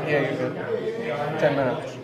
Yeah, you're good. 10 minutes.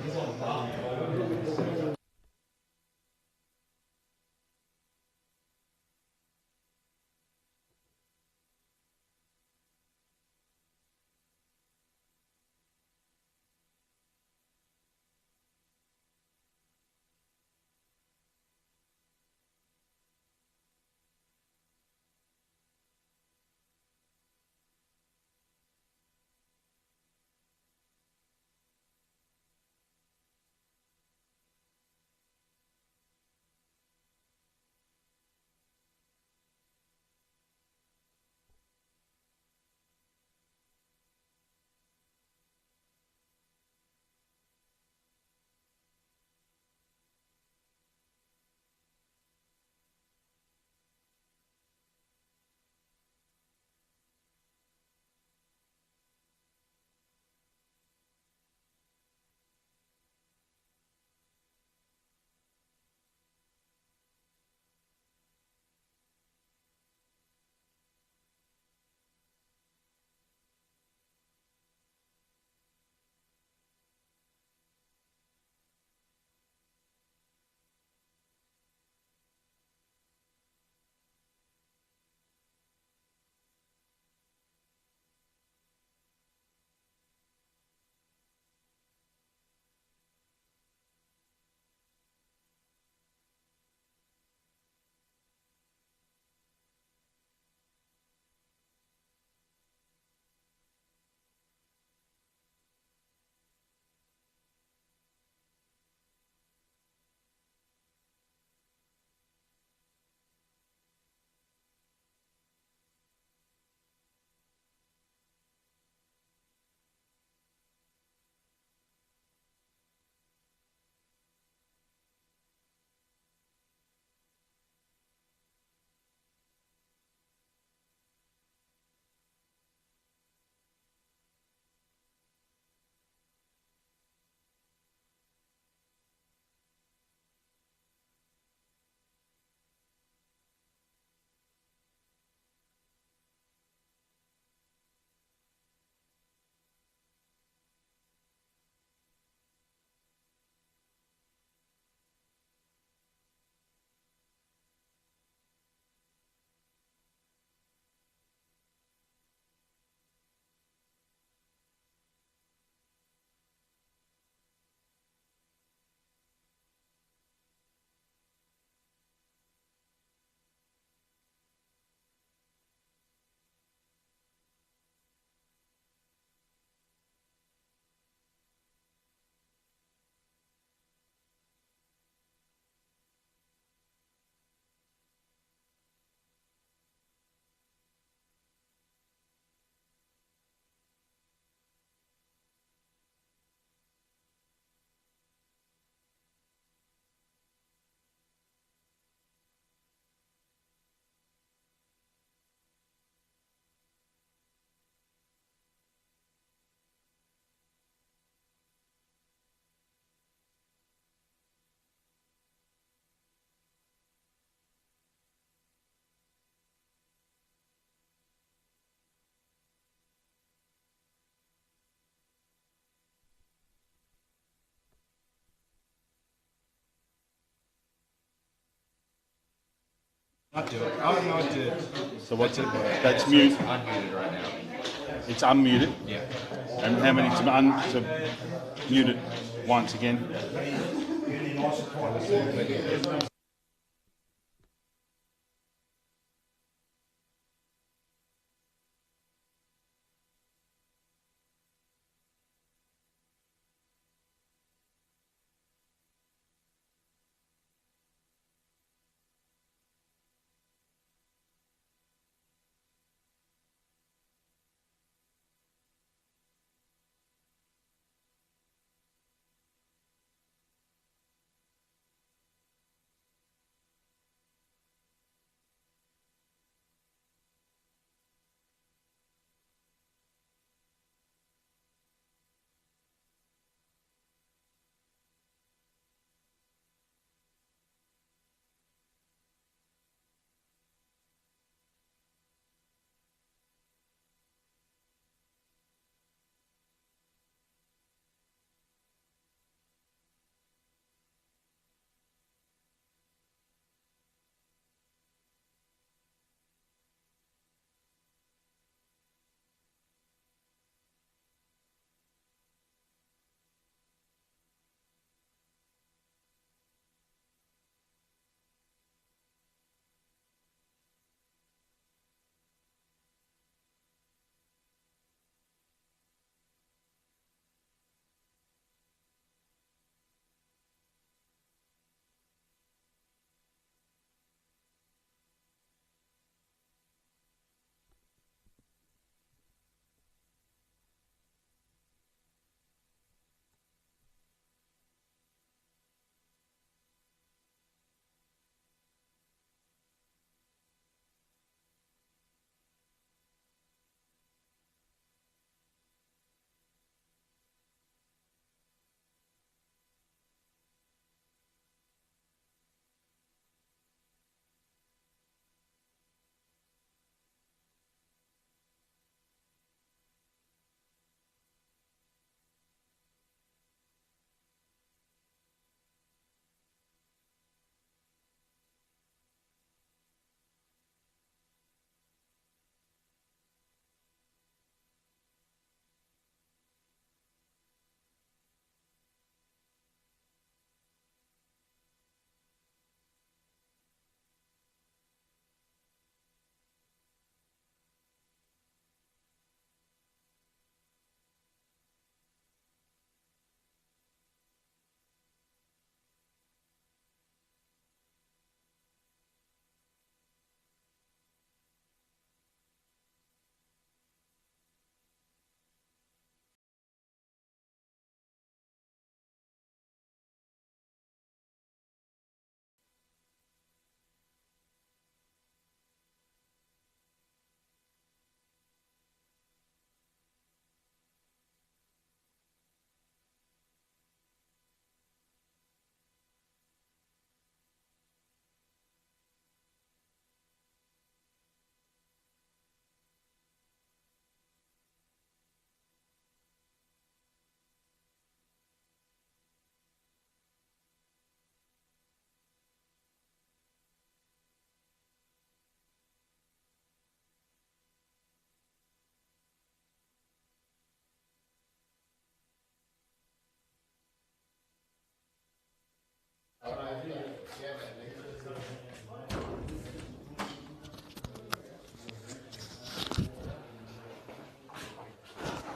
Not do it. Oh no, it did. So what's it? That's That's mute. unmuted right now. It's unmuted. Yeah. And how many to mute it once again?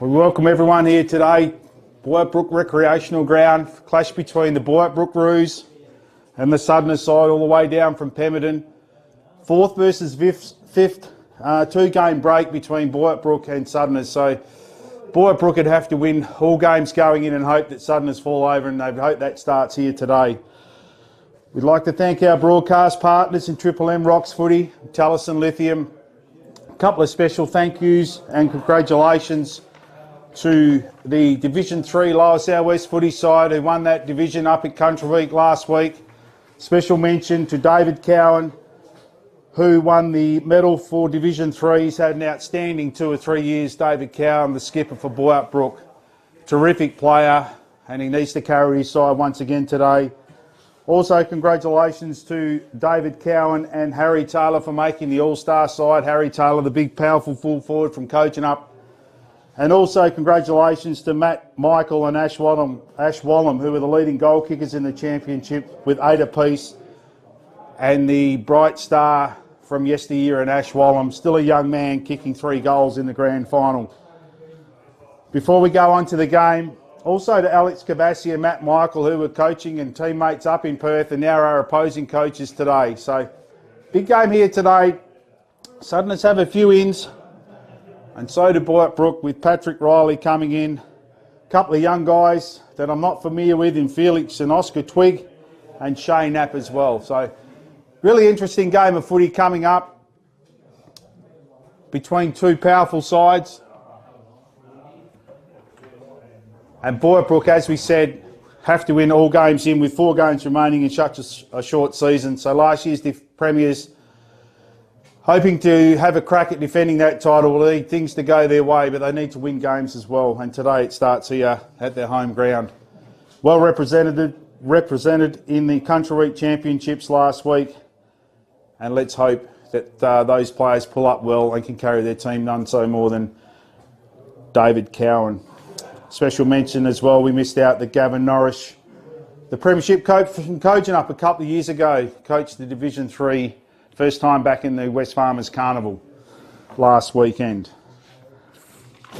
We welcome everyone here today. Boyup Brook Recreational Ground, clash between the Boyup Brook Roos and the Southeners side all the way down from Pemberton. Fourth versus fifth, two-game break between Boyup Brook and Southeners. So Boyup Brook would have to win all games going in and hope that Southeners fall over, and they'd hope that starts here today. We'd like to thank our broadcast partners in Triple M Rocks Footy, Taliesin Lithium. A couple of special thank yous and congratulations to the Division 3 Lower South West footy side who won that division up at Country Week last week. Special mention to David Cowan, who won the medal for Division 3. He's had an outstanding 2 or 3 years, David Cowan, the skipper for Boyup Brook. Terrific player, and he needs to carry his side once again today. Also, congratulations to David Cowan and Harry Taylor for making the All-Star side. Harry Taylor, the big, powerful full forward from coaching up. And also congratulations to Matt, Michael and Ash Wallum, who were the leading goal kickers in the championship with 8 apiece. And the bright star from yesteryear in Ash Wallum, still a young man, kicking 3 goals in the grand final. Before we go on to the game, also to Alex Cabassi and Matt Michael, who were coaching and teammates up in Perth and now are opposing coaches today. So big game here today. Southerners have a few ins. And so do Boyup Brook, with Patrick Riley coming in. A couple of young guys that I'm not familiar with in Felix and Oscar Twig, and Shane Knapp as well. So really interesting game of footy coming up between two powerful sides. And Boyup Brook, as we said, have to win all games in with 4 games remaining in such a short season. So last year's premiers, hoping to have a crack at defending that title. Will need things to go their way, but they need to win games as well. And today it starts here at their home ground. Well represented in the Country Week Championships last week. And let's hope that those players pull up well and can carry their team, none so more than David Cowan. Special mention as well, we missed out that Gavin Norrish, the Premiership coach from coaching up a couple of years ago, coached the Division 3. First time back in the West Farmers Carnival last weekend.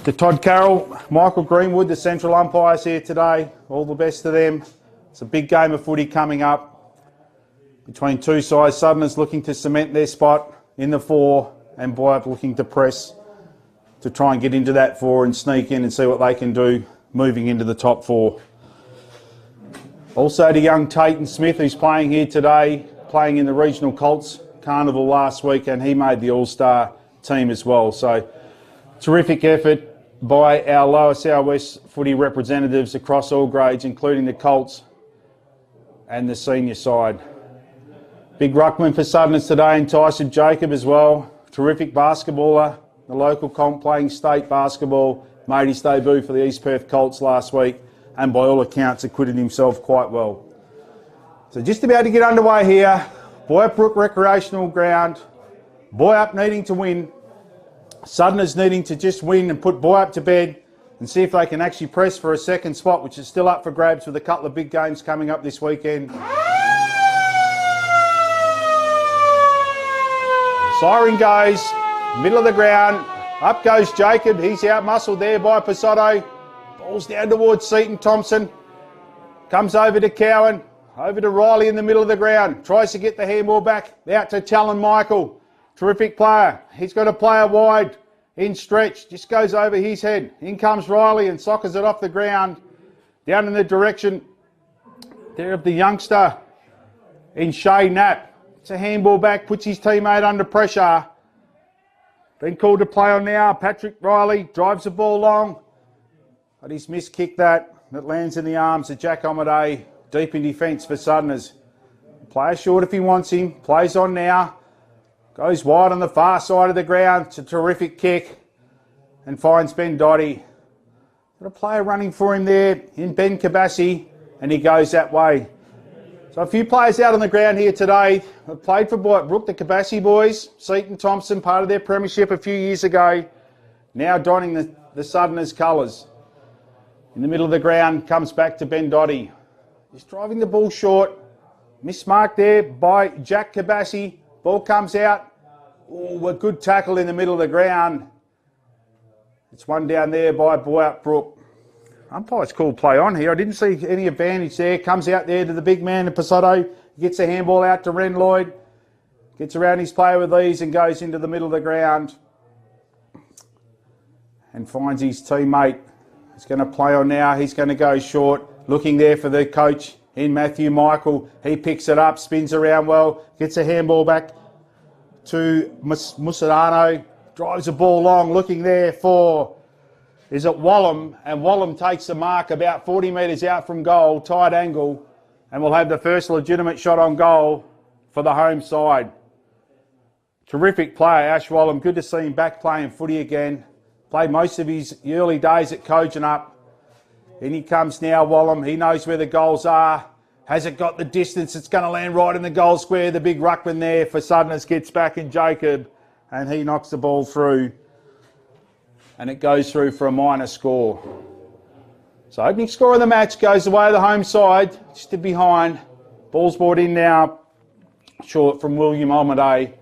To Todd Carroll, Michael Greenwood, the central umpires here today. All the best to them. It's a big game of footy coming up between two sides. Southerners looking to cement their spot in the 4, and Boyup looking to press to try and get into that 4 and sneak in and see what they can do moving into the top 4. Also to young Tayton Smith, who's playing here today, playing in the Regional Colts Carnival last week, and he made the All-Star team as well. So terrific effort by our Lower South West footy representatives across all grades, including the Colts and the senior side. Big ruckman for Southerners today, and Tyson Jacob as well. Terrific basketballer, the local comp playing state basketball, made his debut for the East Perth Colts last week, and by all accounts acquitted himself quite well. So just about to get underway here. Boyup Brook Recreational Ground. Boyup needing to win. Southerners needing to just win and put Boyup to bed and see if they can actually press for a second spot, which is still up for grabs with a couple of big games coming up this weekend. Siren goes, middle of the ground. Up goes Jacob. He's out-muscled there by Posotto. Ball's down towards Seaton Thompson. Comes over to Cowan. Over to Riley in the middle of the ground. Tries to get the handball back. Out to Talon Michael. Terrific player. He's got a player wide. In stretch. Just goes over his head. In comes Riley and soccers it off the ground. Down in the direction there of the youngster in Shane Knapp. It's a handball back. Puts his teammate under pressure. Been called to play on now. Patrick Riley drives the ball long. But he's miskicked that. It lands in the arms of Jack Omaday. Deep in defence for Southerners. Player short if he wants him. Plays on now. Goes wide on the far side of the ground. It's a terrific kick. And finds Ben Dotty. Got a player running for him there in Ben Cabassi. And he goes that way. So a few players out on the ground here today have played for Boyup Brook, the Cabassi boys. Seaton Thompson, part of their premiership a few years ago. Now donning the Southerners colours. In the middle of the ground, comes back to Ben Dotty. He's driving the ball short. Mismarked there by Jack Kabassi. Ball comes out. Oh, a good tackle in the middle of the ground. It's one down there by Boyup Brook. Umpire's called play on here. I didn't see any advantage there. Comes out there to the big man, Pasotto. Gets a handball out to Ren Lloyd. Gets around his player with ease and goes into the middle of the ground. And finds his teammate. He's going to play on now. He's going to go short. Looking there for the coach in Matthew Michael. He picks it up, spins around well. Gets a handball back to Musarano. Drives the ball long. Looking there for... is it Wallum? And Wallum takes the mark about 40 metres out from goal. Tight angle. And we'll have the first legitimate shot on goal for the home side. Terrific player, Ash Wallum. Good to see him back playing footy again. Played most of his early days at Kojonup. In he comes now, Wallum. He knows where the goals are. Has it got the distance? It's going to land right in the goal square. The big ruckman there for Southeners gets back in Jacob. And he knocks the ball through. And it goes through for a minor score. So opening score of the match goes the way of the home side. Just to behind. Ball's brought in now. Short from William Almaday.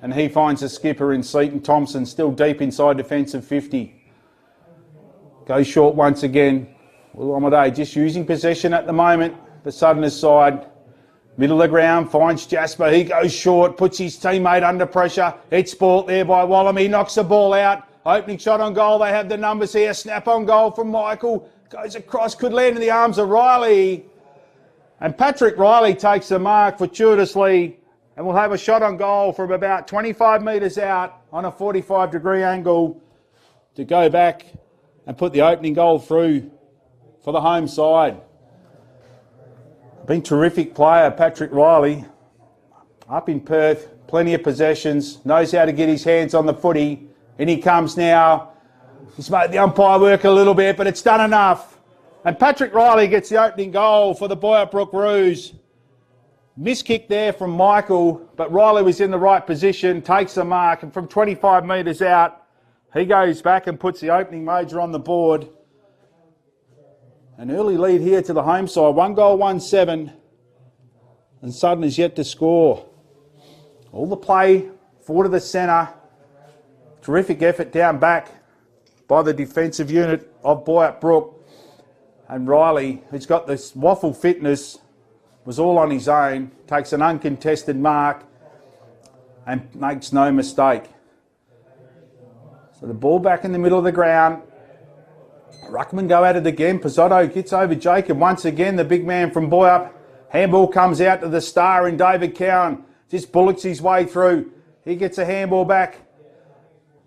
And he finds a skipper in Seaton Thompson, still deep inside defensive 50. Goes short once again. Will Almaday just using possession at the moment. The Southeners side. Middle of the ground, finds Jasper. He goes short, puts his teammate under pressure. It's bought there by Wallum. He knocks the ball out. Opening shot on goal. They have the numbers here. Snap on goal from Michael. Goes across, could land in the arms of Riley. And Patrick Riley takes the mark fortuitously. And we'll have a shot on goal from about 25 metres out on a 45-degree angle to go back and put the opening goal through for the home side. Been terrific player, Patrick Riley. Up in Perth, plenty of possessions, knows how to get his hands on the footy. In he comes now. He's made the umpire work a little bit, but it's done enough. And Patrick Riley gets the opening goal for the Boyup Brook Roos. Miss kick there from Michael, but Riley was in the right position, takes the mark, and from 25 metres out, he goes back and puts the opening major on the board. An early lead here to the home side, 1 goal, 1-7, and Sutton is yet to score. All the play, forward of the centre, terrific effort down back by the defensive unit of Boyup Brook, and Riley, who's got this waffle fitness, was all on his own, takes an uncontested mark and makes no mistake. So the ball back in the middle of the ground. Ruckman go at it again. Pasotto gets over Jacob once again, the big man from Boyup. Handball comes out to the star in David Cowan. Just bullocks his way through. He gets a handball back.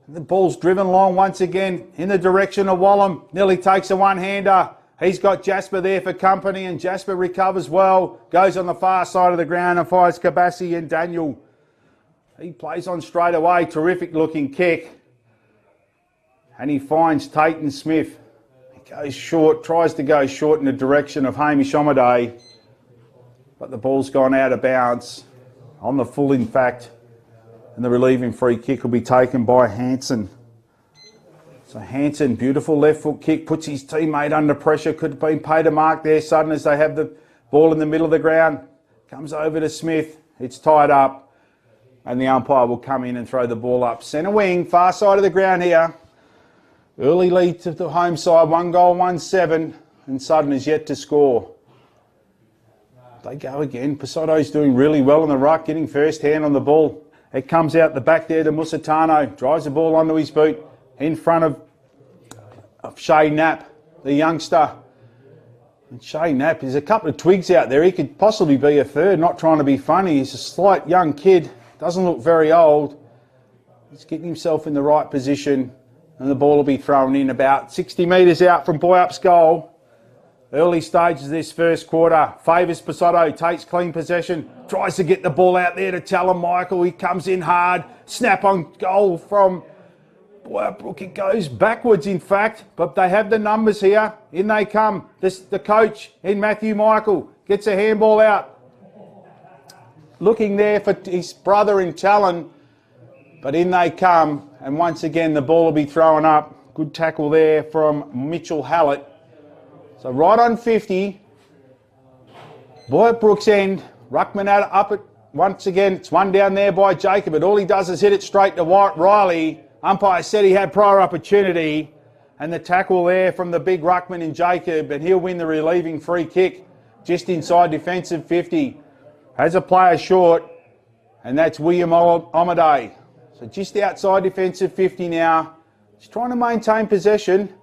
The ball's driven long once again in the direction of Wallum. Nearly takes a one-hander. He's got Jasper there for company, and Jasper recovers well. Goes on the far side of the ground and fires Kabassi and Daniel. He plays on straight away. Terrific looking kick. And he finds Tate Smith. He goes short, tries to go short in the direction of Hamish Omaday. But the ball's gone out of bounds. On the full, in fact. And the relieving free kick will be taken by Hansen. So Hansen, beautiful left foot kick, puts his teammate under pressure. Could have been paid a mark there. Sudden as they have the ball in the middle of the ground. Comes over to Smith. It's tied up. And the umpire will come in and throw the ball up. Centre wing, far side of the ground here. Early lead to the home side. 1 goal, 1-7. And Sudden is yet to score. They go again. Pasotto's doing really well in the ruck, getting first hand on the ball. It comes out the back there to Musitano. Drives the ball onto his boot. In front of Shay Knapp, the youngster. And Shay Knapp, there's a couple of twigs out there. He could possibly be a third, not trying to be funny. He's a slight young kid, doesn't look very old. He's getting himself in the right position, and the ball will be thrown in about 60 metres out from Boyup's goal. Early stages of this first quarter. Favours Pasotto, takes clean possession, tries to get the ball out there to Talon Michael. He comes in hard, snap on goal from Boyup Brook. It goes backwards, in fact, but they have the numbers here. In they come. The coach in Matthew Michael gets a handball out. Looking there for his brother in Talon, but in they come. And once again, the ball will be thrown up. Good tackle there from Mitchell Hallett. So right on 50. Boyup Brook's end, Ruckman up it once again. It's one down there by Jacob, but all he does is hit it straight to Riley. Umpire said he had prior opportunity, and the tackle there from the big Ruckman in Jacob, and he'll win the relieving free kick just inside defensive 50. Has a player short, and that's William Omaday. So just outside defensive 50 now. He's trying to maintain possession.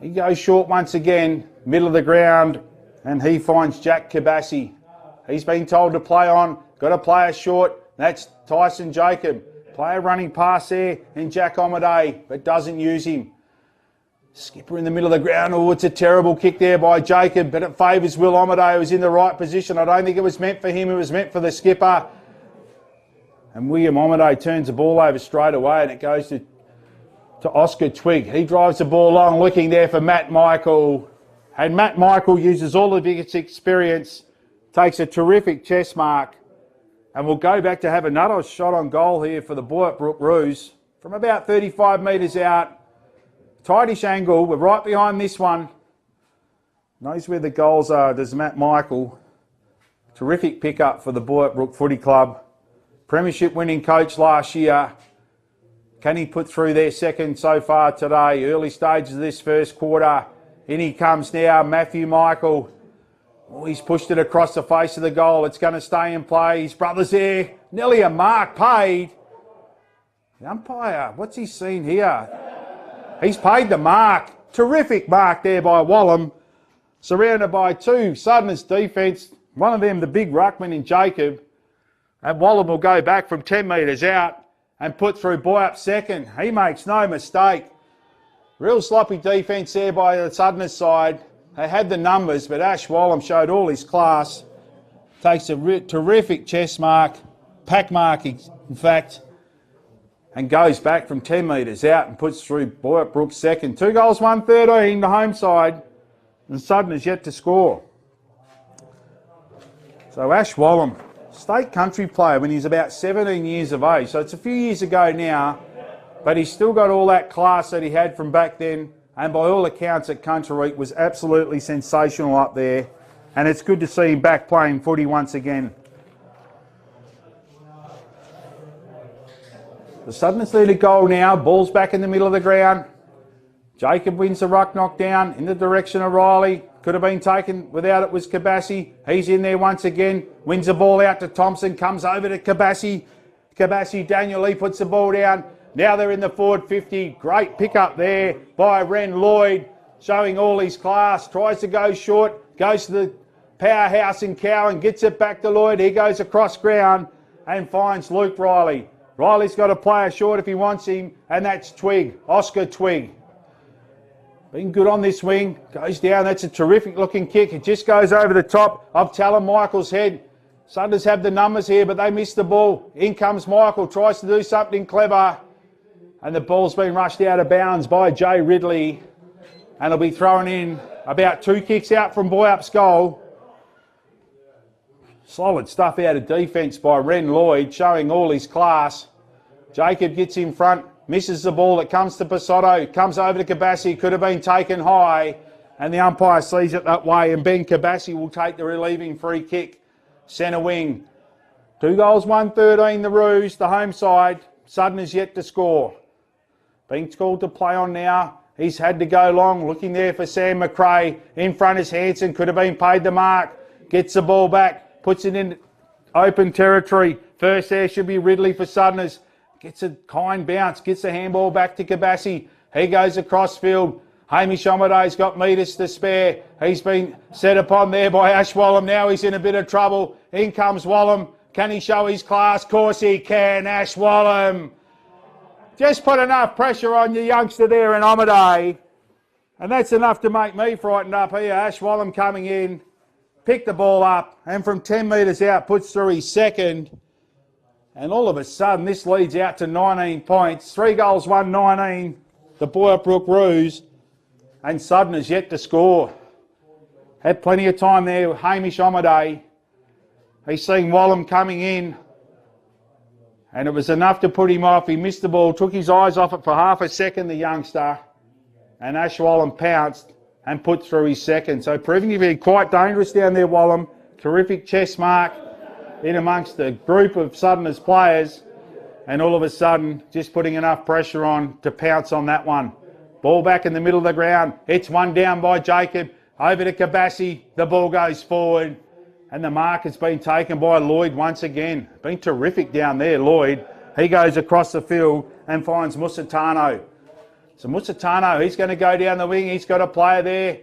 He goes short once again, middle of the ground, and he finds Jack Kabassi. He's been told to play on, got a player short. That's Tyson Jacob. Player running past there, and Jack Omaday, but doesn't use him. Skipper in the middle of the ground. Oh, it's a terrible kick there by Jacob, but it favours Will Omaday, who was in the right position. I don't think it was meant for him, it was meant for the skipper. And William Omaday turns the ball over straight away, and it goes to Oscar Twigg. He drives the ball long, looking there for Matt Michael. And Matt Michael uses all of his experience, takes a terrific chest mark, and we'll go back to have another shot on goal here for the Boyup Brook Roos from about 35 metres out. Tightish angle, we're right behind this one. Knows where the goals are, there's Matt Michael. Terrific pickup for the Boyup Brook Footy Club. Premiership winning coach last year. Can he put through their second so far today? Early stages of this first quarter. In he comes now, Matthew Michael. Oh, he's pushed it across the face of the goal. It's going to stay in play. His brother's there. Nearly a mark paid. The umpire, what's he seen here? He's paid the mark. Terrific mark there by Wallum. Surrounded by two Southerners defence. One of them, the big ruckman in Jacob. And Wallum will go back from 10 metres out and put through Boyup second. He makes no mistake. Real sloppy defence there by the Southerners side. They had the numbers, but Ash Wallum showed all his class. Takes a terrific chest mark, pack mark in fact, and goes back from 10 metres out and puts through Boyup Brook second. 2 goals, 1-13, the home side, and Southerners yet to score. So Ash Wallum, state country player when he's about 17 years of age, so it's a few years ago now, but he's still got all that class that he had from back then, and by all accounts at Country Week was absolutely sensational up there, and it's good to see him back playing footy once again. The Southerners lead a goal now, ball's back in the middle of the ground. Jacob wins the ruck knockdown in the direction of Riley. Could have been taken without it was Kabassi. He's in there once again, wins the ball out to Thompson, comes over to Kabassi. Kabassi, Daniel Lee puts the ball down. Now they're in the forward 50. Great pick up there by Ren Lloyd, showing all his class. Tries to go short, goes to the powerhouse in Cowan, gets it back to Lloyd. He goes across ground and finds Luke Riley. Riley's got a player short if he wants him, and that's Twigg, Oscar Twigg. Been good on this wing, goes down, that's a terrific looking kick. It just goes over the top of Talon Michael's head. Southerners have the numbers here, but they miss the ball. In comes Michael, tries to do something clever, and the ball's been rushed out of bounds by Jay Ridley, and it'll be thrown in about 2 kicks out from Boyup's goal. Solid stuff out of defence by Ren Lloyd, showing all his class. Jacob gets in front, misses the ball. It comes to Pasotto, comes over to Kabassi, could have been taken high, and the umpire sees it that way, and Ben Kabassi will take the relieving free kick. Centre wing. 2 goals, 1-13, the Roos, the home side. Southerners yet to score. Being called to play on now. He's had to go long, looking there for Sam McRae. In front is Hanson, could have been paid the mark. Gets the ball back, puts it in open territory. First there should be Ridley for Southerners. Gets a kind bounce, gets the handball back to Kabassi. He goes across field. Hamish Omaday's got metres to spare. He's been set upon there by Ash Wallum. Now he's in a bit of trouble. In comes Wallum. Can he show his class? Of course he can. Ash Wallum. Just put enough pressure on your youngster there in Omaday. And that's enough to make me frightened up here. Ash Wallum coming in. Picked the ball up. And from 10 metres out puts through his second. And all of a sudden, this leads out to 19 points. 3 goals, 1-19. The Boyup Brook Roos. And Southerners yet to score. Had plenty of time there with Hamish Omaday. He's seen Wallum coming in. And it was enough to put him off. He missed the ball, took his eyes off it for half a second, the youngster. And Ash Wallum pounced and put through his second. So proving to be quite dangerous down there, Wallum. terrific chest mark in amongst a group of Southerners players, and all of a sudden just putting enough pressure on to pounce on that one. Ball back in the middle of the ground. It's one down by Jacob. Over to Kabassi. The ball goes forward. And the mark has been taken by Lloyd once again. Been terrific down there, Lloyd. He goes across the field and finds Musitano. So Musitano, he's going to go down the wing. He's got a player there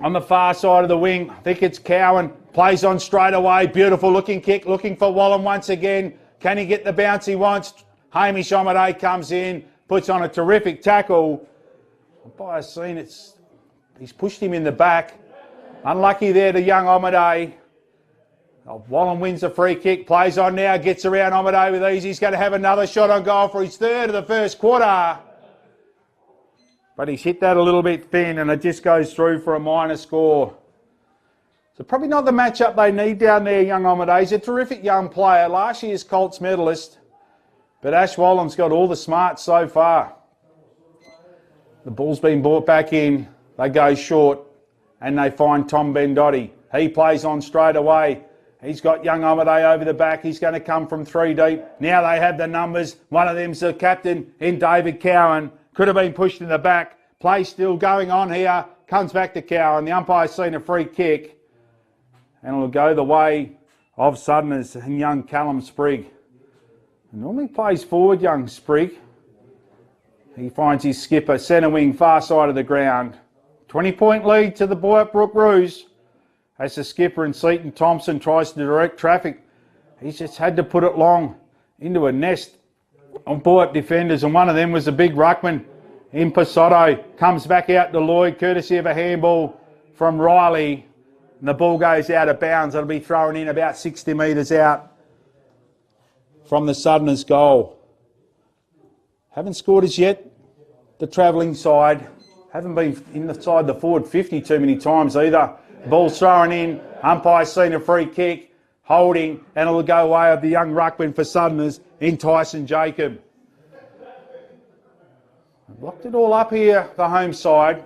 on the far side of the wing. I think it's Cowan. Plays on straight away. Beautiful looking kick. Looking for Wallen once again. Can he get the bounce he wants? Hamish Omade comes in. Puts on a terrific tackle. By a scene, he's pushed him in the back. Unlucky there to young Omade. Wallen wins the free kick. Plays on now. Gets around Omade with ease. He's going to have another shot on goal for his third of the first quarter. But he's hit that a little bit thin and it just goes through for a minor score. So probably not the matchup they need down there, young Omade. He's a terrific young player. Last year's Colts medalist. But Ash Wallen's got all the smarts so far. The ball's been brought back in. They go short and they find Tom Bendotti. He plays on straight away. He's got young Omade over the back. He's going to come from 3 deep. Now they have the numbers. One of them's the captain in David Cowan. Could have been pushed in the back. Play still going on here. Comes back to Cowan. The umpire's seen a free kick. And it'll go the way of Southerners and young Callum Sprigg. Normally plays forward, young Sprigg. He finds his skipper, centre wing, far side of the ground. 20-point lead to the Boyup Brook Roos. As the skipper and Seaton Thompson tries to direct traffic. He's just had to put it long into a nest on Boyup defenders, and one of them was a big ruckman in Pasotto. Comes back out to Lloyd, courtesy of a handball from Riley. And the ball goes out of bounds. It'll be thrown in about 60 metres out from the Southerners' goal. Haven't scored as yet. The travelling side haven't been inside the forward 50 too many times either. Ball's thrown in. Umpire's seen a free kick. Holding, and it'll go away of the young ruckman for Southerners in Tyson Jacob. Locked it all up here, the home side.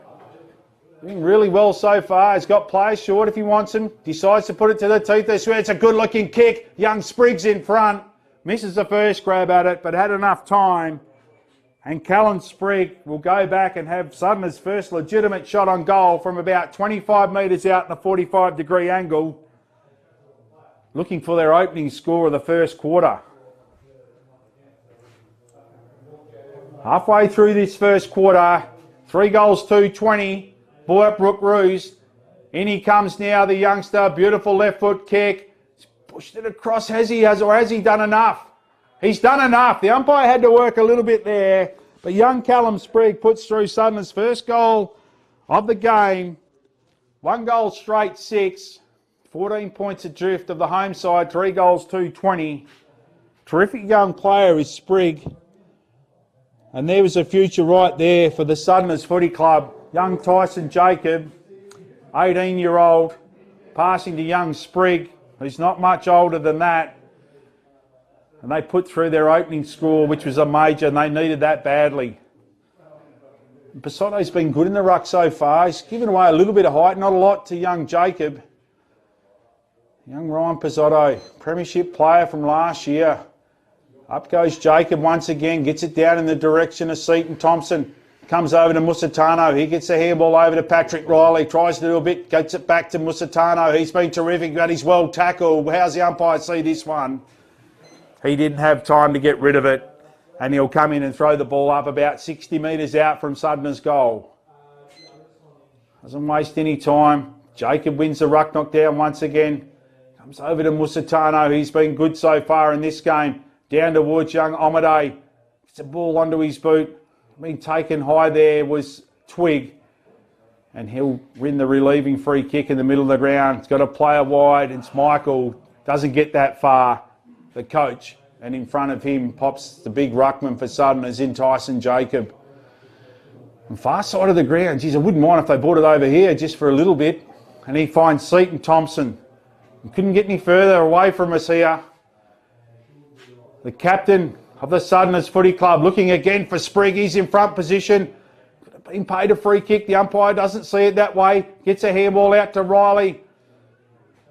Doing really well so far. He's got players short if he wants them. Decides to put it to the teeth. They swear it's a good looking kick. Young Spriggs in front. Misses the first grab at it, but had enough time. And Callum Sprigg will go back and have Southerners' first legitimate shot on goal from about 25 metres out in a 45-degree angle. Looking for their opening score of the first quarter. Halfway through this first quarter, 3 goals, 2-20. Boyup Brook Roos. In he comes now, the youngster. Beautiful left foot kick. He's pushed it across. Has he done enough? He's done enough. The umpire had to work a little bit there. But young Callum Sprigg puts through Southerners' first goal of the game. 1 goal straight, 6. 14 points adrift of the home side. 3 goals, 2-20. Terrific young player is Sprigg. And there was a future right there for the Southerners Footy Club. Young Tyson Jacob, 18-year-old, passing to young Sprigg, who's not much older than that. And they put through their opening score, which was a major, and they needed that badly. Pasotto's been good in the ruck so far. He's given away a little bit of height, not a lot, to young Jacob. Young Ryan Pasotto, premiership player from last year. Up goes Jacob once again, gets it down in the direction of Seaton Thompson. Comes over to Musitano. He gets a handball over to Patrick Riley. Tries to do a bit, gets it back to Musitano. He's been terrific, but he's well tackled. How's the umpire see this one? He didn't have time to get rid of it. And he'll come in and throw the ball up about 60 metres out from Southerners' goal. Doesn't waste any time. Jacob wins the ruck knockdown once again. Comes over to Musitano. He's been good so far in this game. Down towards young Omade. Gets a ball onto his boot. Being taken high there was Twig. And he'll win the relieving free kick in the middle of the ground. He's got a player wide. It's Michael. Doesn't get that far. The coach. And in front of him pops the big ruckman for Southerners in Tyson Jacob. On far side of the ground. Geez, I wouldn't mind if they brought it over here just for a little bit. And he finds Seaton Thompson. He couldn't get any further away from us here. The captain of the Southerners Footy Club looking again for Sprigg. He's in front position. Could have been paid a free kick. The umpire doesn't see it that way. Gets a handball out to Riley.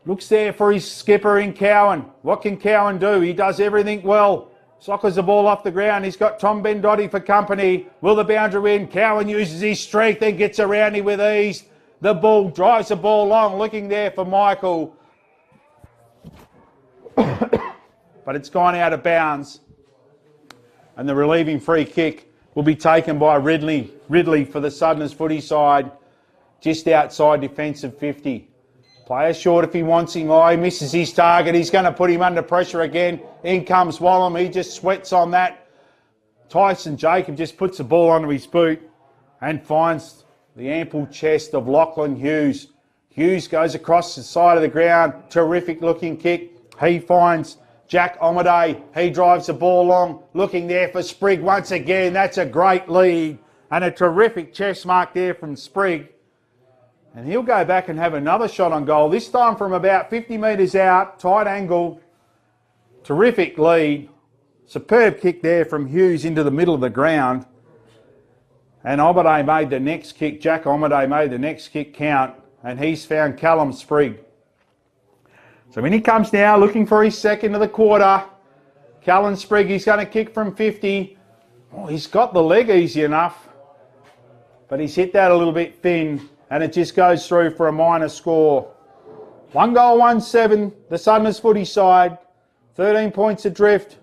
Looks there for his skipper in Cowan. What can Cowan do? He does everything well. Sockers the ball off the ground. He's got Tom Bendotti for company. Will the boundary win? Cowan uses his strength and gets around him with ease. The ball drives the ball long, looking there for Michael. But it's gone out of bounds. And the relieving free kick will be taken by Ridley. Ridley for the Southerners footy side, just outside defensive 50. Player short if he wants him. Oh, he misses his target. He's going to put him under pressure again. In comes Wallum. He just sweats on that. Tyson Jacob just puts the ball onto his boot and finds the ample chest of Lachlan Hughes. Hughes goes across the side of the ground. Terrific looking kick. He finds Jack Omaday. He drives the ball long. Looking there for Sprigg once again. That's a great lead. And a terrific chest mark there from Sprigg. And he'll go back and have another shot on goal, this time from about 50 metres out, tight angle, terrific lead. Superb kick there from Hughes into the middle of the ground. And Omaday made the next kick, Jack Omaday made the next kick count, and he's found Callum Sprigg. So when he comes now, looking for his second of the quarter, Callum Sprigg, he's going to kick from 50. Oh, he's got the leg easy enough, but he's hit that a little bit thin. And it just goes through for a minor score. 1 goal, 1-7, the Southerners footy side. 13 points adrift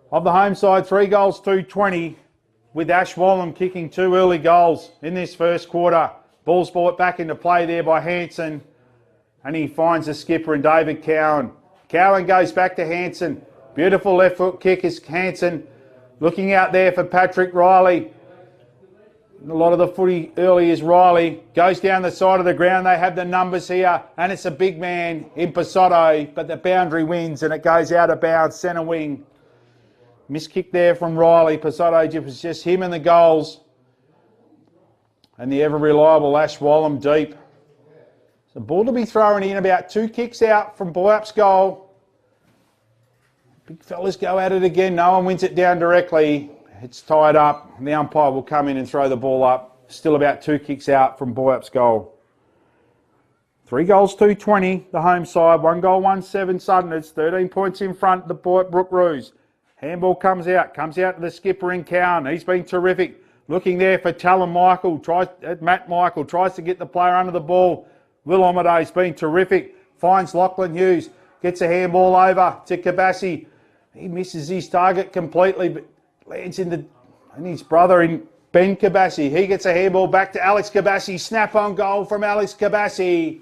of the home side, 3 goals, 2-20, with Ash Wallum kicking 2 early goals in this first quarter. Ball's brought back into play there by Hanson, and he finds the skipper in David Cowan. Cowan goes back to Hanson. Beautiful left foot kick is Hanson. Looking out there for Patrick Riley. A lot of the footy early is Riley. Goes down the side of the ground. They have the numbers here. And it's a big man in Pasotto. But the boundary wins and it goes out of bounds. Centre wing. Missed kick there from Riley. Pasotto was just him and the goals. And the ever reliable Ash Wallum deep. So ball to be thrown in. About 2 kicks out from Boyup's goal. Big fellas go at it again. No one wins it down directly. It's tied up. The umpire will come in and throw the ball up. Still about 2 kicks out from Boyup's goal. 3 goals, 2-20, the home side. 1 goal, 1-7, Southerners. 13 points in front, the Boyup Brook Roos. Handball comes out to the skipper in Cowan. He's been terrific. Looking there for Matt Michael. Tries to get the player under the ball. Will Omaday's been terrific. Finds Lachlan Hughes. Gets a handball over to Kabassi. He misses his target completely, but lands in his brother in Ben Kabassi. He gets a handball back to Alex Kabassi. Snap on goal from Alex Kabassi.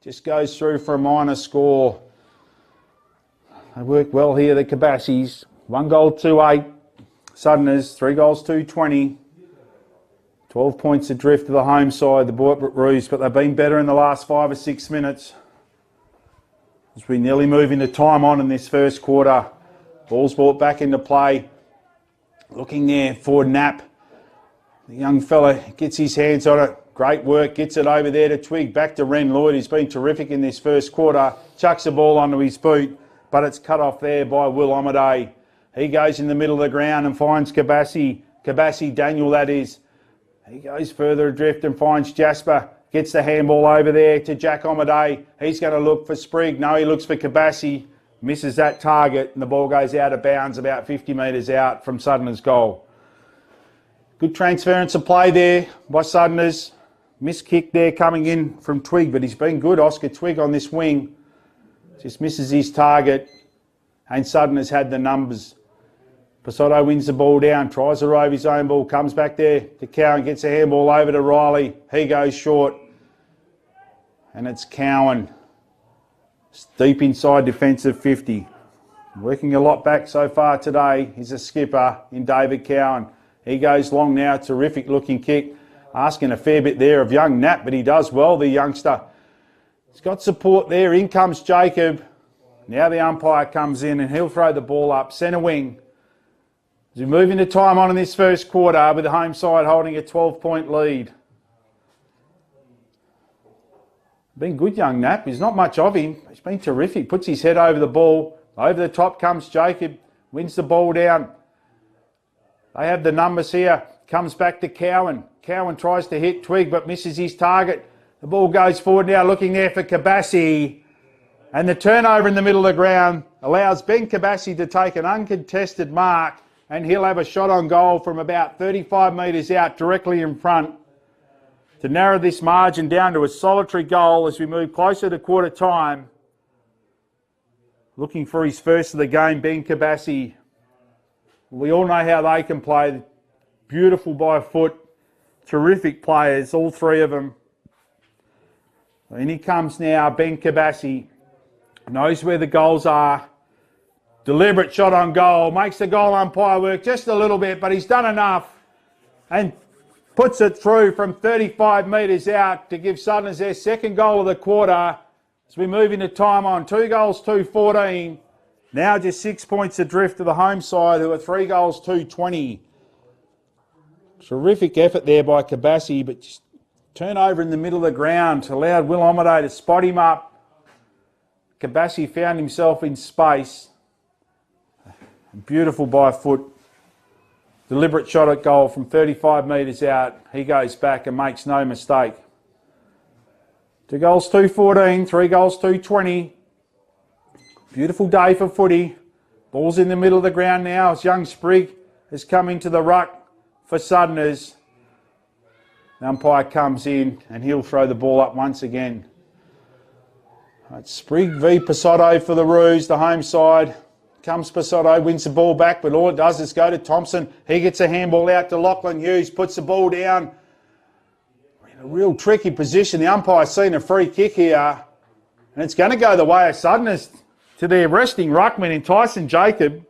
Just goes through for a minor score. They work well here, the Kabassis. 1 goal, 2-8. Southerners, 3 goals, 2-20. 12 points adrift to the home side, the Boyup Roos, but they've been better in the last 5 or 6 minutes. As we nearly move into time on in this first quarter. Ball's brought back into play. Looking there for Knapp. The young fella gets his hands on it. Great work. Gets it over there to Twig. Back to Ren Lloyd. He's been terrific in this first quarter. Chucks the ball onto his boot, but it's cut off there by Will Omaday. He goes in the middle of the ground and finds Kabassi. Kabassi Daniel, that is. He goes further adrift and finds Jasper. Gets the handball over there to Jack Omaday. He's going to look for Sprigg. No, he looks for Kabassi. Misses that target and the ball goes out of bounds about 50 metres out from Southerners' goal. Good transference of play there by Southerners. Missed kick there coming in from Twig, but he's been good, Oscar Twig, on this wing. Just misses his target and Southerners had the numbers. Pasotto wins the ball down, tries to rove his own ball, comes back there to Cowan, gets a handball over to Riley. He goes short and it's Cowan. Deep inside defensive 50. Working a lot back so far today. He's a skipper in David Cowan. He goes long now. Terrific looking kick. Asking a fair bit there of young Nat, but he does well, the youngster. He's got support there. In comes Jacob. Now the umpire comes in and he'll throw the ball up. Centre wing. As we move into time on in this first quarter with the home side holding a 12-point lead. Been good, young Nap. There's not much of him. He's been terrific. Puts his head over the ball. Over the top comes Jacob. Wins the ball down. They have the numbers here. Comes back to Cowan. Cowan tries to hit Twig but misses his target. The ball goes forward now, looking there for Kabassi. And the turnover in the middle of the ground allows Ben Kabassi to take an uncontested mark, and he'll have a shot on goal from about 35 metres out directly in front to narrow this margin down to a solitary goal as we move closer to quarter time. Looking for his first of the game, Ben Kabassi. We all know how they can play. Beautiful by foot. Terrific players, all three of them. And he comes now, Ben Kabassi. Knows where the goals are. Deliberate shot on goal. Makes the goal umpire work just a little bit, but he's done enough. And puts it through from 35 metres out to give Southerners their second goal of the quarter. As we move into time on, 2 goals, 2-14. Now just 6 points adrift to the home side, who are 3 goals, 2-20. Terrific effort there by Kabassi, but just turnover in the middle of the ground allowed Will Omadé to spot him up. Kabassi found himself in space. Beautiful by foot. Deliberate shot at goal from 35 metres out. He goes back and makes no mistake. 2 goals, 2-14. 3 goals, 2-20. Beautiful day for footy. Ball's in the middle of the ground now as young Sprigg has come into the ruck for Southerners. The umpire comes in and he'll throw the ball up once again. It's Sprigg v Pasotto for the Roos, the home side. Comes Pasotto, wins the ball back, but all it does is go to Thompson. He gets a handball out to Lachlan Hughes, puts the ball down. In a real tricky position. The umpire's seen a free kick here, and it's going to go the way of Southerners to their resting ruckman in Tyson Jacob.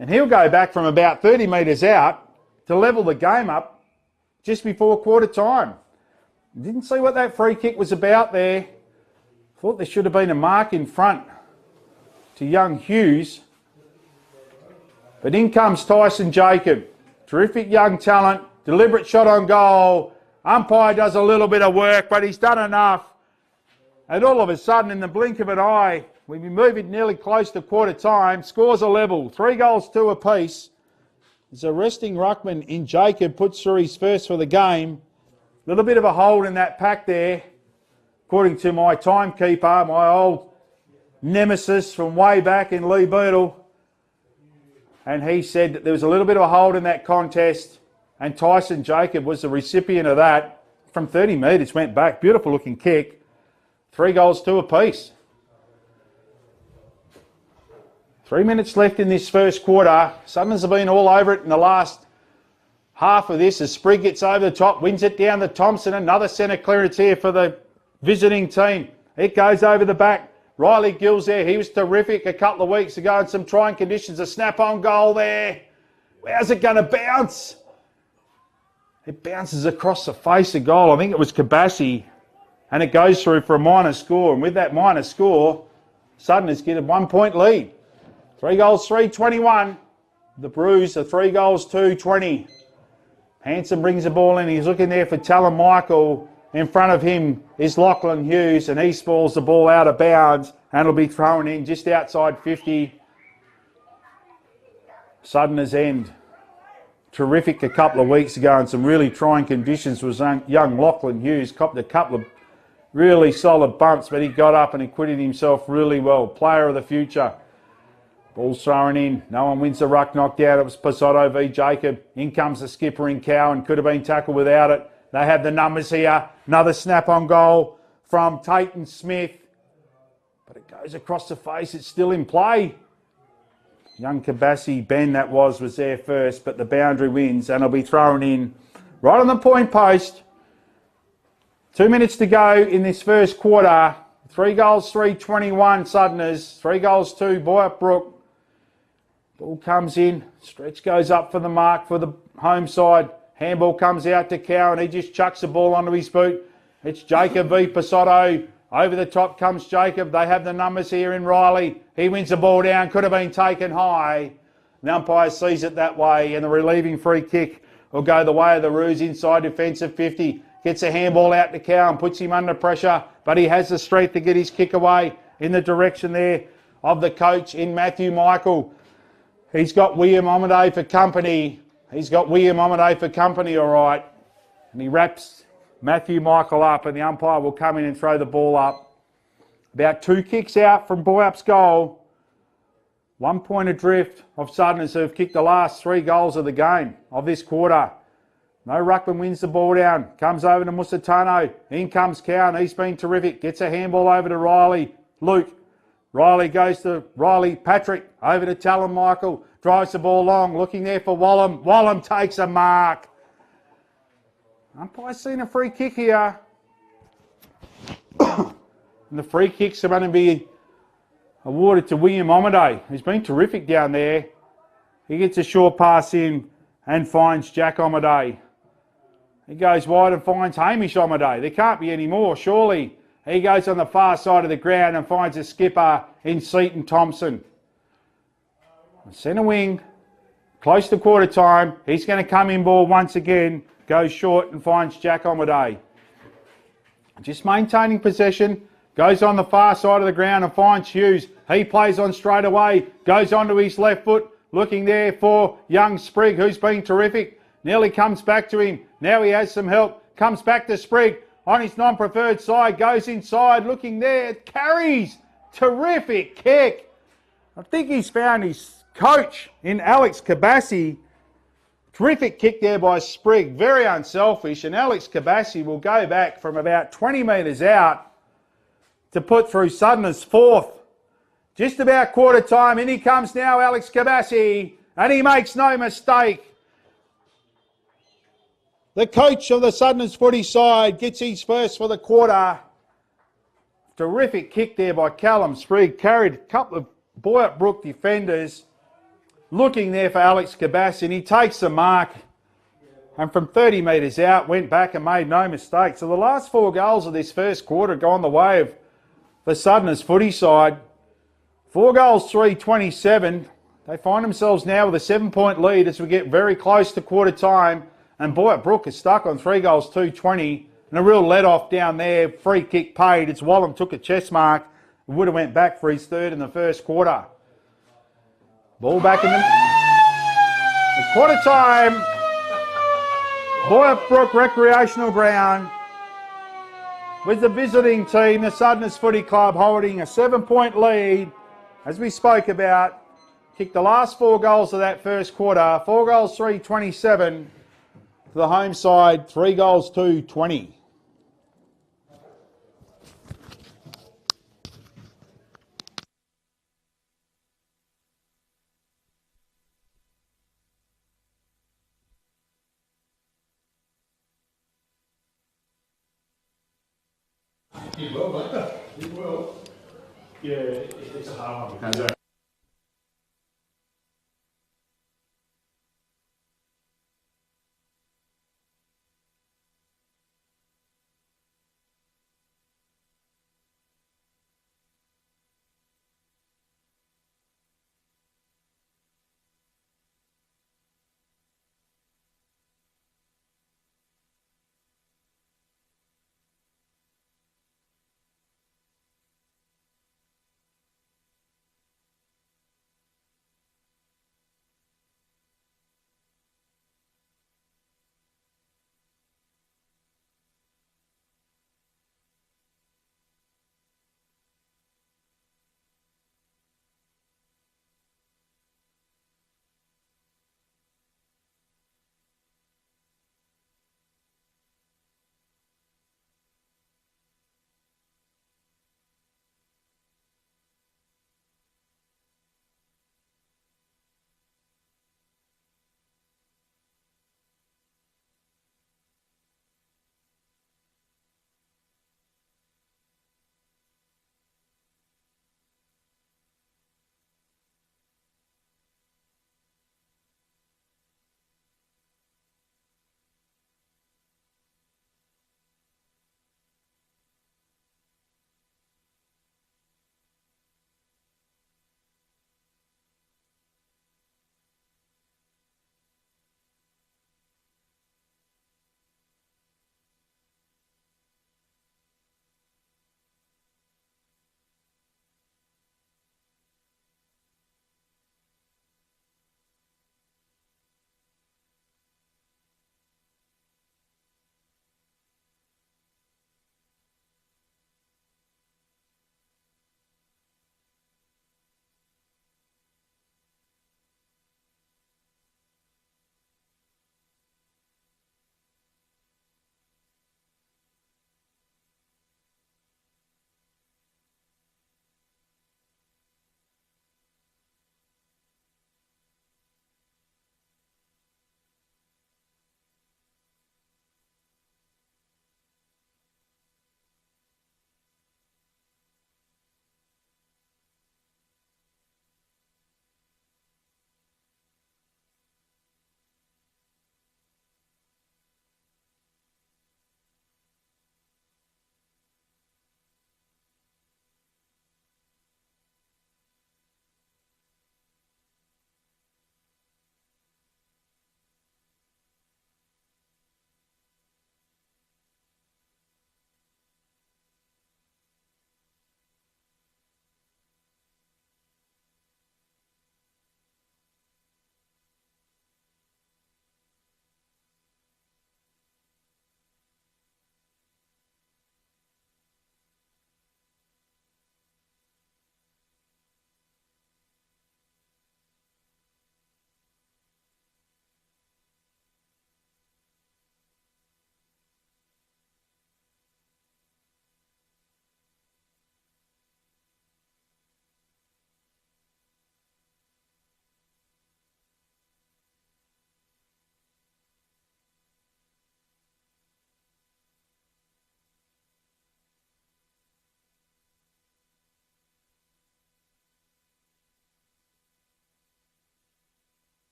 And he'll go back from about 30 metres out to level the game up just before quarter time. Didn't see what that free kick was about there. Thought there should have been a mark in front to young Hughes. But in comes Tyson Jacob. Terrific young talent. Deliberate shot on goal. Umpire does a little bit of work, but he's done enough. And all of a sudden, in the blink of an eye, we've been moving nearly close to quarter time. Scores are level. 3 goals, 2 apiece. As a resting ruckman in Jacob puts through his first for the game. A little bit of a hold in that pack there. According to my timekeeper, my old nemesis from way back in Lee Beadle. And he said that there was a little bit of a hold in that contest. And Tyson Jacob was the recipient of that. From 30 metres went back. Beautiful looking kick. 3 goals, 2 apiece. 3 minutes left in this first quarter. Southerners have been all over it in the last half of this as Sprigg gets over the top, wins it down to Thompson. Another centre clearance here for the visiting team. It goes over the back. Riley Gills there. He was terrific a couple of weeks ago in some trying conditions. A snap-on goal there. How's it going to bounce? It bounces across the face of goal. I think it was Kabassi. And it goes through for a minor score. And with that minor score, Southerners get a 1 point lead. 3 goals, 3-21. The Brews are 3 goals, 2-20. Hanson brings the ball in. He's looking there for Talon Michael. In front of him is Lachlan Hughes, and he spalls the ball out of bounds, and it'll be thrown in just outside 50. Southerners end. Terrific a couple of weeks ago in some really trying conditions was young Lachlan Hughes. Copped a couple of really solid bumps, but he got up and acquitted himself really well. Player of the future. Ball's thrown in. No one wins the ruck knocked out. It was Pasotto v Jacob. In comes the skipper in Cowan. Could have been tackled without it. They have the numbers here. Another snap on goal from Tate Smith. But it goes across the face. It's still in play. Young Kabassi, Ben that was there first, but the boundary wins and it'll be thrown in right on the point post. 2 minutes to go in this first quarter. 3 goals, 3-21 Southerners. 3 goals, 2 Boyup Brook. Ball comes in. Stretch goes up for the mark for the home side. Handball comes out to Cowan. He just chucks the ball onto his boot. It's Jacob v Pasotto. Over the top comes Jacob. They have the numbers here in Riley. He wins the ball down. Could have been taken high. The umpire sees it that way, and the relieving free kick will go the way of the Roos inside defensive 50. Gets a handball out to Cowan. Puts him under pressure, but he has the strength to get his kick away in the direction there of the coach in Matthew Michael. He's got William Omadé for company. He's got William Omadé for company, all right. And he wraps Matthew Michael up, and the umpire will come in and throw the ball up. About 2 kicks out from Boyup's goal. 1 point adrift of Southerners, who have kicked the last 3 goals of the game of this quarter. No ruckman wins the ball down. Comes over to Musitano. In comes Cowan. He's been terrific. Gets a handball over to Riley. Luke. Riley goes to Riley. Patrick. Over to Talon Michael. Drives the ball long. Looking there for Wallum. Wallum takes a mark. Umpire's seen a free kick here. And the free kicks are going to be awarded to William Omaday, who's been terrific down there. He gets a short pass in and finds Jack Omaday. He goes wide and finds Hamish Omaday. There can't be any more, surely. He goes on the far side of the ground and finds a skipper in Seaton Thompson. Centre wing, close to quarter time. He's going to come in ball once again. Goes short and finds Jack Omaday. Just maintaining possession. Goes on the far side of the ground and finds Hughes. He plays on straight away. Goes onto his left foot. Looking there for young Sprigg, who's been terrific. Nearly comes back to him. Now he has some help. Comes back to Sprigg on his non-preferred side. Goes inside. Looking there. Carries. Terrific kick. I think he's found his coach in Alex Kabassi. Terrific kick there by Sprigg. Very unselfish. And Alex Kabassi will go back from about 20 metres out to put through Southerners' 4th. Just about quarter time. In he comes now, Alex Kabassi. And he makes no mistake. The coach of the Southerners footy side gets his first for the quarter. Terrific kick there by Callum Sprigg. Carried a couple of Boyup Brook defenders. Looking there for Alex Kabassi, and he takes the mark. And from 30 metres out, went back and made no mistake. So the last 4 goals of this first quarter gone the way of the Southerners footy side. 4 goals, 3-27. They find themselves now with a 7-point lead as we get very close to quarter time. And Boyup Brook is stuck on 3 goals, 2-20. And a real let-off down there. Free kick paid. It's Wallum took a chest mark. Would have went back for his 3rd in the first quarter. Ball back in the... At quarter time. Boyup Brook Recreational Ground. With the visiting team, the Southerners Footy Club, holding a 7-point lead. As we spoke about, kicked the last 4 goals of that first quarter. 4 goals, 3-27. To the home side, 3 goals, 2-20. He will, won't he? He will. Yeah, it's a hard one.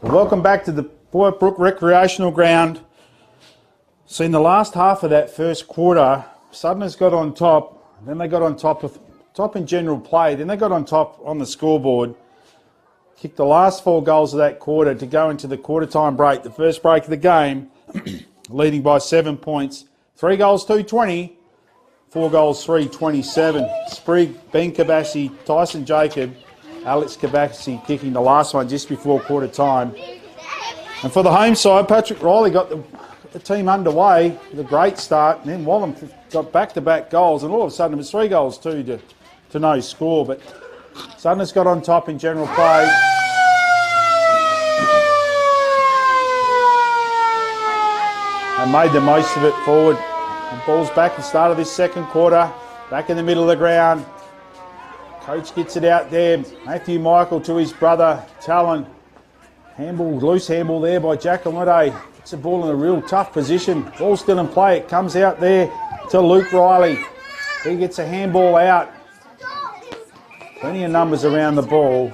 Welcome back to the Boyup Brook Recreational Ground. So in the last half of that first quarter, Southeners got on top, then they got on top in general play, then they got on top on the scoreboard, kicked the last 4 goals of that quarter to go into the quarter time break, the first break of the game, leading by 7 points. 3 goals, 220, 4 goals, 327. Sprigg, Ben Kabassi, Tyson Jacob, Alex Kabassi kicking the last one just before quarter time. And for the home side, Patrick Riley got the team underway with a great start, and then Wallam got back-to-back goals, and all of a sudden it was 3 goals, 2 to no score. But Southeners got on top in general play. And made the most of it forward. The ball's back at the start of this second quarter, back in the middle of the ground. Coach gets it out there. Matthew Michael to his brother, Talon. Handball, loose handball there by Jack Amade. It's a ball in a real tough position. Ball still in play. It comes out there to Luke Riley. He gets a handball out. Plenty of numbers around the ball.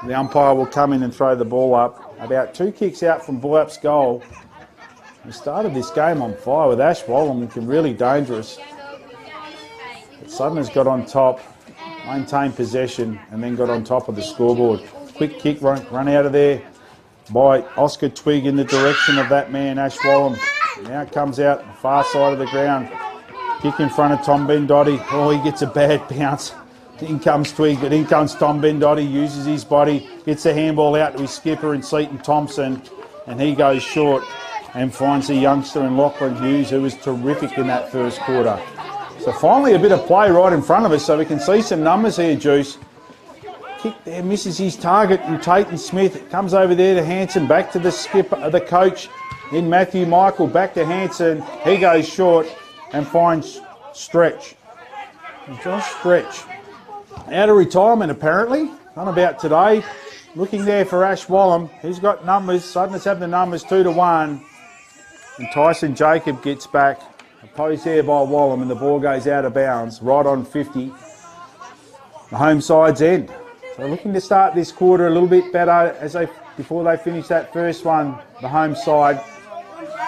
The umpire will come in and throw the ball up. About 2 kicks out from Boyup's goal. We started this game on fire with Ash Wallam, looking really dangerous. But Southeners got on top, maintained possession, and then got on top of the scoreboard. Quick kick run out of there by Oscar Twigg in the direction of that man, Ash Wallam. Now it comes out the far side of the ground. Kick in front of Tom Bendotti. Oh, he gets a bad bounce. In comes Twigg, but in comes Tom Bendotti, uses his body, gets the handball out to his skipper in Seaton Thompson, and he goes short and finds a youngster in Lachlan Hughes, who was terrific in that first quarter. So finally a bit of play right in front of us, so we can see some numbers here, Juice. Kick there, misses his target, and Tayton Smith. It comes over there to Hanson, back to the skipper, the coach, in Matthew Michael, back to Hanson. He goes short and finds Stretch. Josh Stretch, out of retirement apparently, not about today. Looking there for Ash Wallam. He's got numbers, Southeners have the numbers 2-1. And Tyson Jacob gets back, opposed there by Wallam, and the ball goes out of bounds, right on 50. The home side's end. So looking to start this quarter a little bit better before they finish that first one. The home side,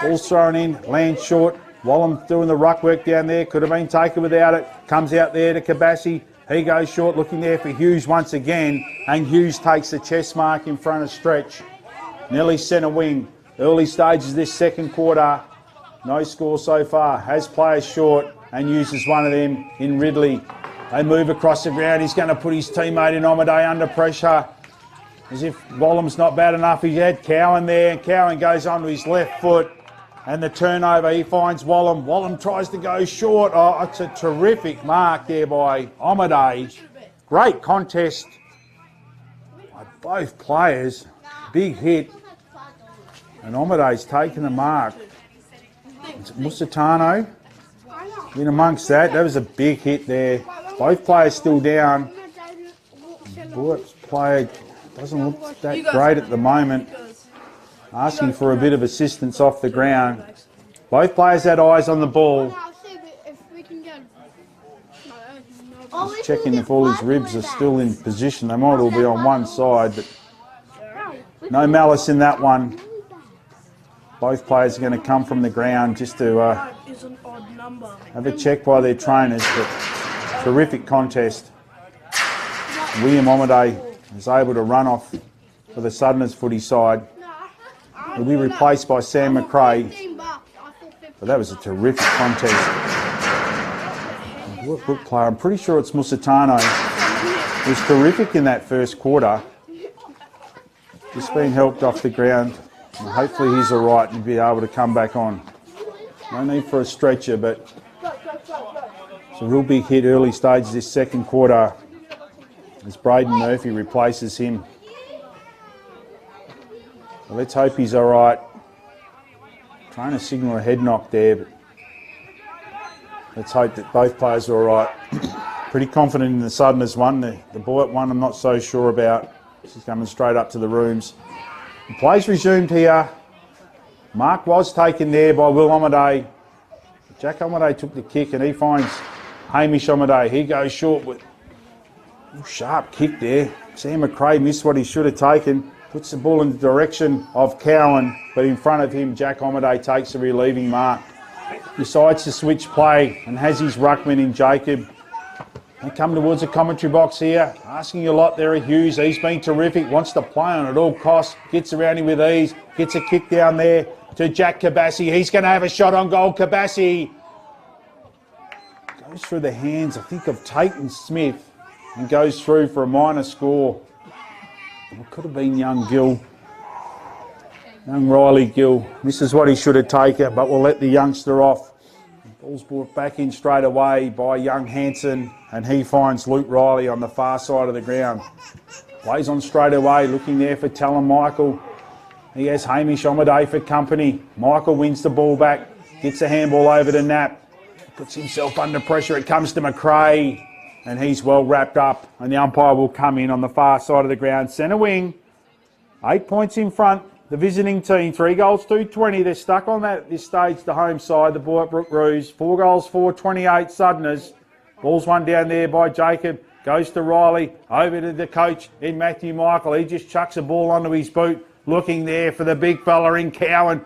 ball's thrown in, lands short. Wallam doing the ruck work down there, could have been taken without it. Comes out there to Kabassi. He goes short, looking there for Hughes once again, and Hughes takes the chest mark in front of Stretch. Nelly centre wing. Early stages of this second quarter, no score so far. Has players short and uses one of them in Ridley. They move across the ground. He's going to put his teammate in Amade under pressure. As if Wallam's not bad enough. He had Cowan there, and Cowan goes onto his left foot. And the turnover, he finds Wallam. Wallam tries to go short. Oh, it's a terrific mark there by Amade. Great contest by both players. Big hit. And Amade's taken the mark. It's Musitano in amongst that. That was a big hit there. Both players still down. Boyup's player doesn't look that great at the moment. Asking for a bit of assistance off the ground. Both players had eyes on the ball. Just checking if all his ribs are still in position. They might all be on one side, but no malice in that one. Both players are going to come from the ground just to have a check by their trainers. But terrific contest. William Amade is able to run off for the Southeners footy side. He'll be replaced by Sam McRae. But that was a terrific contest. Brook player, I'm pretty sure it's Musitano. He was terrific in that first quarter. Just being helped off the ground. And hopefully he's all right and be able to come back on. No need for a stretcher, but it's a real big hit early stage this second quarter as Braden Murphy replaces him. Well, let's hope he's all right. Trying to signal a head knock there, but let's hope that both players are all right. Pretty confident in the Southeners one. The Boyup one I'm not so sure about. She's coming straight up to the rooms. The play's resumed here. Mark was taken there by Will Amade. Jack Amade took the kick and he finds Hamish Amade. He goes short with a sharp kick there. Sam McRae missed what he should have taken. Puts the ball in the direction of Cowan, but in front of him, Jack Omaday takes a relieving mark. Decides to switch play and has his ruckman in Jacob. They come towards the commentary box here, asking a lot there of Hughes. He's been terrific, wants to play on at all costs, gets around him with ease, gets a kick down there to Jack Kabassi. He's going to have a shot on goal. Kabassi goes through the hands, I think, of Tatum Smith and goes through for a minor score. It could have been young Gill, young Riley Gill. This is what he should have taken, but we'll let the youngster off. Ball's brought back in straight away by young Hanson, and he finds Luke Riley on the far side of the ground. Plays on straight away, looking there for Talon Michael. He has Hamish Omaday for company. Michael wins the ball back, gets a handball over to Knapp, puts himself under pressure. It comes to McRae, and he's well wrapped up, and the umpire will come in on the far side of the ground. Centre wing, 8 points in front. The visiting team, 3 goals, 220. They're stuck on that at this stage, the home side, the Boyup Brook Roos. 4 goals, 428 Southerners. Ball's one down there by Jacob. Goes to Riley, over to the coach in Matthew Michael. He just chucks a ball onto his boot, looking there for the big fella in Cowan.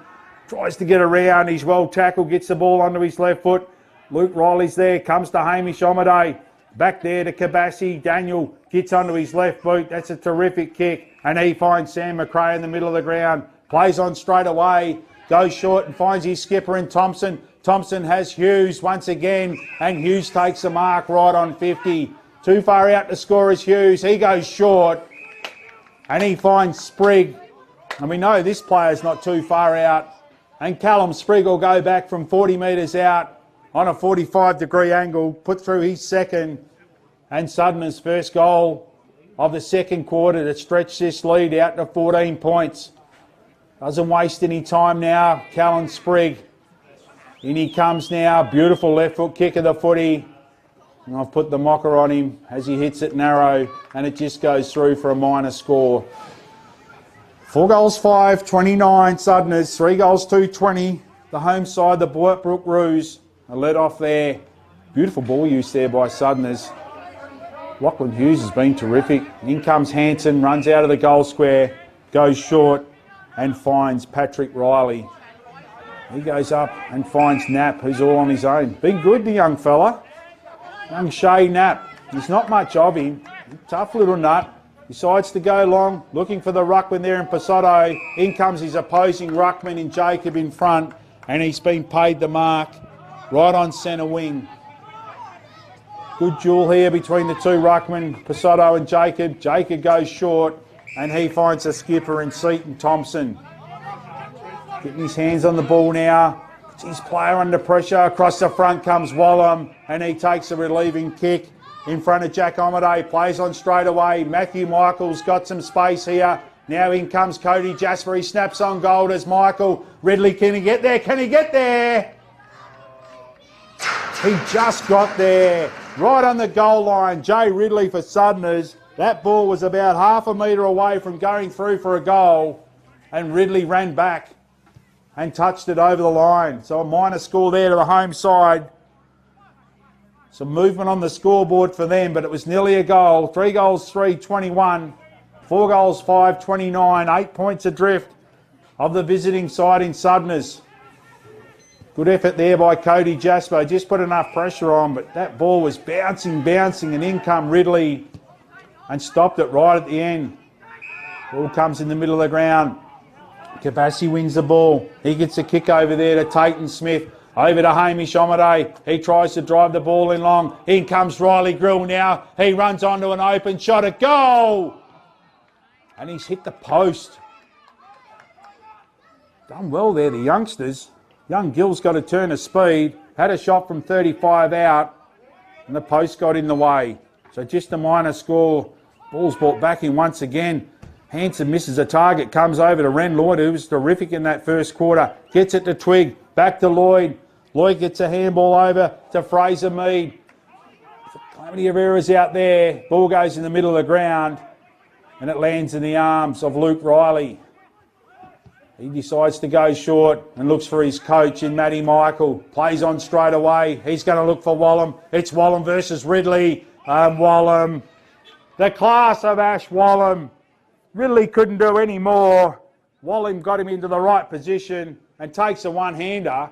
Tries to get around, he's well tackled, gets the ball onto his left foot. Luke Riley's there, comes to Hamish Omaday. Back there to Kabassi. Daniel gets onto his left boot. That's a terrific kick. And he finds Sam McRae in the middle of the ground. Plays on straight away. Goes short and finds his skipper in Thompson. Thompson has Hughes once again. And Hughes takes the mark right on 50. Too far out to score is Hughes. He goes short. And he finds Sprigg. And we know this player's not too far out. And Callum Sprigg will go back from 40 metres out on a 45-degree angle, put through his second, and Southerners' first goal of the second quarter to stretch this lead out to 14 points. Doesn't waste any time now, Callum Sprigg. In he comes now, beautiful left foot kick of the footy. And I've put the mocker on him as he hits it narrow, and it just goes through for a minor score. 4 goals, 529 Southerners, 3 goals, 220. The home side, the Boyup Brook Roos. A let off there. Beautiful ball use there by Southerners. Lachlan Hughes has been terrific. In comes Hanson, runs out of the goal square, goes short and finds Patrick Riley. He goes up and finds Knapp, who's all on his own. Been good, the young fella. Young Shay Knapp. There's not much of him. Tough little nut. Decides to go long, looking for the ruckman there in Pasotto. In comes his opposing ruckman in Jacob in front, and he's been paid the mark. Right on centre wing. Good duel here between the two ruckmen, Pasotto and Jacob. Jacob goes short, and he finds a skipper in Seaton Thompson. Getting his hands on the ball now. Puts his player under pressure. Across the front comes Wallam, and he takes a relieving kick in front of Jack Omaday. Plays on straight away. Matthew Michael's got some space here. Now in comes Cody Jasper. He snaps on goal as Michael. Ridley, can he get there? Can he get there? He just got there, right on the goal line. Jay Ridley for Southerners. That ball was about half a metre away from going through for a goal, and Ridley ran back and touched it over the line. So a minor score there to the home side. Some movement on the scoreboard for them, but it was nearly a goal. 3 goals, 3-21. 4 goals, 5-29. 8 points adrift of the visiting side in Southerners. Good effort there by Cody Jasper. Just put enough pressure on, but that ball was bouncing, and in come Ridley and stopped it right at the end. Ball comes in the middle of the ground. Kabassi wins the ball. He gets a kick over there to Tatum Smith. Over to Hamish Omaday. He tries to drive the ball in long. In comes Riley Grill now. He runs onto an open shot at goal. And he's hit the post. Done well there, the youngsters. Young Gill's got a turn of speed, had a shot from 35 out, and the post got in the way. So just a minor score. Ball's brought back in once again. Hanson misses a target, comes over to Ren Lloyd, who was terrific in that first quarter. Gets it to Twig, back to Lloyd. Lloyd gets a handball over to Fraser Mead. Plenty of errors out there. Ball goes in the middle of the ground, and it lands in the arms of Luke Riley. He decides to go short and looks for his coach in Matty Michael. Plays on straight away. He's going to look for Wallam. It's Wallam versus Ridley. Wallam. The class of Ash Wallam. Ridley couldn't do any more. Wallim got him into the right position and takes a one-hander.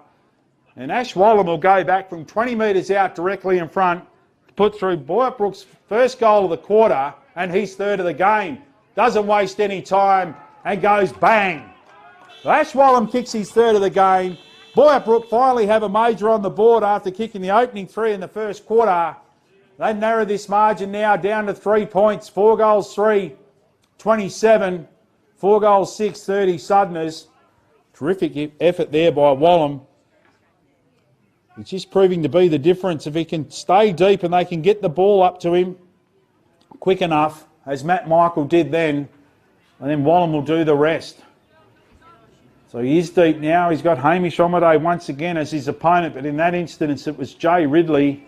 And Ash Wallim will go back from 20 metres out directly in front to put through Boyup Brook's first goal of the quarter and his third of the game. Doesn't waste any time and goes bang. So Ash Wallim kicks his third of the game. Boyup Brook finally have a major on the board after kicking the opening three in the first quarter. They narrow this margin now down to 3 points. 4 goals 3, 27. 4 goals 6, 30 Southeners. Terrific effort there by Wallim. He's just proving to be the difference. If he can stay deep and they can get the ball up to him quick enough, as Matt Michael did then, and then Wallim will do the rest. So he is deep now. He's got Hamish Omaday once again as his opponent, but in that instance it was Jay Ridley.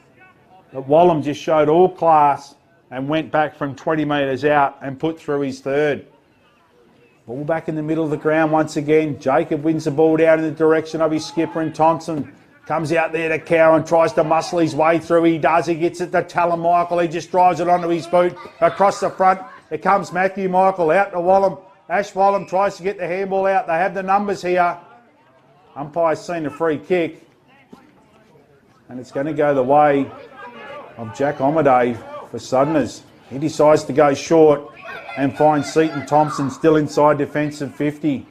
But Wallim just showed all class and went back from 20 metres out and put through his third. Ball back in the middle of the ground once again. Jacob wins the ball down in the direction of his skipper, and Thompson comes out there to Cow and tries to muscle his way through. He does. He gets it to Talon Michael. He just drives it onto his boot. Across the front, it comes Matthew Michael out to Wallim. Ash Wallim tries to get the handball out. They have the numbers here. Umpire's seen a free kick. And it's going to go the way of Jack Omaday for Southeners. He decides to go short and finds Seaton Thompson still inside defensive 50.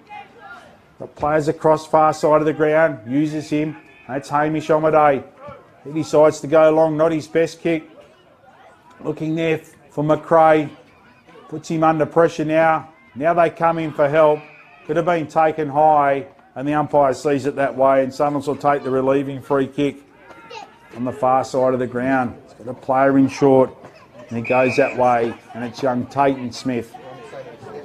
The players across far side of the ground, uses him. That's Hamish Omaday. He decides to go long, not his best kick. Looking there for McRae. Puts him under pressure now. Now they come in for help. Could have been taken high, and the umpire sees it that way, and Southeners will take the relieving free kick on the far side of the ground. He's got a player in short, and he goes that way, and it's young Tayton Smith.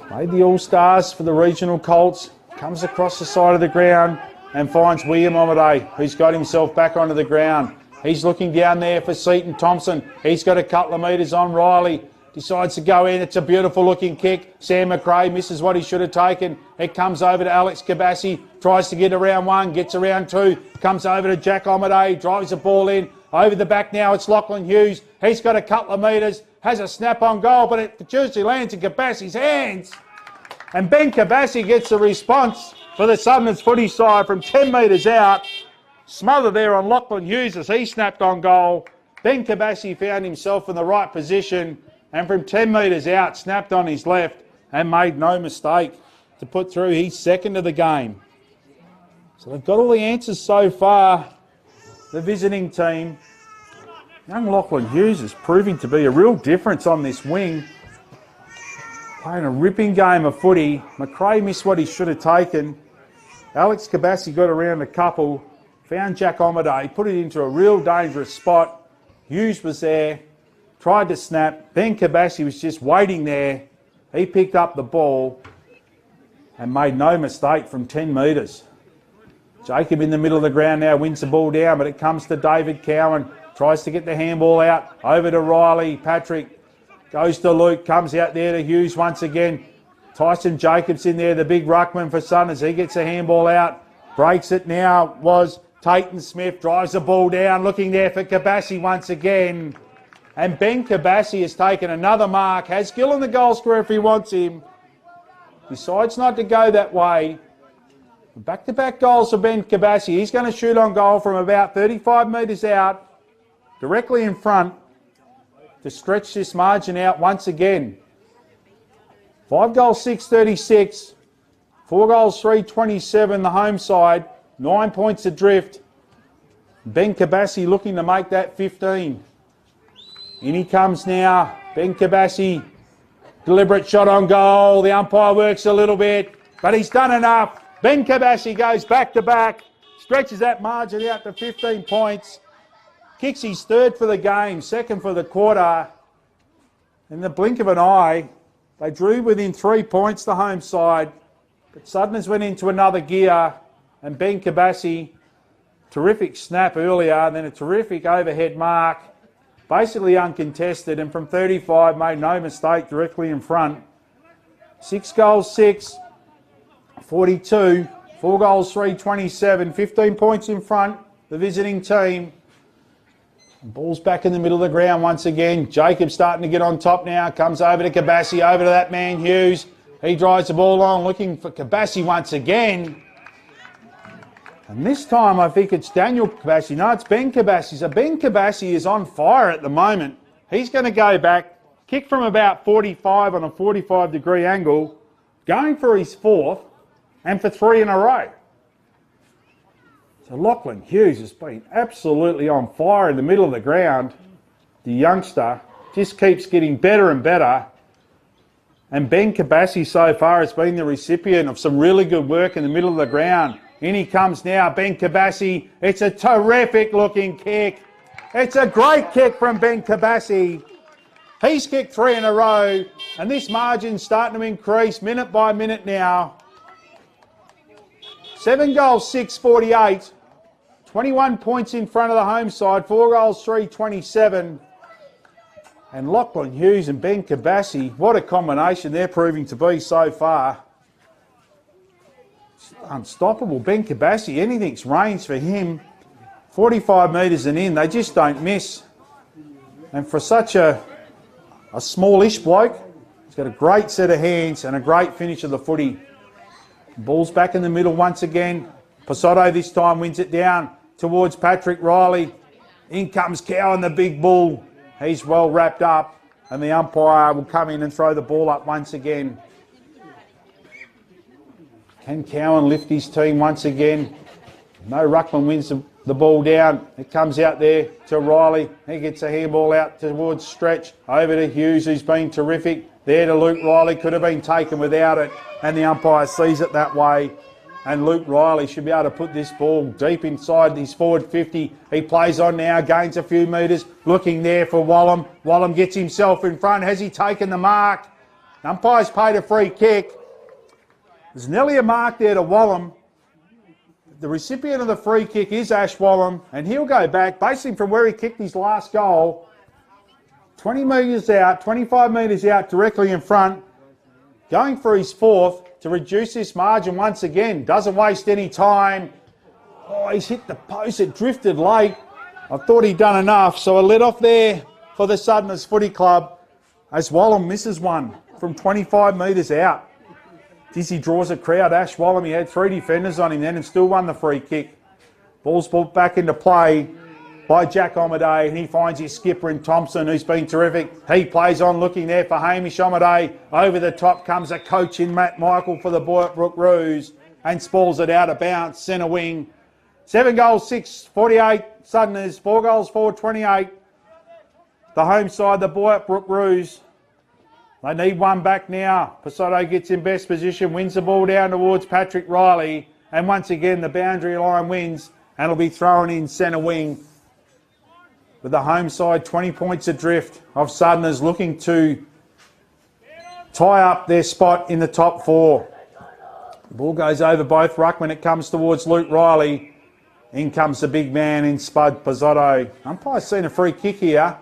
Made the All-Stars for the regional Colts. Comes across the side of the ground and finds William Omaday, who's got himself back onto the ground. He's looking down there for Seaton Thompson. He's got a couple of metres on Riley. Decides to go in. It's a beautiful looking kick. Sam McRae misses what he should have taken. It comes over to Alex Kabassi. Tries to get around one. Gets around two. Comes over to Jack Omaday. Drives the ball in. Over the back now, it's Lachlan Hughes. He's got a couple of metres. Has a snap on goal, but it Tuesday lands in Kabassi's hands. And Ben Kabassi gets the response for the Southeners footy side from 10 metres out. Smother there on Lachlan Hughes as he snapped on goal. Ben Kabassi found himself in the right position and from 10 metres out snapped on his left and made no mistake to put through his second of the game. So they've got all the answers so far, the visiting team. Young Lachlan Hughes is proving to be a real difference on this wing. Playing a ripping game of footy. McRae missed what he should have taken. Alex Kabassi got around a couple, found Jack Omaday, put it into a real dangerous spot. Hughes was there, tried to snap. Ben Kabassi was just waiting there. He picked up the ball and made no mistake from 10 metres. Jacob in the middle of the ground now wins the ball down, but it comes to David Cowan. Tries to get the handball out. Over to Riley. Patrick goes to Luke. Comes out there to Hughes once again. Tyson Jacobs in there, the big ruckman for Southeners. He gets the handball out. Breaks it now was Tayton Smith. Drives the ball down. Looking there for Kabassi once again. And Ben Kabassi has taken another mark. Has Gill in the goal square if he wants him. Decides not to go that way. Back-to-back goals for Ben Kabassi. He's going to shoot on goal from about 35 metres out, directly in front, to stretch this margin out once again. 5 goals, 6, 36. 4 goals, 3, 27, the home side. 9 points adrift. Ben Kabassi looking to make that 15. In he comes now. Ben Kabassi, deliberate shot on goal. The umpire works a little bit, but he's done enough. Ben Kabassi goes back to back, stretches that margin out to 15 points, kicks his third for the game, second for the quarter. In the blink of an eye, they drew within 3 points, the home side, but Southeners went into another gear, and Ben Kabassi, terrific snap earlier, and then a terrific overhead mark, basically uncontested, and from 35 made no mistake directly in front. 6 goals, 6. 42, 4 goals, 3, 27, 15 points in front, the visiting team. Ball's back in the middle of the ground once again. Jacob starting to get on top now, comes over to Kabassi, over to that man Hughes. He drives the ball on, looking for Kabassi once again. And this time I think it's Daniel Kabassi. No, it's Ben Kabassi. So Ben Kabassi is on fire at the moment. He's going to go back, kick from about 45 on a 45-degree angle, going for his fourth and for 3 in a row. So Lachlan Hughes has been absolutely on fire in the middle of the ground. The youngster just keeps getting better and better. And Ben Kabassi so far has been the recipient of some really good work in the middle of the ground. In he comes now, Ben Kabassi. It's a terrific looking kick. It's a great kick from Ben Kabassi. He's kicked 3 in a row, and this margin's starting to increase minute by minute now. 7 goals, 6-48. 21 points in front of the home side. 4 goals, 3-27. And Lachlan Hughes and Ben Kabassi, what a combination they're proving to be so far. It's unstoppable. Ben Kabassi, anything's range for him. 45 metres and in, they just don't miss. And for such a smallish bloke, he's got a great set of hands and a great finish of the footy. Ball's back in the middle once again. Posotto this time wins it down towards Patrick Riley. In comes Cowan, the big bull. He's well wrapped up, and the umpire will come in and throw the ball up once again. Can Cowan lift his team once again? No, Ruckman wins the ball down. It comes out there to Riley. He gets a handball out towards Stretch. Over to Hughes, who's been terrific. There to Luke Riley. Could have been taken without it. And the umpire sees it that way. And Luke Riley should be able to put this ball deep inside his forward 50. He plays on now, gains a few metres. Looking there for Wallum. Wallum gets himself in front. Has he taken the mark? Umpire's paid a free kick. There's nearly a mark there to Wallum. The recipient of the free kick is Ash Wallum, and he'll go back, basically from where he kicked his last goal, 20 metres out, 25 metres out, directly in front, going for his fourth to reduce this margin once again. Doesn't waste any time. Oh, he's hit the post. It drifted late. I thought he'd done enough, so a let off there for the Southerners Footy Club as Wallum misses one from 25 metres out. Dizzy draws a crowd. Ash Wallum, he had 3 defenders on him then and still won the free kick. Ball's brought back into play by Jack Omaday, and he finds his skipper in Thompson, who's been terrific. He plays on looking there for Hamish Omaday. Over the top comes a coach in Matt Michael for the Boyup Brook Roos and spalls it out of bounds, centre wing. 7 goals, 6-48 Southerners, 4 goals, 4-28. The home side, the Boyup Brook Roos. They need one back now. Posotto gets in best position, wins the ball down towards Patrick Riley. And once again, the boundary line wins and it'll be thrown in centre wing. With the home side 20 points adrift of Southerners looking to tie up their spot in the top 4. The ball goes over both ruckmen. It comes towards Luke Riley. In comes the big man in Spud Posotto. Umpire's seen a free kick here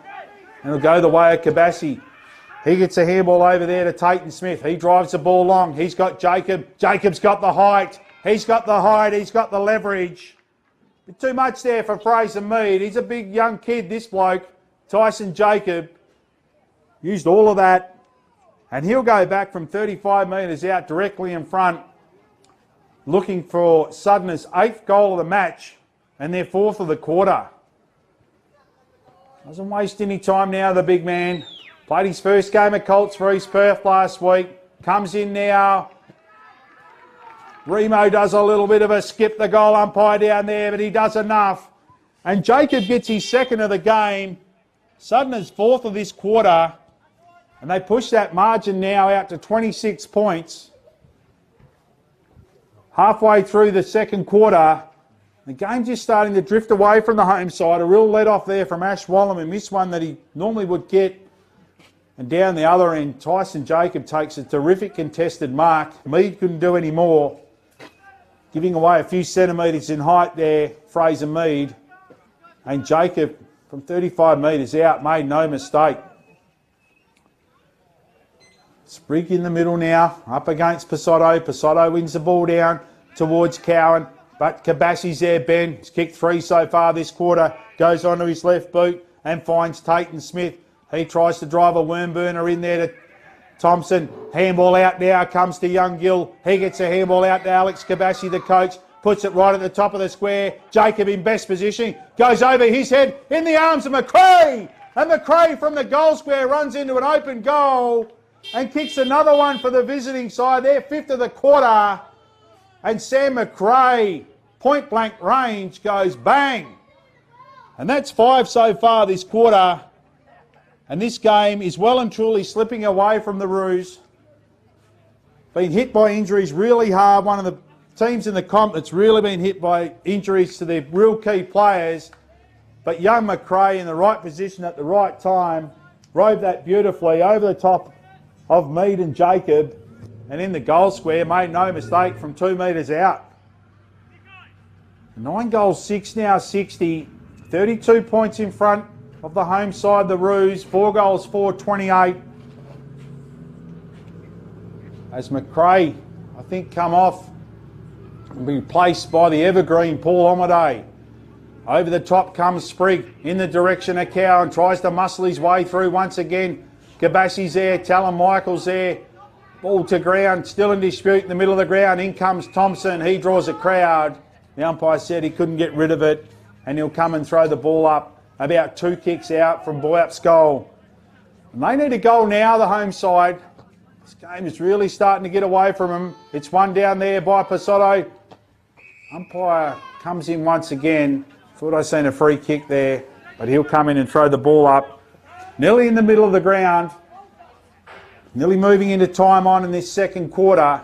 and it'll go the way of Kabassi. He gets a handball over there to Tate Smith. He drives the ball long. He's got Jacob. Jacob's got the height. He's got the height. He's got the leverage. Bit too much there for Fraser Mead. He's a big young kid, this bloke. Tyson Jacob used all of that. And he'll go back from 35 metres out directly in front, looking for Southerners' 8th goal of the match and their 4th of the quarter. Doesn't waste any time now, the big man. Played his first game at Colts for East Perth last week. Comes in now. Remo does a little bit of a skip the goal umpire down there, but he does enough. And Jacob gets his 2nd of the game. Southerners 4th of this quarter. And they push that margin now out to 26 points. Halfway through the 2nd quarter. The game's just starting to drift away from the home side. A real let off there from Ash Wallum, and missed one that he normally would get. And down the other end, Tyson Jacob takes a terrific contested mark. Mead couldn't do any more. Giving away a few centimetres in height there, Fraser Mead. And Jacob, from 35 metres out, made no mistake. Sprigg in the middle now, up against Posotto. Posotto wins the ball down towards Cowan. But Kabassi's there, Ben. He's kicked 3 so far this quarter. Goes onto his left boot and finds Tate Smith. He tries to drive a worm burner in there Thompson, handball out now, comes to young Gill. He gets a handball out to Alex Kabassi, the coach, puts it right at the top of the square. Jacob in best position, goes over his head in the arms of McRae. And McRae from the goal square runs into an open goal and kicks another one for the visiting side. They're fifth of the quarter. And Sam McRae, point blank range, goes bang. And that's 5 so far this quarter. And this game is well and truly slipping away from the Roos. Been hit by injuries really hard. One of the teams in the comp that's really been hit by injuries to their real key players. But young McRae in the right position at the right time rode that beautifully over the top of Mead and Jacob. And in the goal square, made no mistake from 2 metres out. 9 goals, 6 now, 60. 32 points in front of the home side, the Roos. 4 goals, 4, 28. As McRae, I think, come off and be replaced by the evergreen Paul Omaday. Over the top comes Sprigg in the direction of Cowan, tries to muscle his way through once again. Kabassi's there, Talon Michael's there. Ball to ground, still in dispute in the middle of the ground. In comes Thompson, he draws a crowd. The umpire said he couldn't get rid of it and he'll come and throw the ball up about 2 kicks out from Boyup's goal. And they need a goal now, the home side. This game is really starting to get away from them. It's one down there by Pasotto. Umpire comes in once again. Thought I seen a free kick there, but he'll come in and throw the ball up. Nearly in the middle of the ground. Nearly moving into time on in this second quarter.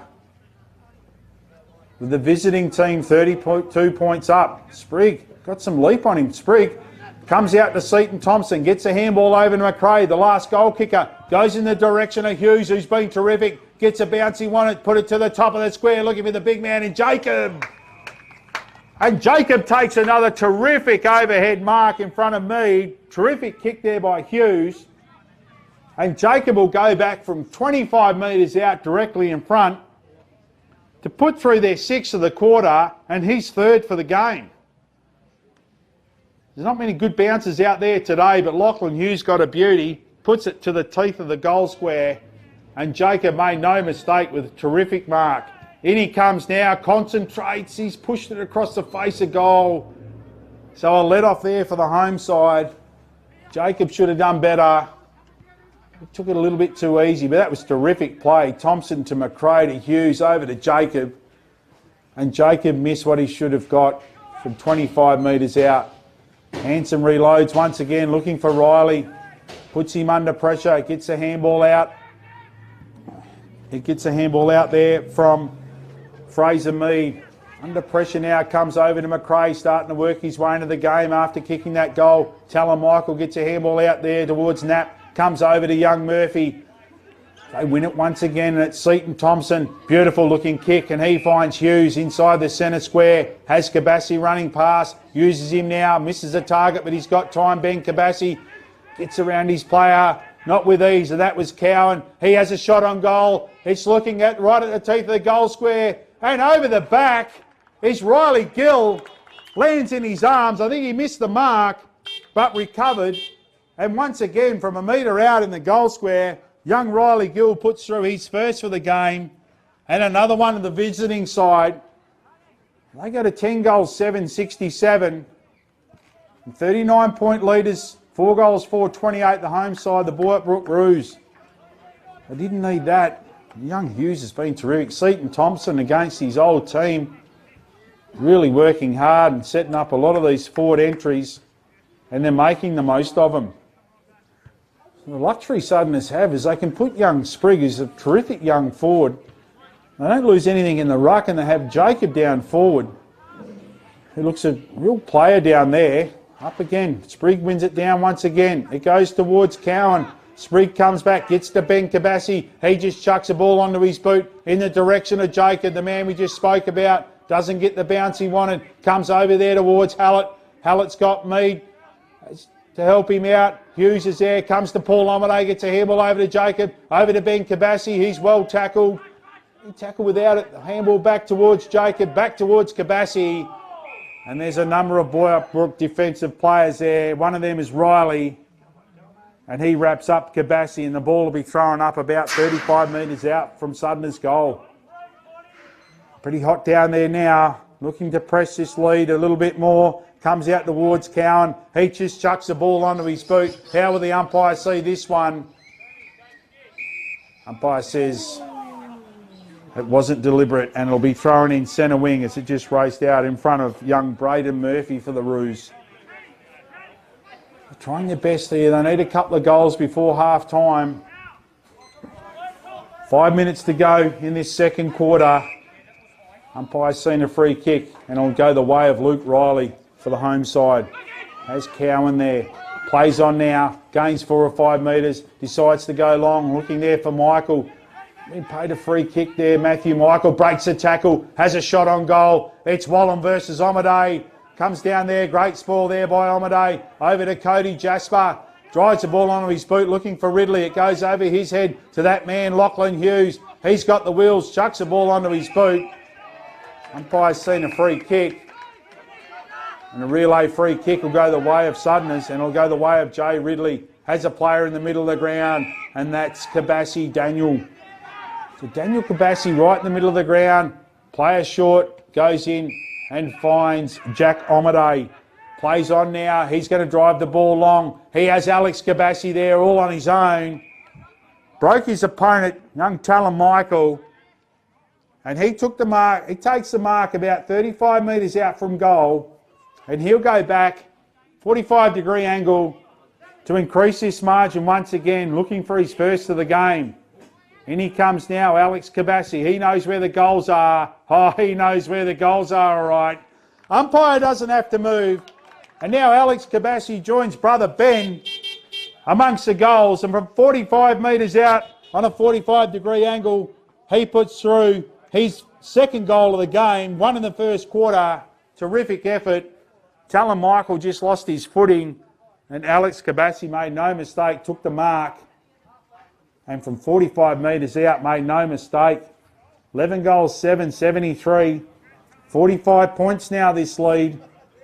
With the visiting team 32 points up. Sprigg got some leap on him. Sprigg comes out to Seaton Thompson, gets a handball over to McRae, the last goal kicker. Goes in the direction of Hughes, who's been terrific. Gets a bounce, he wanted, put it to the top of the square, looking for the big man in Jacob. And Jacob takes another terrific overhead mark in front of Mead. Terrific kick there by Hughes. And Jacob will go back from 25 metres out directly in front to put through their 6th of the quarter, and he's 3rd for the game. There's not many good bounces out there today, but Lachlan Hughes got a beauty, puts it to the teeth of the goal square, and Jacob made no mistake with a terrific mark. In he comes now, concentrates, he's pushed it across the face of goal. So a let off there for the home side. Jacob should have done better. He took it a little bit too easy, but that was terrific play. Thompson to McRae to Hughes, over to Jacob. And Jacob missed what he should have got from 25 metres out. Hanson reloads once again, looking for Riley. Puts him under pressure, gets a handball out. It gets a handball out there from Fraser Mead. Under pressure now, comes over to McRae, starting to work his way into the game after kicking that goal. Talon Michael gets a handball out there towards Knapp. Comes over to young Murphy. They win it once again, and it's Seaton Thompson. Beautiful looking kick, and he finds Hughes inside the centre square. Has Kabassi running past. Uses him now. Misses a target, but he's got time. Ben Kabassi gets around his player. Not with ease, and that was Cowan. He has a shot on goal. It's looking at right at the teeth of the goal square. And over the back is Riley Gill. Lands in his arms. I think he missed the mark, but recovered. And once again, from a metre out in the goal square, young Riley Gill puts through his 1st for the game. And another one of the visiting side. They go to 10 goals, 7, 67. 39-point leaders, 4 goals, 4, 28, the home side, the Boyup Brook Roos. They didn't need that. Young Hughes has been terrific. Seaton Thompson against his old team. Really working hard and setting up a lot of these forward entries. And they're making the most of them. The luxury Southerners have is they can put young Sprigg, who's a terrific young forward. They don't lose anything in the ruck, and they have Jacob down forward, who looks a real player down there. Up again. Sprigg wins it down once again. It goes towards Cowan. Sprigg comes back, gets to Ben Kabassi. He just chucks a ball onto his boot in the direction of Jacob, the man we just spoke about. Doesn't get the bounce he wanted. Comes over there towards Hallett. Hallett's got Mead to help him out. Hughes is there, comes to Paul Omaday, gets a handball over to Jacob, over to Ben Kabassi. He's well tackled. He tackled without it. The handball back towards Jacob, back towards Kabassi. And there's a number of Boyup Brook defensive players there. One of them is Riley. And he wraps up Kabassi, and the ball will be thrown up about 35 metres out from Southeners' goal. Pretty hot down there now. Looking to press this lead a little bit more. Comes out towards Cowan. He just chucks the ball onto his boot. How will the umpire see this one? Umpire says it wasn't deliberate, and it'll be thrown in centre wing as it just raced out in front of young Braden Murphy for the Roos. They're trying their best here. They need a couple of goals before half time. 5 minutes to go in this second quarter. Umpire's seen a free kick, and it'll go the way of Luke Riley for the home side. Has Cowan there. Plays on now. Gains 4 or 5 metres. Decides to go long. Looking there for Michael. Been paid a free kick there. Matthew Michael breaks a tackle. Has a shot on goal. It's Wallen versus Omaday. Comes down there. Great spoil there by Omaday. Over to Cody Jasper. Drives the ball onto his boot. Looking for Ridley. It goes over his head to that man, Lachlan Hughes. He's got the wheels. Chucks the ball onto his boot. Umpire's seen a free kick. And a relay free kick will go the way of Southeners, and it'll go the way of Jay Ridley. Has a player in the middle of the ground, and that's Kabassi Daniel. So Daniel Kabassi right in the middle of the ground. Player short, goes in and finds Jack Omaday. Plays on now. He's going to drive the ball long. He has Alex Kabassi there all on his own. Broke his opponent, young Talon Michael. And he took the mark. He takes the mark about 35 metres out from goal. And he'll go back, 45-degree angle, to increase this margin once again, looking for his first of the game. In he comes now, Alex Kabassi. He knows where the goals are. Oh, he knows where the goals are, all right. Umpire doesn't have to move. And now Alex Kabassi joins brother Ben amongst the goals. And from 45 metres out on a 45-degree angle, he puts through his second goal of the game, one in the first quarter. Terrific effort. Talon Michael just lost his footing, and Alex Kabassi made no mistake, took the mark, and from 45 metres out made no mistake. 11 goals, 7, 73. 45 points now this lead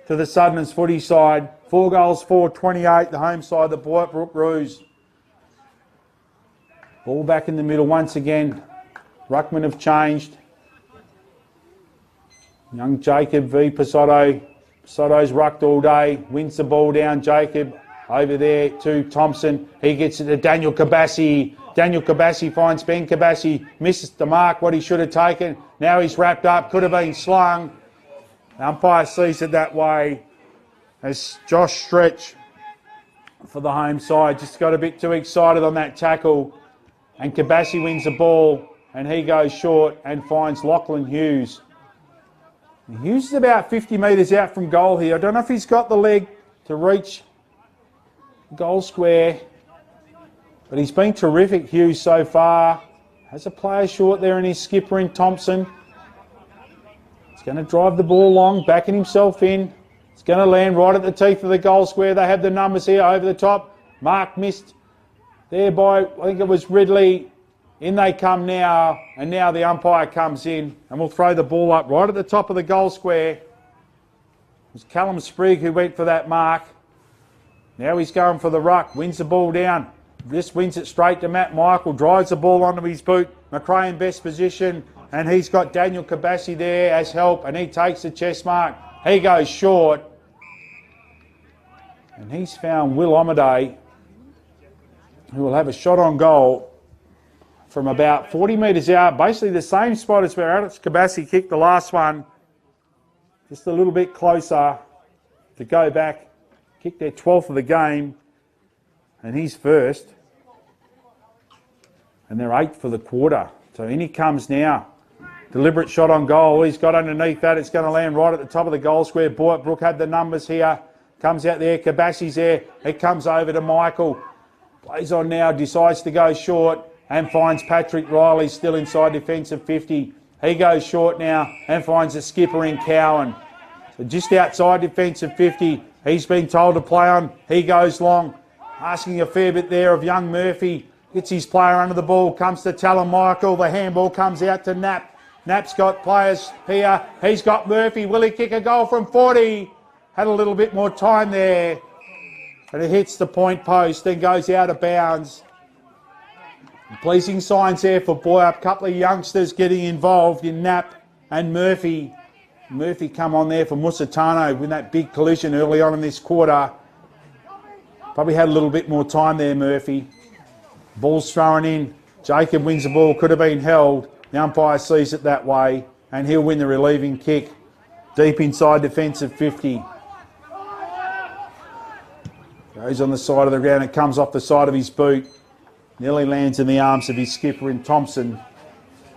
to the Southeners footy side. 4 goals, 4, 28, the home side, the Brook Roos. Ball back in the middle once again. Ruckman have changed. Young Jacob v. Pisotto. Pisotto's rucked all day, wins the ball down. Jacob over there to Thompson. He gets it to Daniel Kabassi. Daniel Kabassi finds Ben Kabassi. Misses the mark, what he should have taken. Now he's wrapped up, could have been slung. The umpire sees it that way as Josh Stretch for the home side just got a bit too excited on that tackle. And Kabassi wins the ball, and he goes short and finds Lachlan Hughes. Hughes is about 50 metres out from goal here. I don't know if he's got the leg to reach goal square, but he's been terrific, Hughes, so far. Has a player short there in his skipper in Thompson. He's going to drive the ball long, backing himself in. It's going to land right at the teeth of the goal square. They have the numbers here over the top. Mark missed there by, I think it was Ridley. In they come now, and now the umpire comes in, and we'll throw the ball up right at the top of the goal square. It was Callum Sprigg who went for that mark. Now he's going for the ruck, wins the ball down. This wins it straight to Matt Michael, drives the ball onto his boot. McRae in best position, and he's got Daniel Kabassi there as help, and he takes the chest mark. He goes short. And he's found Will Omaday, who will have a shot on goal from about 40 metres out, basically the same spot as where Alex Kabassi kicked the last one. Just a little bit closer to go back, kick their 12th of the game, and he's first. And they're 8th for the quarter. So in he comes now. Deliberate shot on goal. He's got underneath that. It's going to land right at the top of the goal square. Boyup, Brook had the numbers here. Comes out there. Kabassi's there. It comes over to Michael. Plays on now. Decides to go short. And finds Patrick Riley still inside defensive 50. He goes short now and finds a skipper in Cowan. So just outside defensive 50. He's been told to play on. He goes long. Asking a fair bit there of young Murphy. Gets his player under the ball. Comes to Talon Michael. The handball comes out to Knapp. Knapp's got players here. He's got Murphy. Will he kick a goal from 40? Had a little bit more time there. and it hits the point post, then goes out of bounds. Pleasing signs there for Boyup. A couple of youngsters getting involved in Knapp and Murphy. Murphy come on there for Musitano with that big collision early on in this quarter. Probably had a little bit more time there, Murphy. Ball's thrown in. Jacob wins the ball, could have been held. The umpire sees it that way, and he'll win the relieving kick. Deep inside defensive 50. Goes on the side of the ground, it comes off the side of his boot. Nearly lands in the arms of his skipper in Thompson.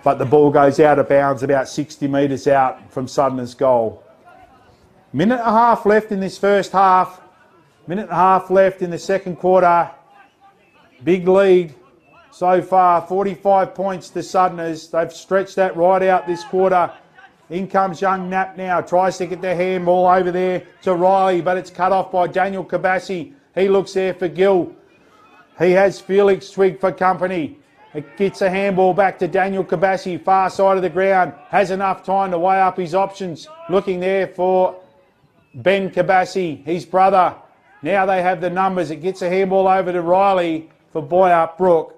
But the ball goes out of bounds about 60 metres out from Southeners' goal. Minute and a half left in this first half. Minute and a half left in the second quarter. Big lead so far, 45 points to Southeners. They've stretched that right out this quarter. In comes young Knapp now, tries to get the handball over there to Riley, but it's cut off by Daniel Kabassi. He looks there for Gill. He has Felix Twig for company. It gets a handball back to Daniel Kabassi, far side of the ground. Has enough time to weigh up his options. Looking there for Ben Kabassi, his brother. Now they have the numbers. It gets a handball over to Riley for Boyup, Brook.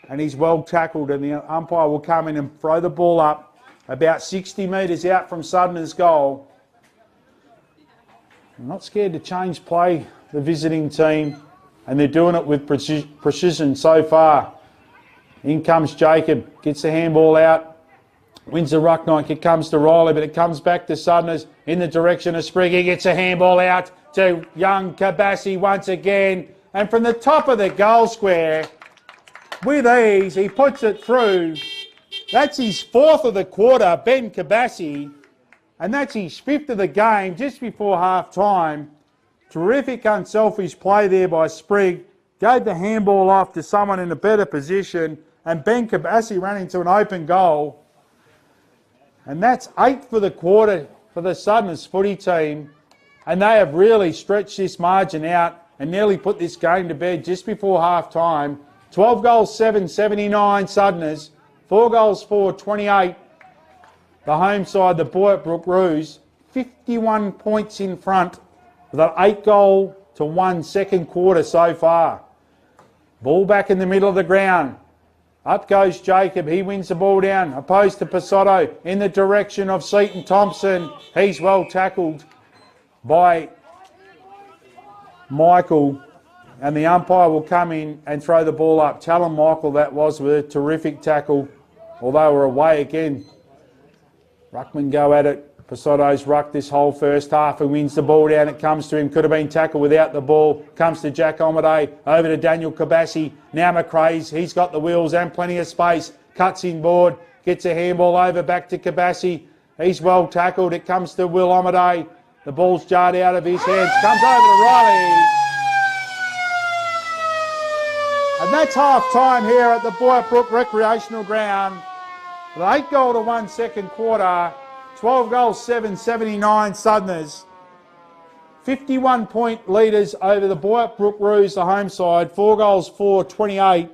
And he's well tackled, and the umpire will come in and throw the ball up about 60 metres out from Southeners' goal. I'm not scared to change play, the visiting team, and they're doing it with precision so far. In comes Jacob, gets the handball out, wins the ruck night. It comes to Riley, but it comes back to Southeners in the direction of Sprigg. He gets a handball out to young Kabassi once again, and from the top of the goal square, with ease, he puts it through. That's his fourth of the quarter, Ben Kabassi, and that's his fifth of the game just before half time. Terrific unselfish play there by Sprigg. Gave the handball off to someone in a better position, and Ben Kabassi ran into an open goal. And that's 8 for the quarter for the Southeners footy team, and they have really stretched this margin out and nearly put this game to bed just before half time. 12 goals, 7, 79 Southeners. 4 goals, 4, 28. The home side, the Boyup Brook Roos, 51 points in front with an 8-goal-to-1 second quarter so far. Ball back in the middle of the ground. Up goes Jacob. He wins the ball down. Opposed to Pasotto in the direction of Seaton Thompson. He's well tackled by Michael. And the umpire will come in and throw the ball up. Talon Michael, that was, with a terrific tackle. Although we're away again. Ruckman go at it. Pasotto's rucked this whole first half and wins the ball down. It comes to him. Could have been tackled without the ball. Comes to Jack Almaday. Over to Daniel Kabassi. Now McRae's. He's got the wheels and plenty of space. Cuts in board. Gets a handball over back to Kabassi. He's well tackled. It comes to Will Almaday. The ball's jarred out of his hands. Comes over to Riley. And that's half time here at the Boyup Brook Recreational Ground. With 8-goal-to-1 second quarter, 12 goals, 7, 79 Southeners. 51-point leaders over the Boyup Brook Roos, the home side. 4 goals, 4, 28.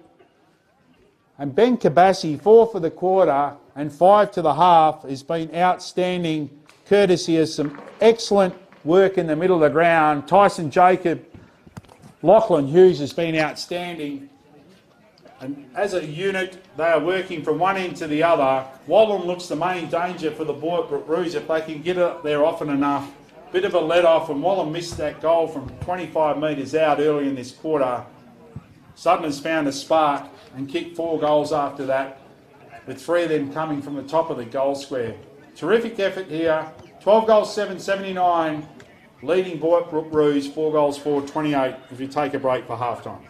And Ben Kabassi, 4 for the quarter and 5 to the half, has been outstanding, courtesy of some excellent work in the middle of the ground. Tyson Jacob, Lachlan Hughes has been outstanding. And as a unit, they are working from one end to the other. Wallen looks the main danger for the Boyup Brook Roos if they can get it there often enough. Bit of a let-off, and Wallen missed that goal from 25 metres out early in this quarter. Southeners found a spark and kicked 4 goals after that, with 3 of them coming from the top of the goal square. Terrific effort here. 12 goals, 7, 79. Leading Boyup Brook Roos, 4 goals, 4, 28 if you take a break for half-time.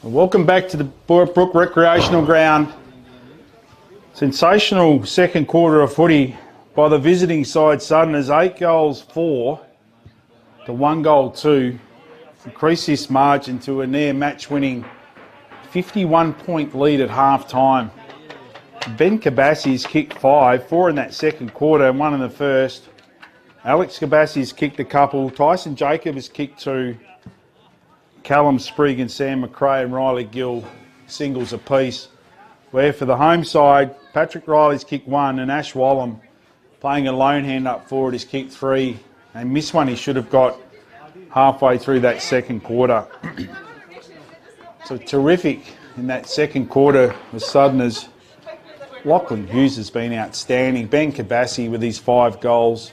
Welcome back to the Brook Recreational Ground. Sensational second quarter of footy by the visiting side Southerners, 8 goals 4 to 1 goal 2. Increase this margin to a near match-winning 51-point lead at half-time. Ben Kabassi's kicked 5, 4 in that second quarter and 1 in the first. Alex Kabassi's kicked a couple. Tyson Jacob has kicked 2. Callum Sprigg and Sam McRae and Riley Gill singles apiece. Where for the home side, Patrick Riley's kicked 1 and Ash Wallam, playing a lone hand up forward, has kicked 3 and missed one he should have got halfway through that second quarter. So terrific in that second quarter with Southerners. Lachlan Hughes has been outstanding. Ben Kabassi with his 5 goals.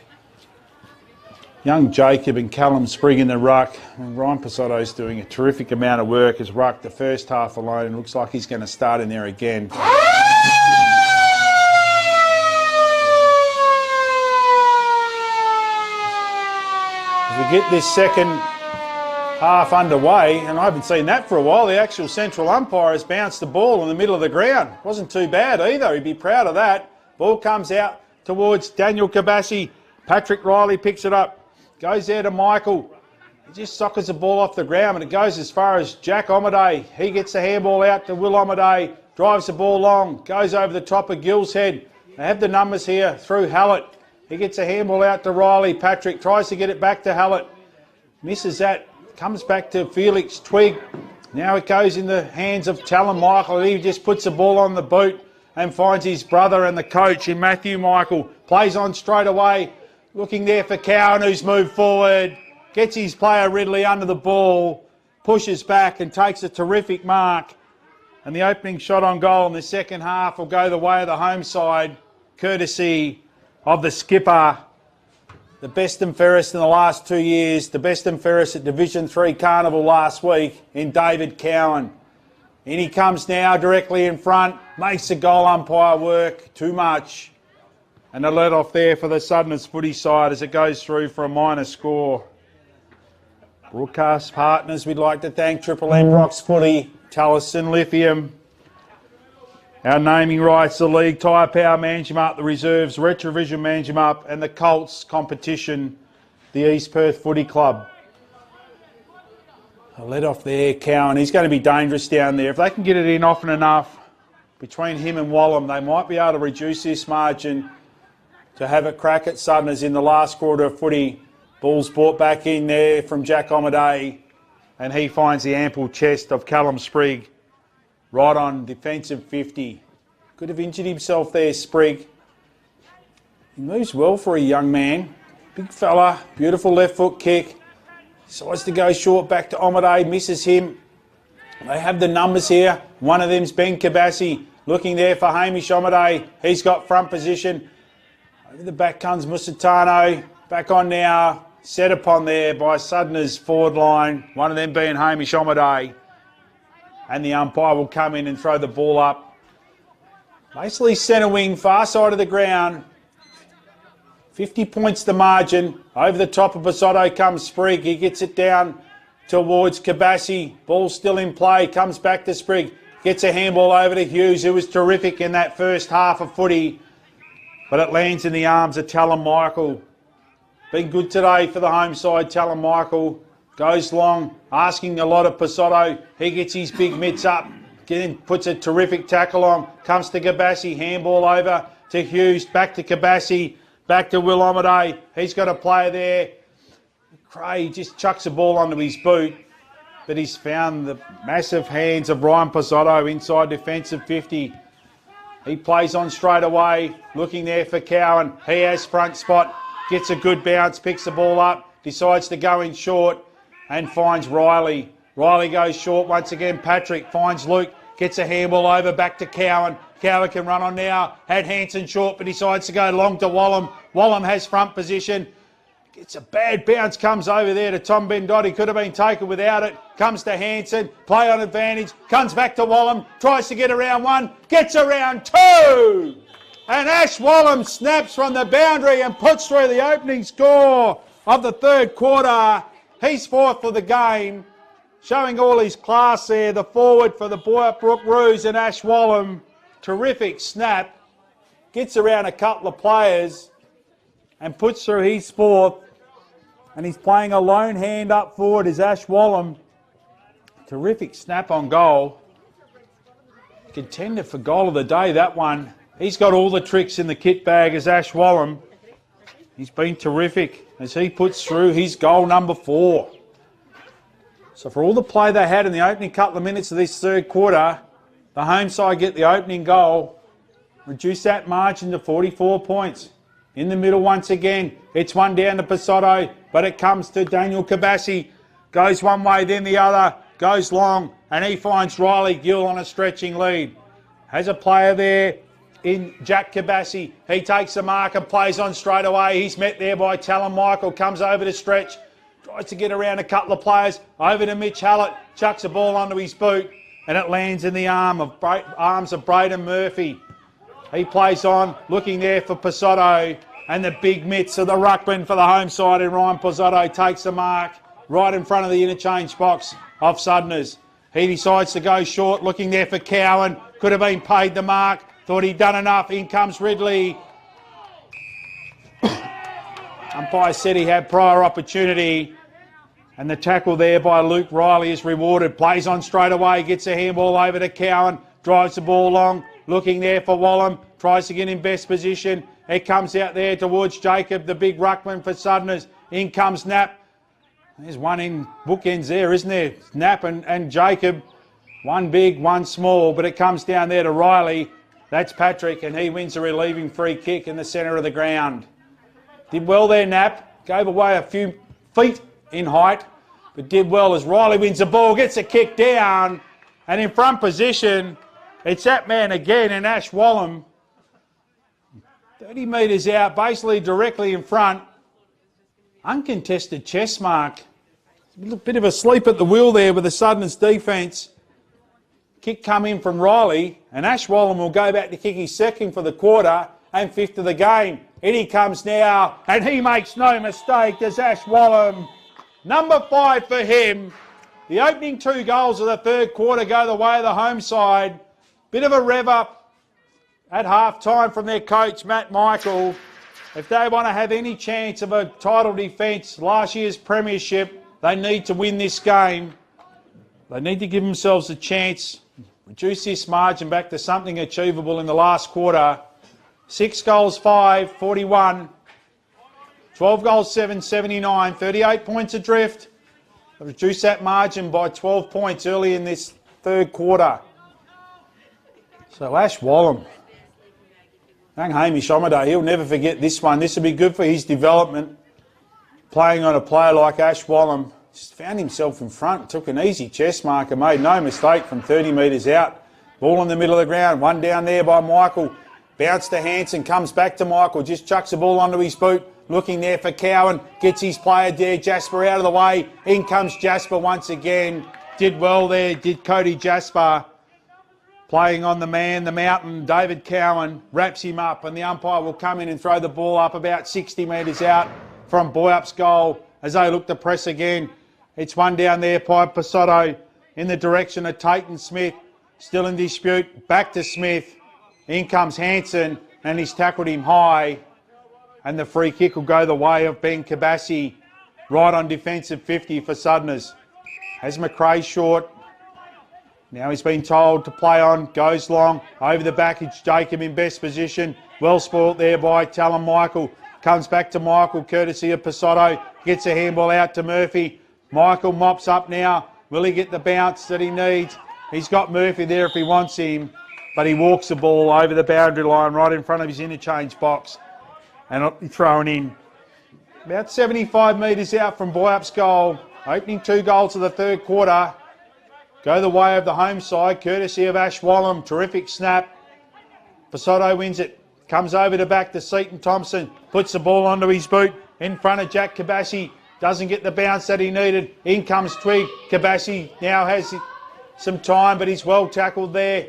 Young Jacob and Callum Sprigg in the ruck. And Ryan Posotto's doing a terrific amount of work as ruck the first half alone. Looks like he's going to start in there again. As we get this second half underway, and I haven't seen that for a while, the actual central umpire has bounced the ball in the middle of the ground. Wasn't too bad either. He'd be proud of that. Ball comes out towards Daniel Kabassi. Patrick Riley picks it up. Goes there to Michael. He just sockers the ball off the ground, and it goes as far as Jack Omaday. He gets the handball out to Will Omaday. Drives the ball long. Goes over the top of Gill's head. They have the numbers here through Hallett. He gets a handball out to Riley. Patrick tries to get it back to Hallett. Misses that. Comes back to Felix Twig. Now it goes in the hands of Talon Michael. He just puts the ball on the boot and finds his brother and the coach in Matthew Michael. Plays on straight away. Looking there for Cowan, who's moved forward. Gets his player Ridley under the ball. Pushes back and takes a terrific mark. And the opening shot on goal in the second half will go the way of the home side, courtesy of the skipper, the best and fairest in the last 2 years, the best and fairest at Division 3 Carnival last week in David Cowan. In he comes now directly in front, makes the goal umpire work too much. And a let off there for the Southerners footy side as it goes through for a minor score. Broadcast partners, we'd like to thank Triple M Rocks Footy, Taliesin Lithium, our naming rights, the League, Tyre Power Manjimup, the Reserves, Retrovision Manjimup, and the Colts competition, the East Perth Footy Club. A let off there, Cowan. He's going to be dangerous down there. If they can get it in often enough between him and Wallam, they might be able to reduce this margin to have a crack at Southerners in the last quarter of footy. Ball's brought back in there from Jack Omaday, and he finds the ample chest of Callum Sprigg right on defensive 50. Could have injured himself there, Sprigg. He moves well for a young man. Big fella, beautiful left foot kick. Decides to go short back to Omaday, misses him. They have the numbers here. One of them's Ben Kabassi, looking there for Hamish Omaday. He's got front position. Over the back comes Musitano. Back on now. Set upon there by Southerners forward line. One of them being Hamish Omaday. And the umpire will come in and throw the ball up. Basically centre wing, far side of the ground. 50 points the margin. Over the top of Posotto comes Sprigg. He gets it down towards Kabassi. Ball still in play. Comes back to Sprigg. Gets a handball over to Hughes, who was terrific in that first half of footy. But it lands in the arms of Talon Michael. Been good today for the home side. Talon Michael goes long, asking a lot of Posotto. He gets his big mitts up, again, puts a terrific tackle on. Comes to Kabassi, handball over to Hughes, back to Kabassi, back to Will Omaday. He's got a player there. Cray just chucks the ball onto his boot, but he's found the massive hands of Ryan Posotto inside defensive 50. He plays on straight away, looking there for Cowan. He has front spot, gets a good bounce, picks the ball up, decides to go in short and finds Riley. Riley goes short once again. Patrick finds Luke, gets a handball over back to Cowan. Cowan can run on now. Had Hanson short, but decides to go long to Wallam. Wallam has front position. It's a bad bounce, comes over there to Tom Bendot. He could have been taken without it. Comes to Hanson, play on advantage, comes back to Wallam, tries to get around one, gets around two. And Ash Wallum snaps from the boundary and puts through the opening score of the third quarter. He's fourth for the game, showing all his class there. The forward for the Boyup Brook Roos and Ash Wallum. Terrific snap. Gets around a couple of players and puts through his fourth. And he's playing a lone hand up forward is Ash Wallum. Terrific snap on goal. Contender for goal of the day, that one. He's got all the tricks in the kit bag as Ash Wallum. He's been terrific as he puts through his goal number 4. So for all the play they had in the opening couple of minutes of this third quarter, the home side get the opening goal, reduce that margin to 44 points. In the middle once again, it's one down to Pasotto, but it comes to Daniel Kabassi. Goes one way, then the other, goes long, and he finds Riley Gill on a stretching lead. Has a player there in Jack Kabassi. He takes the mark and plays on straight away. He's met there by Talon Michael, comes over to stretch, tries to get around a couple of players, over to Mitch Hallett, chucks a ball onto his boot, and it lands in the arms of Braden Murphy. He plays on, looking there for Pasotto, and the big mitts of the ruckman for the home side, and Ryan Pasotto takes the mark right in front of the interchange box of Southeners. He decides to go short, looking there for Cowan, could have been paid the mark, thought he'd done enough, in comes Ridley. Umpire said he had prior opportunity, and the tackle there by Luke Riley is rewarded. Plays on straight away, gets a handball over to Cowan, drives the ball long, looking there for Wallum, tries to get in best position. It comes out there towards Jacob, the big ruckman for Southeners. In comes Knapp. There's one in bookends there, isn't there? Knapp and Jacob. One big, one small, but it comes down there to Riley. That's Patrick, and he wins a relieving free kick in the centre of the ground. Did well there, Knapp. Gave away a few feet in height, but did well as Riley wins the ball, gets a kick down, and in front position, it's that man again, and Ash Wallum. 30 metres out, basically directly in front. Uncontested chest mark. A bit of a sleep at the wheel there with the Southeners defence. Kick come in from Riley, and Ash Wallum will go back to kick his second for the quarter and fifth of the game. In he comes now, and he makes no mistake as Ash Wallum. Number 5 for him. The opening 2 goals of the third quarter go the way of the home side. Bit of a rev up at half-time from their coach, Matt Michael. If they want to have any chance of a title defence, last year's premiership, they need to win this game. They need to give themselves a chance, reduce this margin back to something achievable in the last quarter. 6 goals, 5, 41. 12 goals, 7, 79. 38 points adrift. Reduce that margin by 12 points early in this third quarter. So Ash Wallum. Young Hamish Omaday, he'll never forget this one. This will be good for his development. Playing on a player like Ash Wallum. Just found himself in front, took an easy chest marker, made no mistake from 30 metres out. Ball in the middle of the ground, one down there by Michael. Bounce to Hanson, comes back to Michael, just chucks the ball onto his boot. Looking there for Cowan, gets his player there, Jasper out of the way. In comes Jasper once again. Did well there, did Cody Jasper. Playing on the man, the mountain, David Cowan, wraps him up, and the umpire will come in and throw the ball up about 60 metres out from Boyup's goal as they look to press again. It's one down there by Pasotto in the direction of Tayton Smith. Still in dispute, back to Smith. In comes Hanson, and he's tackled him high. And the free kick will go the way of Ben Kabassi, right on defensive 50 for Southeners. Has McRae short. Now he's been told to play on, goes long, over the back, it's Jacob in best position. Well spoilt there by Talon Michael. Comes back to Michael, courtesy of Pasotto. Gets a handball out to Murphy. Michael mops up now. Will he get the bounce that he needs? He's got Murphy there if he wants him, but he walks the ball over the boundary line right in front of his interchange box. And it'll be thrown in. About 75 metres out from Boyup's goal. Opening 2 goals of the third quarter. Go the way of the home side, courtesy of Ash Wallum. Terrific snap. Pasotto wins it. Comes over to back to Seaton Thompson. Puts the ball onto his boot in front of Jack Kabassi. Doesn't get the bounce that he needed. In comes Twig. Kabassi now has some time, but he's well tackled there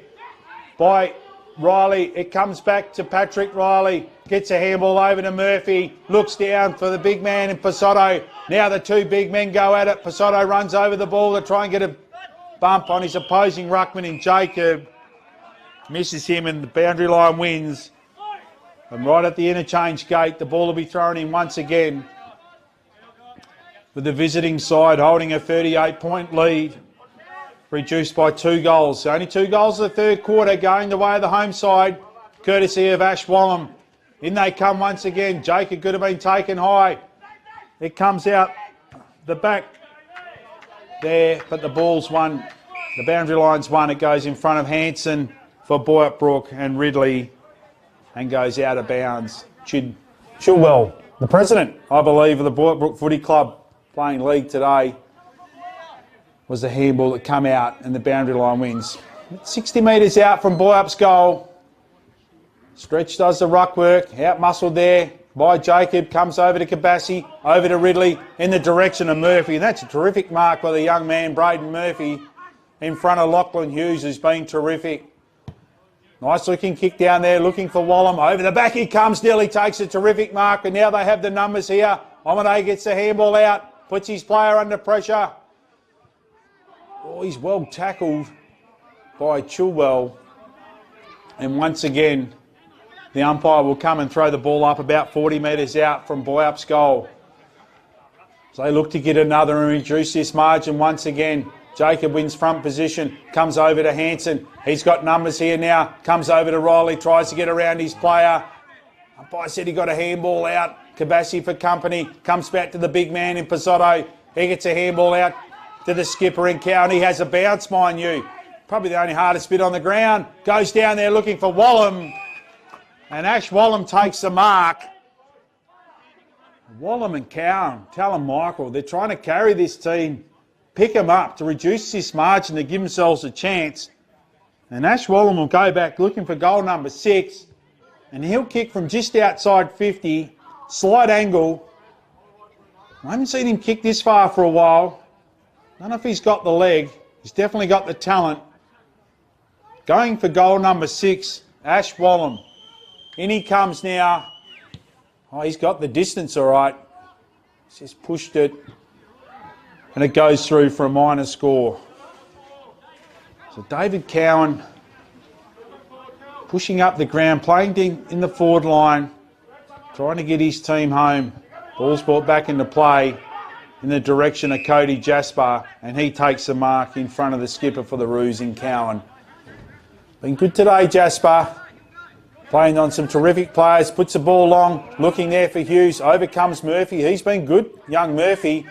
by Riley. It comes back to Patrick Riley. Gets a handball over to Murphy. Looks down for the big man in Pasotto. Now the two big men go at it. Pasotto runs over the ball to try and get a bump on his opposing ruckman in Jacob. Misses him and the boundary line wins. And right at the interchange gate, the ball will be thrown in once again. With the visiting side holding a 38-point lead. Reduced by 2 goals. So only 2 goals in the third quarter going the way of the home side, courtesy of Ash Wallum. In they come once again. Jacob could have been taken high. It comes out the back there, but the ball's won. The boundary line's won. It goes in front of Hanson for Boyup, Brook and Ridley and goes out of bounds. Chilwell, the president, I believe, of the Boyup Brook Footy Club playing league today, was the handball that come out and the boundary line wins. 60 metres out from Boyup's goal. Stretch does the ruck work, out muscled there by Jacob, comes over to Kabassi, over to Ridley in the direction of Murphy. And that's a terrific mark by the young man, Braden Murphy, in front of Lachlan Hughes, who's been terrific. Nice looking kick down there, looking for Wallum. Over the back he comes, nearly takes a terrific mark, and now they have the numbers here. Omade gets the handball out, puts his player under pressure. Oh, he's well tackled by Chilwell. And once again, the umpire will come and throw the ball up about 40 metres out from Boyup's goal. So they look to get another and reduce this margin once again. Jacob wins front position, comes over to Hanson. He's got numbers here now, comes over to Riley, tries to get around his player. Umpire said he got a handball out. Kabassi for company, comes back to the big man in Pasotto. He gets a handball out to the skipper in Cowan. He has a bounce, mind you. Probably the only hardest bit on the ground. Goes down there looking for Wallum. And Ash Wallum takes the mark. Wallum and Cowan, Talon Michael, they're trying to carry this team, pick them up to reduce this margin to give themselves a chance. And Ash Wallum will go back looking for goal number 6. And he'll kick from just outside 50, slight angle. I haven't seen him kick this far for a while. I don't know if he's got the leg. He's definitely got the talent. Going for goal number 6, Ash Wallum. In he comes now. Oh, he's got the distance all right. He's just pushed it. And it goes through for a minor score. So David Cowan pushing up the ground, playing in the forward line, trying to get his team home. Ball's brought back into play in the direction of Cody Jasper, and he takes the mark in front of the skipper for the Roos in Cowan. Been good today, Jasper. Playing on some terrific players, puts the ball long, looking there for Hughes, overcomes Murphy. He's been good, young Murphy.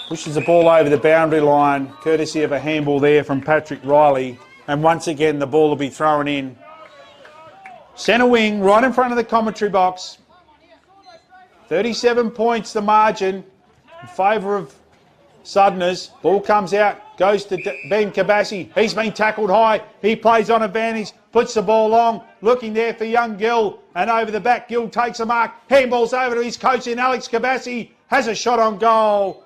Pushes the ball over the boundary line, courtesy of a handball there from Patrick Riley. And once again, the ball will be thrown in. Centre wing, right in front of the commentary box. 37 points the margin in favour of Southeners. Ball comes out, goes to Ben Kabassi. He's been tackled high. He plays on advantage, puts the ball long, looking there for young Gill. And over the back, Gill takes a mark. Handballs over to his coach in Alex Kabassi. Has a shot on goal.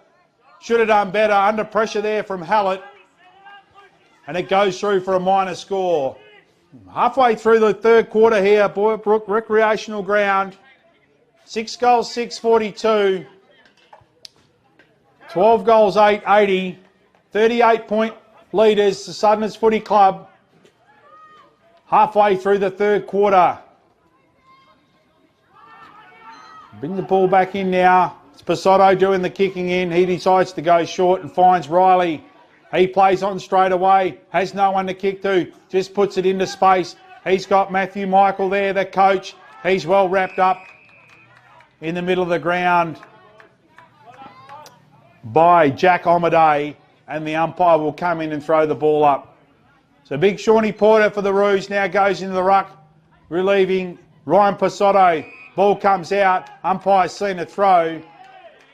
Should have done better. Under pressure there from Hallett. And it goes through for a minor score. Halfway through the third quarter here, Boyup Brook Recreational Ground. 6 goals, 642. 12 goals, 880. 38-point leaders, the Southeners Footy Club. Halfway through the third quarter. Bring the ball back in now. It's Pasotto doing the kicking in. He decides to go short and finds Riley. He plays on straight away. Has no one to kick to. Just puts it into space. He's got Matthew Michael there, the coach. He's well wrapped up in the middle of the ground by Jack Omade, and the umpire will come in and throw the ball up. So big Shawnee Porter for the Roos now goes into the ruck, relieving Ryan Pasotto. Ball comes out, umpire's seen a throw,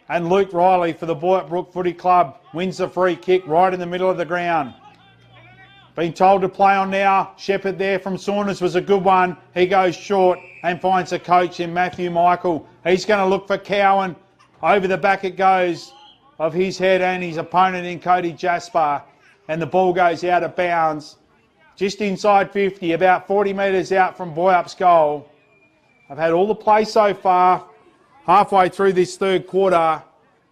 and Luke Riley for the Boyup Brook Footy Club wins the free kick right in the middle of the ground. Being told to play on now. Shepherd there from Saunders was a good one. He goes short and finds a coach in Matthew Michael. He's going to look for Cowan. Over the back it goes of his head and his opponent in Cody Jasper. And the ball goes out of bounds just inside 50, about 40 metres out from Boyup's goal. I've had all the play so far, halfway through this third quarter,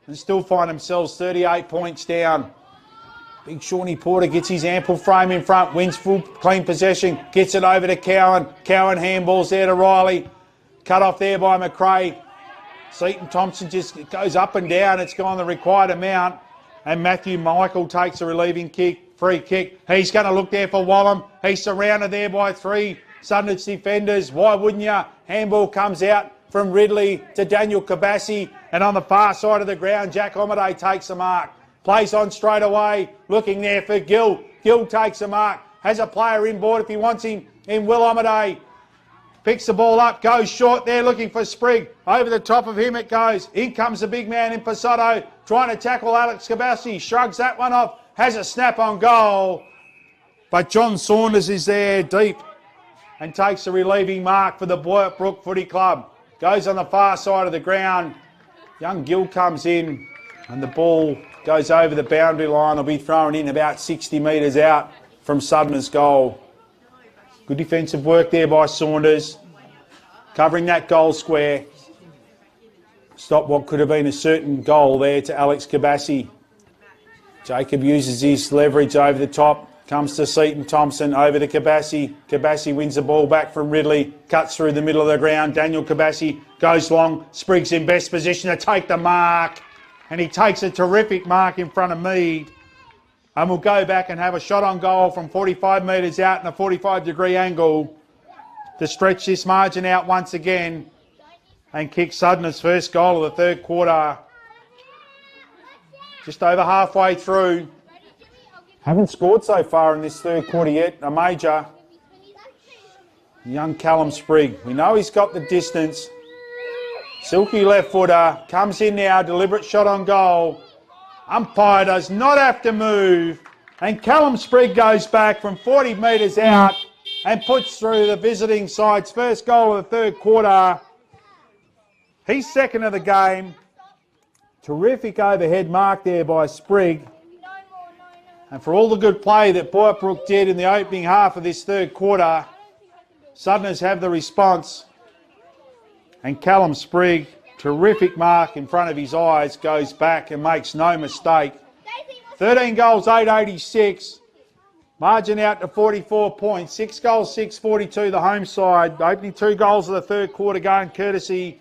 and still find themselves 38 points down. Big Shawnee Porter gets his ample frame in front, wins full clean possession, gets it over to Cowan. Cowan handballs there to Riley. Cut off there by McRae. Seaton Thompson just goes up and down. It's gone the required amount. And Matthew Michael takes a relieving kick, free kick. He's going to look there for Wallum. He's surrounded there by three Southeners defenders. Why wouldn't you? Handball comes out from Ridley to Daniel Kabassi. And on the far side of the ground, Jack Omaday takes a mark. Plays on straight away. Looking there for Gill. Gill takes a mark. Has a player inboard if he wants him in Will Omaday. Picks the ball up, goes short there, looking for Sprigg. Over the top of him it goes. In comes the big man in Pasotto, trying to tackle Alex Kabassi. Shrugs that one off, has a snap on goal. But John Saunders is there deep and takes a relieving mark for the Boyup Brook Footy Club. Goes on the far side of the ground. Young Gill comes in and the ball goes over the boundary line. Will be thrown in about 60 metres out from Southeners' goal. Good defensive work there by Saunders, covering that goal square. Stop what could have been a certain goal there to Alex Kabassi. Jacob uses his leverage over the top, comes to Seaton Thompson, over to Kabassi. Kabassi wins the ball back from Ridley, cuts through the middle of the ground. Daniel Kabassi goes long, Spriggs in best position to take the mark, and he takes a terrific mark in front of Mead. And we'll go back and have a shot on goal from 45 metres out in a 45-degree angle to stretch this margin out once again and kick Southeners' first goal of the third quarter. Just over halfway through. Haven't scored so far in this third quarter yet. A major. Young Callum Sprigg. We know he's got the distance. Silky left footer. Comes in now. Deliberate shot on goal. Umpire does not have to move, and Callum Sprigg goes back from 40 metres out and puts through the visiting side's first goal of the third quarter. He's second of the game. Terrific overhead mark there by Sprigg. And for all the good play that Boyup Brook did in the opening half of this third quarter, Southeners have the response. And Callum Sprigg, terrific mark in front of his eyes, goes back and makes no mistake. 13 goals, 886. Margin out to 44 points. 6 goals, 642 the home side. The opening 2 goals of the third quarter going courtesy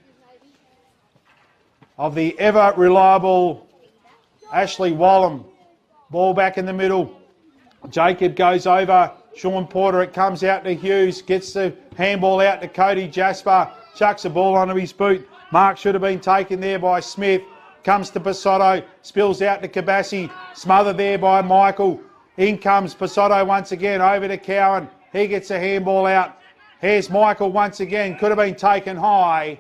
of the ever reliable Ashley Wallum. Ball back in the middle. Jacob goes over. Sean Porter, it comes out to Hughes. Gets the handball out to Cody Jasper. Chucks the ball onto his boot. Mark should have been taken there by Smith. Comes to Pasotto. Spills out to Kabassi. Smothered there by Michael. In comes Pasotto once again over to Cowan. He gets a handball out. Here's Michael once again. Could have been taken high.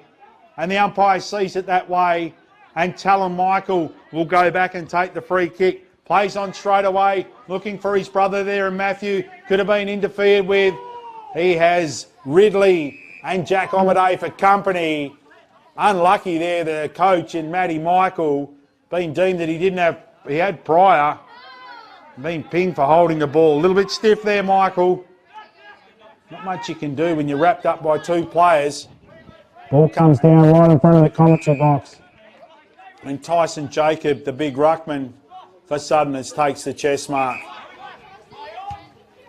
And the umpire sees it that way. And Talon Michael will go back and take the free kick. Plays on straight away. Looking for his brother there and Matthew. Could have been interfered with. He has Ridley and Jack Omaday for company. Unlucky there, the coach and Matty Michael, being deemed that he had prior, being pinged for holding the ball. A little bit stiff there, Michael. Not much you can do when you're wrapped up by 2 players. Ball comes down right in front of the commentary box. And Tyson Jacob, the big ruckman for Southeners, takes the chest mark.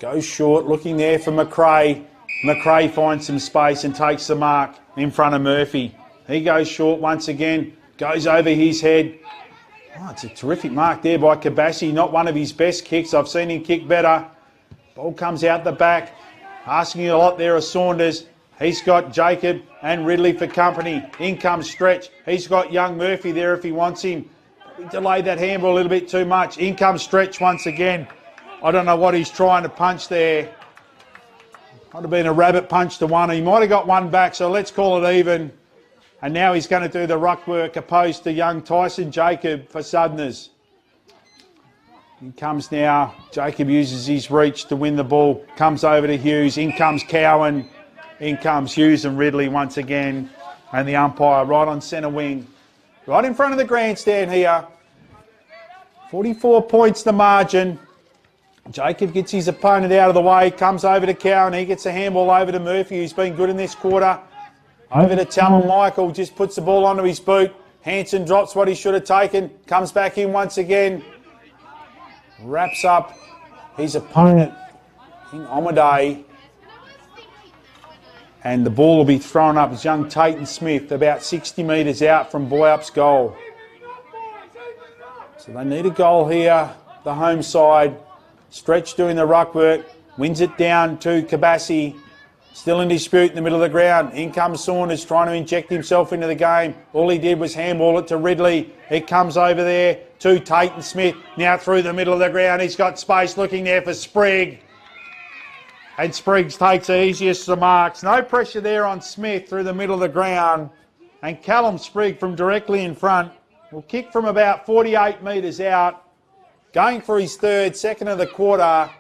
Goes short, looking there for McRae. McRae finds some space and takes the mark in front of Murphy. He goes short once again, goes over his head. Oh, it's a terrific mark there by Kabassi. Not one of his best kicks. I've seen him kick better. Ball comes out the back. Asking a lot there of Saunders. He's got Jacob and Ridley for company. In comes Stretch. He's got young Murphy there if he wants him. He delayed that handball a little bit too much. In comes Stretch once again. I don't know what he's trying to punch there. Might have been a rabbit punch to one. He might have got one back, so let's call it even. And now he's going to do the ruck work opposed to young Tyson Jacob for Southeners. He comes now. Jacob uses his reach to win the ball. Comes over to Hughes. In comes Cowan. In comes Hughes and Ridley once again. And the umpire right on centre wing. Right in front of the grandstand here. 44 points the margin. Jacob gets his opponent out of the way, comes over to Cowan. He gets a handball over to Murphy, who's been good in this quarter. Over to Talon Michael, just puts the ball onto his boot. Hanson drops what he should have taken, comes back in once again. Wraps up his opponent in Omaday. And the ball will be thrown up as young Tayton Smith, about 60 metres out from Boyup's goal. So they need a goal here, the home side. Stretch doing the ruck work, wins it down to Kabassi. Still in dispute in the middle of the ground. In comes Saunders trying to inject himself into the game. All he did was handball it to Ridley. It comes over there to Tayton Smith. Now through the middle of the ground. He's got space looking there for Sprigg. And Spriggs takes the easiest of marks. No pressure there on Smith through the middle of the ground. And Callum Sprigg from directly in front will kick from about 48 metres out. Going for his third, second of the quarter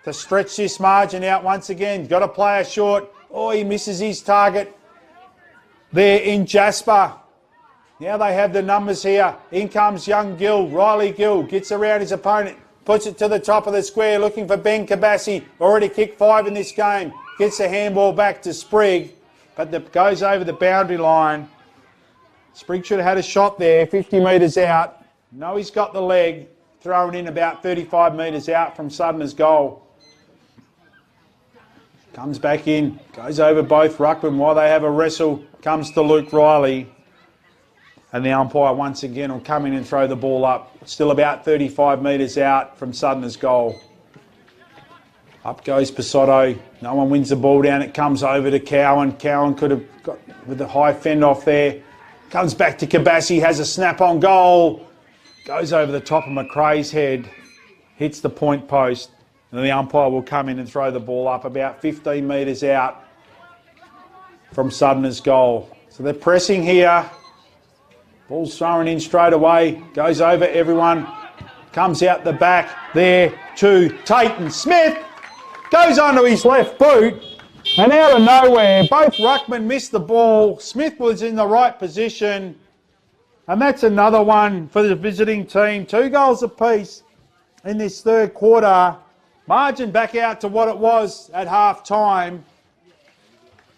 to stretch this margin out once again. Got a player short. Oh, he misses his target there in Jasper. Now they have the numbers here. In comes young Gill. Riley Gill gets around his opponent. Puts it to the top of the square looking for Ben Kabassi. Already kicked 5 in this game. Gets the handball back to Sprigg. But goes over the boundary line. Sprigg should have had a shot there, 50 metres out. No, he's got the leg. Thrown in about 35 metres out from Southeners' goal. Comes back in, goes over both ruckmen while they have a wrestle. Comes to Luke Riley. And the umpire once again will come in and throw the ball up. Still about 35 metres out from Southeners' goal. Up goes Pisotto. No one wins the ball down. It comes over to Cowan. Cowan could have got with the high fend off there. Comes back to Kabassi, has a snap on goal. Goes over the top of McRae's head, hits the point post, and then the umpire will come in and throw the ball up about 15 metres out from Southeners' goal. So they're pressing here. Ball's thrown in straight away, goes over everyone, comes out the back there to Tayton Smith, goes onto his left boot, and out of nowhere, both ruckmen missed the ball. Smith was in the right position. And that's another one for the visiting team. 2 goals apiece in this third quarter. Margin back out to what it was at half time.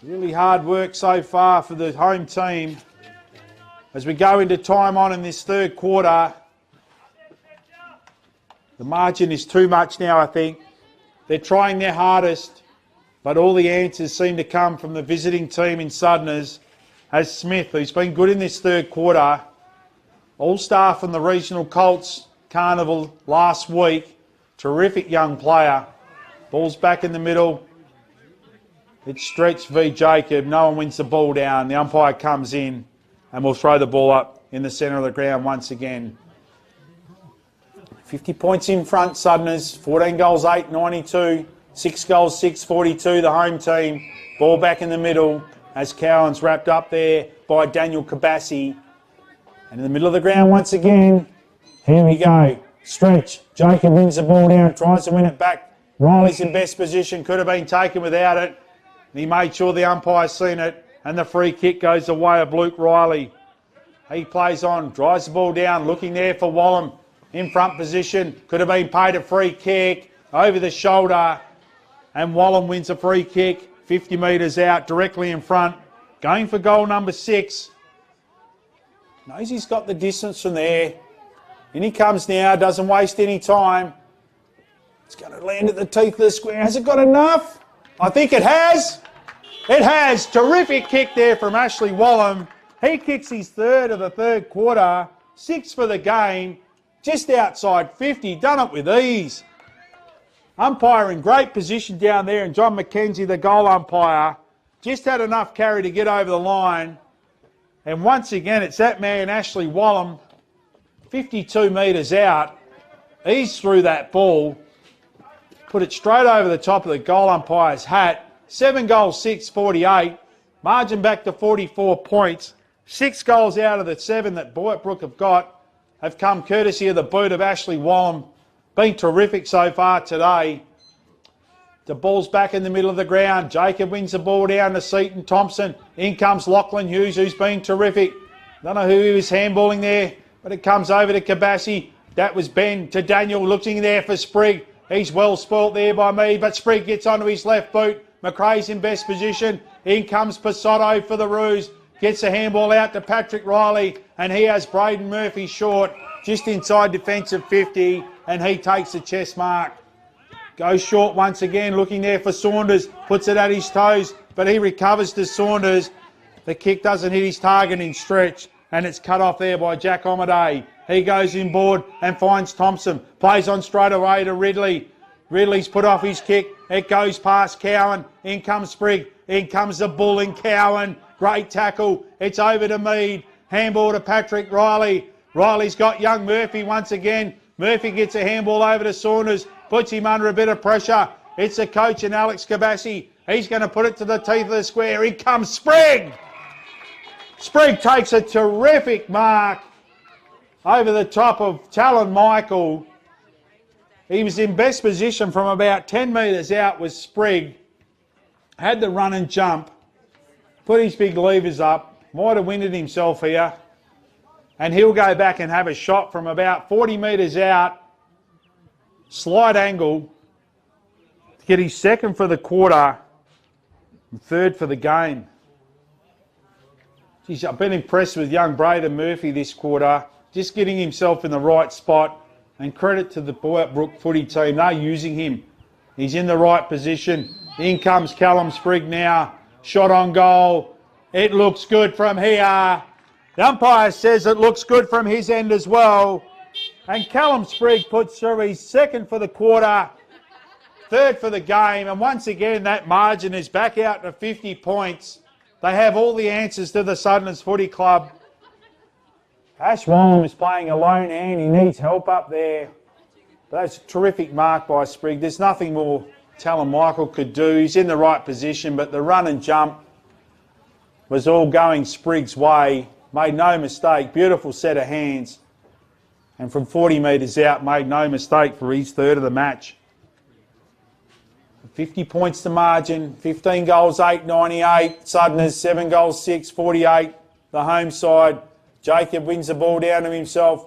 Really hard work so far for the home team. As we go into time on in this third quarter, the margin is too much now, I think. They're trying their hardest, but all the answers seem to come from the visiting team in Southeners. As Smith, who's been good in this third quarter, All-star from the Regional Colts Carnival last week. Terrific young player. Ball's back in the middle. It's Stretch v Jacob. No one wins the ball down. The umpire comes in and will throw the ball up in the centre of the ground once again. 50 points in front, Southeners. 14 goals, 8, 92. 6 goals, 6, 42, the home team. Ball back in the middle as Cowan's wrapped up there by Daniel Kabassi. And in the middle of the ground once again, here we go. Stretch. Jacob wins the ball down, tries to win it back. Riley's in best position, could have been taken without it. And he made sure the umpire's seen it. And the free kick goes the way of Luke Riley. He plays on, drives the ball down, looking there for Wallam. In front position, could have been paid a free kick. Over the shoulder. And Wallam wins a free kick. 50 metres out, directly in front. Going for goal number 6. Knows he's got the distance from there. In he comes now, doesn't waste any time. It's going to land at the teeth of the square. Has it got enough? I think it has. It has. Terrific kick there from Ashley Wallam. He kicks his third of the third quarter. 6 for the game. Just outside 50. Done it with ease. Umpire in great position down there, and John McKenzie, the goal umpire, just had enough carry to get over the line. And once again, it's that man, Ashley Wallam, 52 metres out. He's through that ball. Put it straight over the top of the goal umpire's hat. 7 goals, 6, 48. Margin back to 44 points. 6 goals out of the 7 that Brook have got have come courtesy of the boot of Ashley Wallam. Been terrific so far today. The ball's back in the middle of the ground. Jacob wins the ball down to Seaton Thompson. In comes Lachlan Hughes, who's been terrific. Don't know who he was handballing there, but it comes over to Kabassi. That was Ben to Daniel, looking there for Sprigg. He's well spoilt there by me, but Sprigg gets onto his left boot. McRae's in best position. In comes Pasotto for the Roos. Gets a handball out to Patrick Riley, and he has Braden Murphy short, just inside defensive 50, and he takes the chest mark. Goes short once again, looking there for Saunders. Puts it at his toes, but he recovers to Saunders. The kick doesn't hit his target in stretch, and it's cut off there by Jack Omaday. He goes inboard and finds Thompson. Plays on straight away to Ridley. Ridley's put off his kick. It goes past Cowan. In comes Sprigg. In comes the bull in Cowan. Great tackle. It's over to Mead. Handball to Patrick Riley. Riley's got young Murphy once again. Murphy gets a handball over to Saunders. Puts him under a bit of pressure. It's the coach and Alex Kabassi. He's going to put it to the teeth of the square. In comes Sprigg. Sprigg takes a terrific mark over the top of Talon Michael. He was in best position from about 10 metres out with Sprigg. Had the run and jump. Put his big levers up. Might have winded himself here. And he'll go back and have a shot from about 40 metres out. Slight angle. To get his second for the quarter. And third for the game. Geez, I've been impressed with young Braden Murphy this quarter. Just getting himself in the right spot. And credit to the Boyup Brook footy team. They're using him. He's in the right position. In comes Callum Sprigg now. Shot on goal. It looks good from here. The umpire says it looks good from his end as well. And Callum Sprigg puts through his second for the quarter, third for the game. And once again, that margin is back out to 50 points. They have all the answers to the Southeners Footy Club. Ash Wallam is playing a lone hand. He needs help up there. But that's a terrific mark by Sprigg. There's nothing more Talon Michael could do. He's in the right position, but the run and jump was all going Sprigg's way. Made no mistake. Beautiful set of hands. And from 40 metres out, made no mistake for his third of the match. 50 points to margin. 15 goals, 8, 98. Southerners, 7 goals, 6, 48. The home side. Jacob wins the ball down to himself.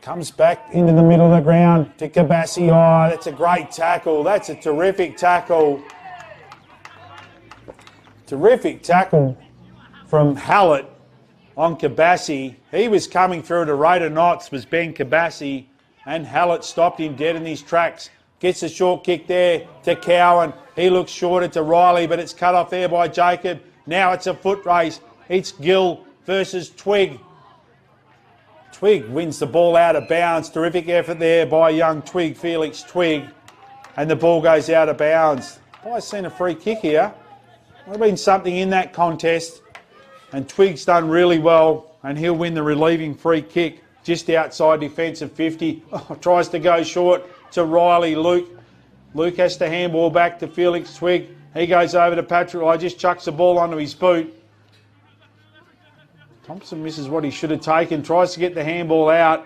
Comes back into the middle of the ground to Kabassi. Oh, that's a great tackle. That's a terrific tackle. Terrific tackle from Hallett on Kabassi. He was coming through at a rate of knots, was Ben Kabassi, and Hallett stopped him dead in his tracks. Gets a short kick there to Cowan. He looks shorter to Riley, but it's cut off there by Jacob. Now it's a foot race. It's Gill versus Twig. Twig wins the ball out of bounds. Terrific effort there by young Twig, Felix Twig. And the ball goes out of bounds. I've seen a free kick here. There's been something in that contest. And Twig's done really well. And he'll win the relieving free kick just outside defensive 50. Oh, tries to go short to Riley. Luke has to handball back to Felix Twig. He goes over to Patrick. I just chucks the ball onto his boot. Thompson misses what he should have taken. Tries to get the handball out.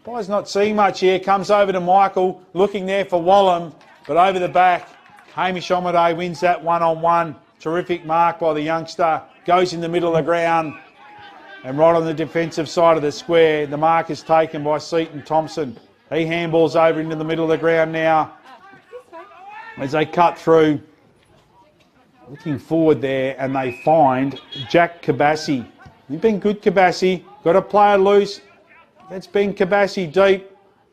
Guy's not seeing much here. Comes over to Michael. Looking there for Wallam. But over the back. Hamish Omaday wins that one-on-one. Terrific mark by the youngster. Goes in the middle of the ground. And right on the defensive side of the square, the mark is taken by Seaton Thompson. He handballs over into the middle of the ground now. As they cut through. Looking forward there, and they find Jack Kabassi. You've been good, Kabassi. Got a player loose. That's been Kabassi deep.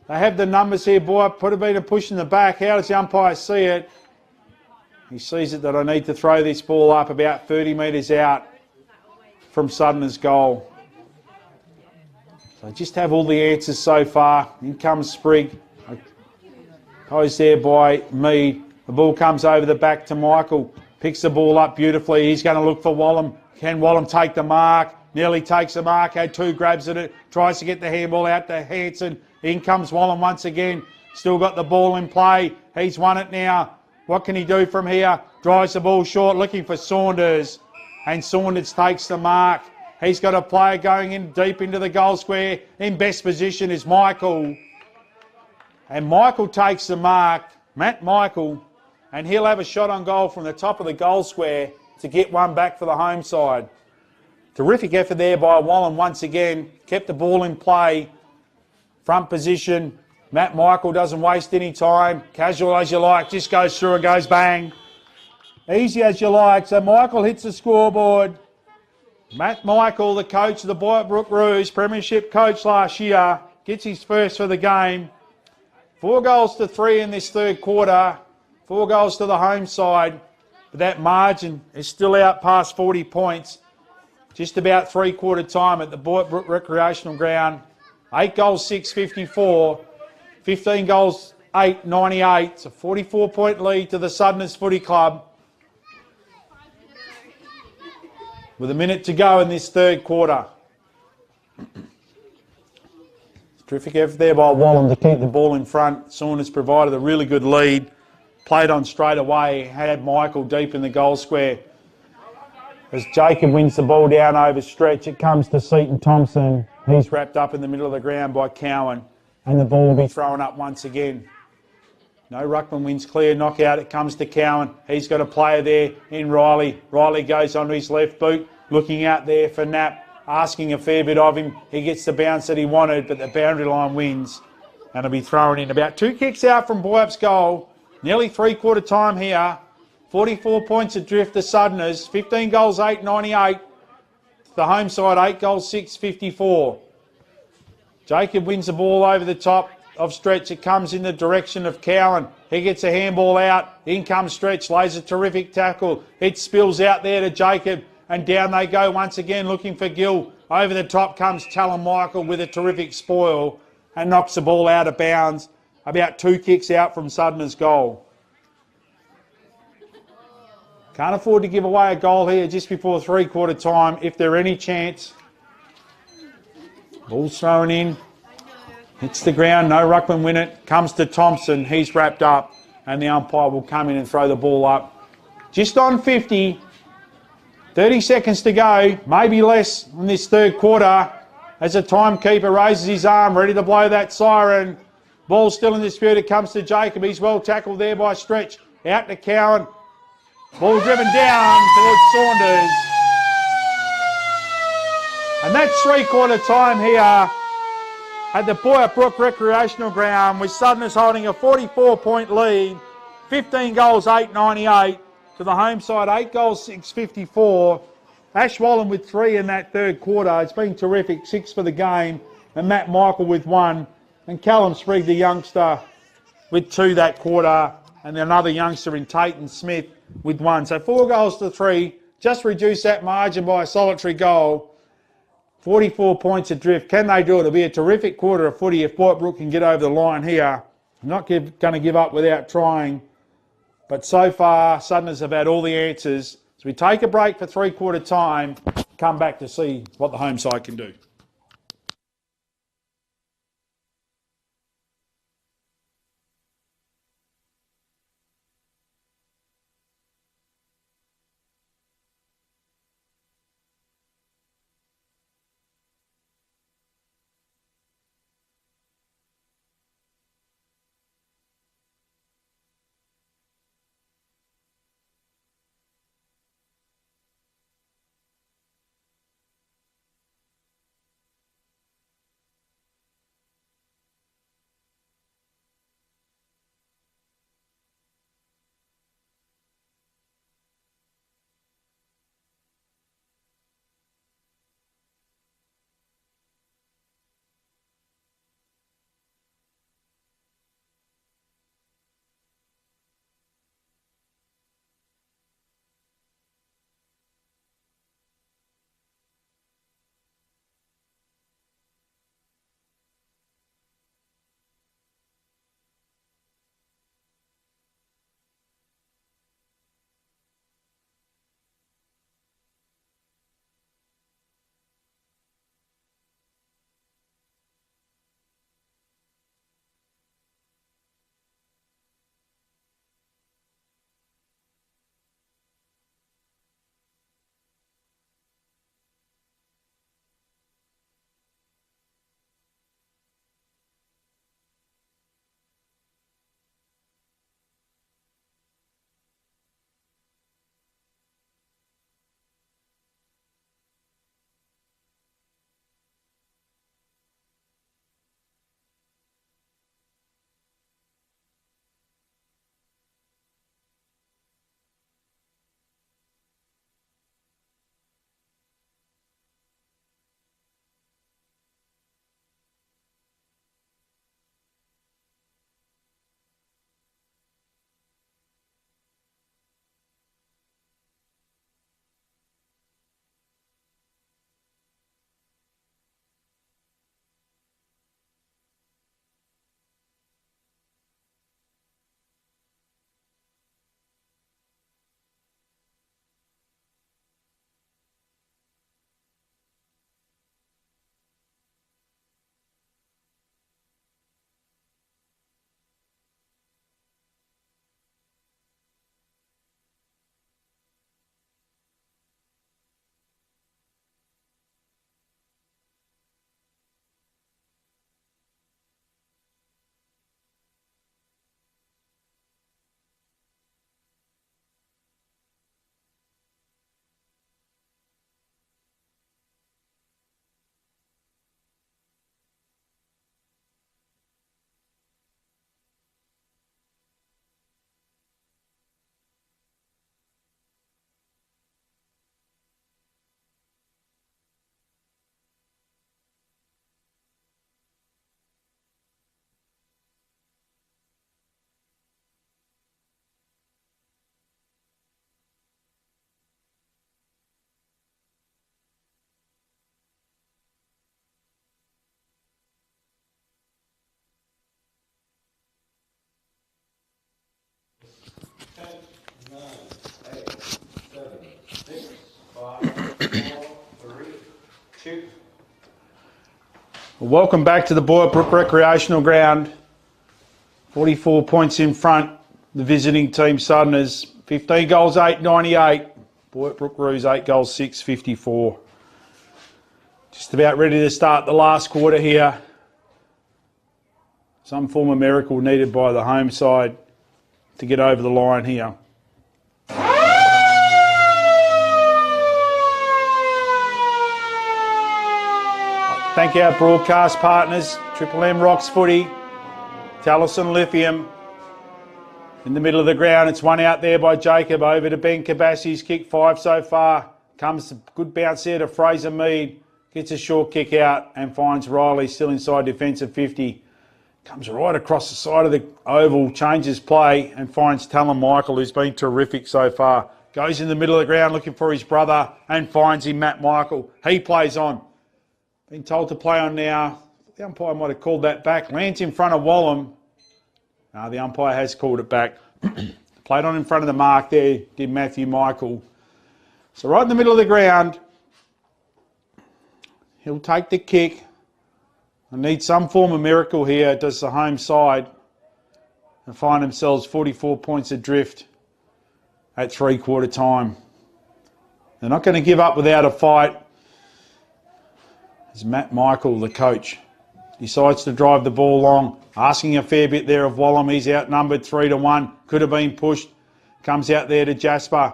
They have the numbers here, boy. Put a bit of push in the back. How does the umpire see it? He sees it that I need to throw this ball up about 30 metres out from Southerners' goal. So just have all the answers so far. In comes Sprigg. Posed there by Mead. The ball comes over the back to Michael. Picks the ball up beautifully. He's going to look for Wallam. Can Wallam take the mark? Nearly takes the mark. Had 2 grabs at it. Tries to get the handball out to Hanson. In comes Wallam once again. Still got the ball in play. He's won it now. What can he do from here? Drives the ball short, looking for Saunders. And Saunders takes the mark. He's got a player going in deep into the goal square. In best position is Michael. And Michael takes the mark. Matt Michael. And he'll have a shot on goal from the top of the goal square to get one back for the home side. Terrific effort there by Wallam once again. Kept the ball in play. Front position. Matt Michael doesn't waste any time. Casual as you like, just goes through and goes bang. Easy as you like. So Michael hits the scoreboard. Matt Michael, the coach of the Boyup Brook Roos, premiership coach last year, gets his first for the game. 4 goals to 3 in this third quarter. 4 goals to the home side. But that margin is still out past 40 points. Just about 3/4 time at the Boyup Brook Recreational Ground. 8 goals, 654. 15 goals, 898. It's a 44-point lead to the Southeners Footy Club. With a minute to go in this third quarter. Terrific effort there by Wallen to keep the ball in front. Saunders provided a really good lead. Played on straight away. Had Michael deep in the goal square. As Jacob wins the ball down over stretch, it comes to Seaton Thompson. He's wrapped up in the middle of the ground by Cowan. And the ball will be thrown up once again. No ruckman wins clear, knockout, it comes to Cowan. He's got a player there in Riley. Riley goes onto his left boot, looking out there for Knapp, asking a fair bit of him. He gets the bounce that he wanted, but the boundary line wins. And it'll be thrown in. About 2 kicks out from Boyup's goal. Nearly 3/4 time here. 44 points adrift the Southerners. 15 goals, 898. The home side, 8 goals, 654. Jacob wins the ball over the top of stretch. It comes in the direction of Cowan. He gets a handball out. In comes stretch, lays a terrific tackle. It spills out there to Jacob, and down they go once again looking for Gill. Over the top comes Talon Michael with a terrific spoil and knocks the ball out of bounds. About 2 kicks out from Southerners' goal. Can't afford to give away a goal here just before 3/4 time if there any chance. Ball's thrown in. Hits the ground, no ruckman win it. Comes to Thompson, he's wrapped up, and the umpire will come in and throw the ball up. Just on 50. 30 seconds to go, maybe less in this third quarter, as the timekeeper raises his arm, ready to blow that siren. Ball still in dispute, it comes to Jacob. He's well tackled there by Stretch. Out to Cowan. Ball driven down towards Saunders. And that's 3/4 time here at the Boyup Brook Recreational Ground, with Southerners holding a 44-point lead. 15 goals, 898. To the home side, 8 goals, 654. Ash Wallen with 3 in that third quarter. It's been terrific. 6 for the game. And Matt Michael with 1. And Callum Sprigg, the youngster, with 2 that quarter. And another youngster in Tayton Smith with 1. So 4 goals to 3. Just reduce that margin by a solitary goal. 44 points adrift. Can they do it? It'll be a terrific quarter of footy if Boyup Brook can get over the line here. I'm not going to give up without trying. But so far, Southerners have had all the answers. So we take a break for 3/4 time, come back to see what the home side can do. Welcome back to the Boyup Brook Recreational Ground. 44 points in front, the visiting team Southerners. 15 goals, 8.98. Boyup Brook Roos, 8 goals, 6.54. Just about ready to start the last quarter here. Some form of miracle needed by the home side to get over the line here. Thank our broadcast partners, Triple M Rocks Footy, Taliesin Lithium. In the middle of the ground, it's one out there by Jacob, over to Ben Kabassi's kick, 5 so far. Comes a good bounce there to Fraser Mead, gets a short kick out and finds Riley still inside defensive 50. Comes right across the side of the oval, changes play and finds Talon Michael, who's been terrific so far. Goes in the middle of the ground looking for his brother and finds him, Matt Michael. He plays on. Been told to play on now. The umpire might have called that back. Lands in front of Wallam. No, the umpire has called it back. Played on in front of the mark there, did Matthew Michael. So right in the middle of the ground, he'll take the kick. I need some form of miracle here, does the home side, and find themselves 44 points adrift at 3/4 time. They're not going to give up without a fight. As Matt Michael, the coach, decides to drive the ball long, asking a fair bit there of Wallam. He's outnumbered 3-1, could have been pushed. Comes out there to Jasper.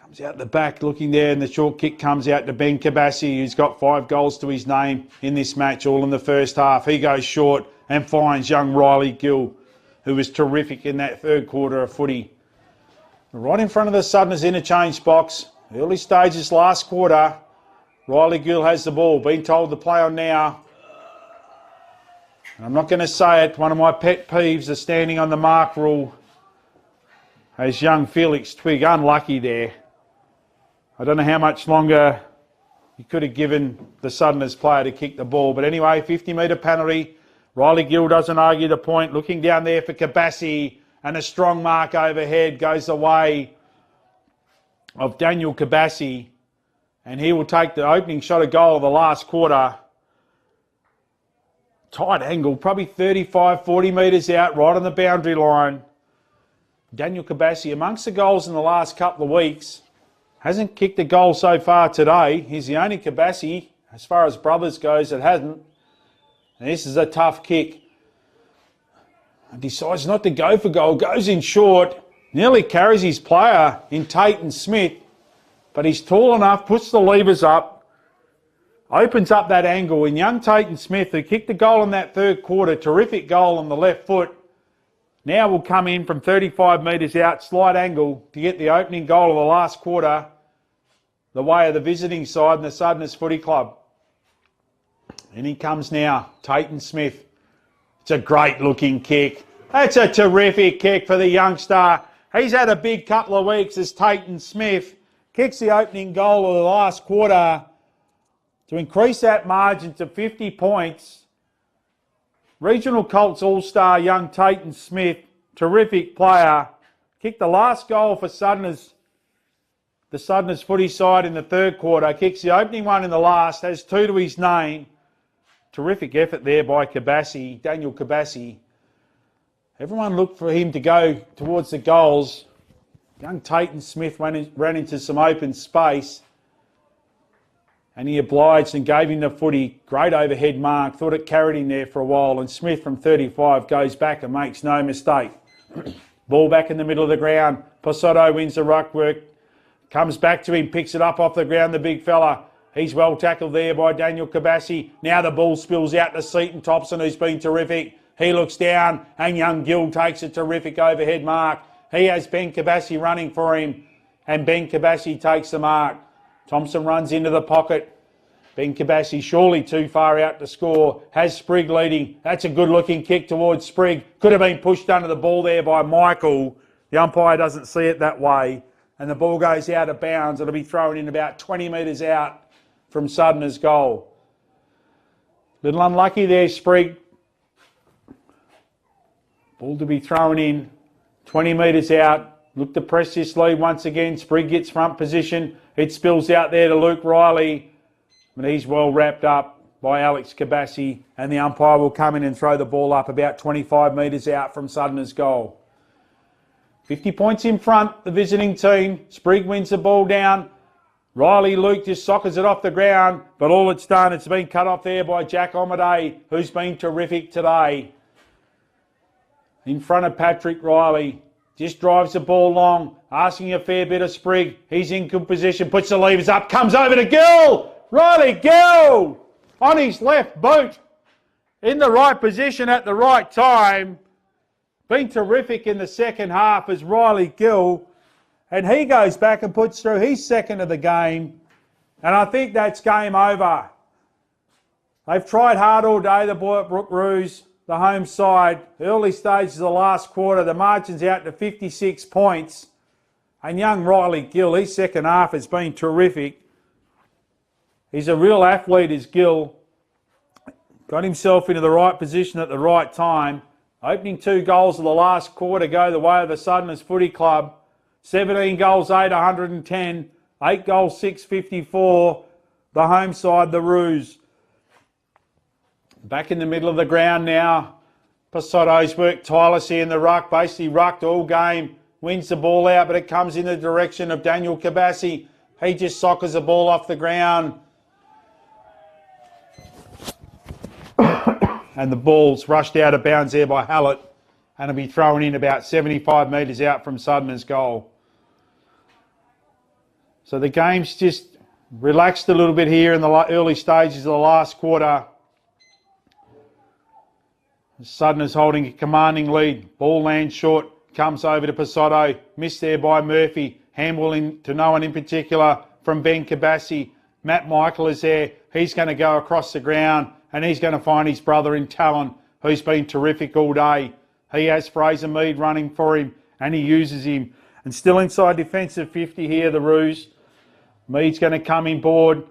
Comes out the back looking there, and the short kick comes out to Ben Kabassi, who's got 5 goals to his name in this match, all in the first half. He goes short and finds young Riley Gill, who was terrific in that 3rd quarter of footy. Right in front of the Southerners interchange box, early stages, last quarter. Riley Gill has the ball, been told to play on now. I'm not going to say it, one of my pet peeves, the standing on the mark rule. As young Felix Twig, unlucky there. I don't know how much longer you could have given the Southerners player to kick the ball. But anyway, 50-metre penalty. Riley Gill doesn't argue the point. Looking down there for Kabassi, and a strong mark overhead goes the way of Daniel Kabassi. And he will take the opening shot of goal of the last quarter. Tight angle, probably 35, 40 metres out, right on the boundary line. Daniel Kabassi, amongst the goals in the last couple of weeks, hasn't kicked a goal so far today. He's the only Kabassi, as far as brothers goes, that hasn't. And this is a tough kick. And decides not to go for goal, goes in short, nearly carries his player in Tate Smith. But he's tall enough, puts the levers up, opens up that angle. And young Tate Smith, who kicked the goal in that 3rd quarter, terrific goal on the left foot, now will come in from 35 metres out, slight angle, to get the opening goal of the last quarter, the way of the visiting side and the Southerners Footy Club. And he comes now, Tate Smith. It's a great looking kick. That's a terrific kick for the youngster. He's had a big couple of weeks as Tate Smith kicks the opening goal of the last quarter to increase that margin to 50 points. Regional Colts All-Star young Tate Smith, terrific player, kicked the last goal for Southerners, the Southerners footy side in the 3rd quarter, kicks the opening one in the last, has 2 to his name. Terrific effort there by Kabassi, Daniel Kabassi. Everyone looked for him to go towards the goals. Young Tate Smith ran into some open space and he obliged and gave him the footy. Great overhead mark, thought it carried him there for a while, and Smith from 35 goes back and makes no mistake. Ball back in the middle of the ground. Posotto wins the ruck work, comes back to him, picks it up off the ground, the big fella. He's well tackled there by Daniel Kabassi. Now the ball spills out to Seaton Thompson, who's been terrific. He looks down and young Gill takes a terrific overhead mark. He has Ben Kabassi running for him, and Ben Kabassi takes the mark. Thompson runs into the pocket. Ben Kabassi surely too far out to score. Has Sprigg leading. That's a good looking kick towards Sprigg. Could have been pushed under the ball there by Michael. The umpire doesn't see it that way. And the ball goes out of bounds. It'll be thrown in about 20 metres out from Southerners' goal. Little unlucky there, Sprigg. Ball to be thrown in 20 metres out look to press this lead once again. Sprigg gets front position. It spills out there to Luke Riley, but he's well wrapped up by Alex Kabassi, and the umpire will come in and throw the ball up about 25 metres out from Southeners' goal. 50 points in front, the visiting team. Sprigg wins the ball down. Riley Luke just sockers it off the ground, but all it's done, it's been cut off there by Jack Omaday, who's been terrific today. In front of Patrick Riley, just drives the ball long, asking a fair bit of Sprigg. He's in good position, puts the levers up, comes over to Gill. Riley Gill on his left boot, in the right position at the right time. Been terrific in the second half as Riley Gill, and he goes back and puts through his second of the game, and I think that's game over. They've tried hard all day, the Boyup Brook Roos, the home side. Early stages of the last quarter, the margin's out to 56 points, and young Riley Gill, his second half has been terrific. He's a real athlete, is Gill. Got himself into the right position at the right time. Opening 2 goals of the last quarter go the way of the Southeners Footy Club. 17 goals, 8, 110. 8 goals, 654. The home side, the Roos. Back in the middle of the ground now. Pasotto's worked tirelessly in the ruck. Basically rucked all game. Wins the ball out, but it comes in the direction of Daniel Kabassi. He just sockers the ball off the ground. And the ball's rushed out of bounds there by Hallett, and it'll be thrown in about 75 metres out from Southeners' goal. So the game's just relaxed a little bit here in the early stages of the last quarter. Southeners holding a commanding lead. Ball lands short, comes over to Pasotto, missed there by Murphy. Handball in to no one in particular from Ben Kabassi. Matt Michael is there. He's going to go across the ground, and he's going to find his brother in Talon, who's been terrific all day. He has Fraser Mead running for him, and he uses him. And still inside defensive 50 here, the Roos. Mead's going to come in board,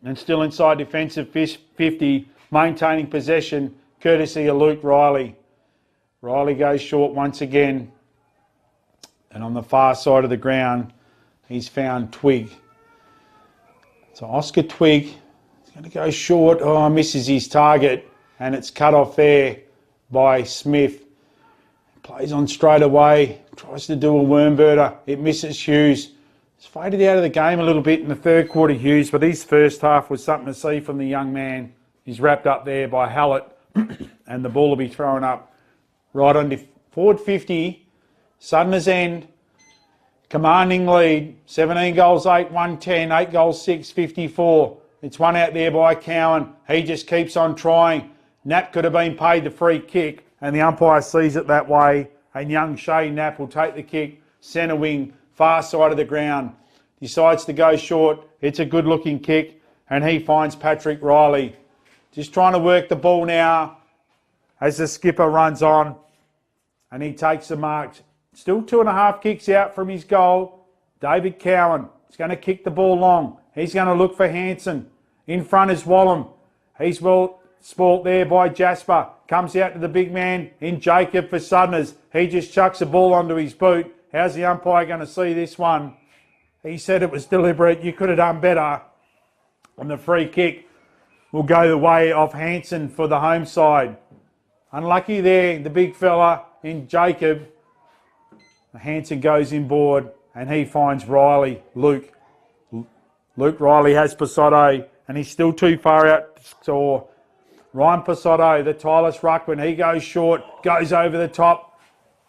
and still inside defensive 50, maintaining possession, courtesy of Luke Riley. Riley goes short once again. And on the far side of the ground, he's found Twig. So Oscar Twig is going to go short. Oh, misses his target, and it's cut off there by Smith. Plays on straight away, tries to do a wormbirder. It misses Hughes. It's faded out of the game a little bit in the third quarter, Hughes, but his first half was something to see from the young man. He's wrapped up there by Hallett, and the ball will be thrown up right on forward 50. Southeners end. Commanding lead, 17 goals, 8, 110, 8 goals, 6, 54. It's one out there by Cowan. He just keeps on trying. Knapp could have been paid the free kick, and the umpire sees it that way. And young Shay Knapp will take the kick, centre wing, far side of the ground. Decides to go short. It's a good-looking kick, and he finds Patrick Riley. Just trying to work the ball now as the skipper runs on, and he takes the mark. Still 2.5 kicks out from his goal. David Cowan is going to kick the ball long. He's going to look for Hanson. In front is Wallum. He's well spoilt there by Jasper. Comes out to the big man in Jacob for Southeners. He just chucks the ball onto his boot. How's the umpire going to see this one? He said it was deliberate. You could have done better. And the free kick will go the way of Hanson for the home side. Unlucky there, the big fella in Jacob. Hanson goes inboard, and he finds Riley, Luke. Luke Riley has Pasotto, and he's still too far out to score. Ryan Pasotto, the tireless ruckman, he goes short, goes over the top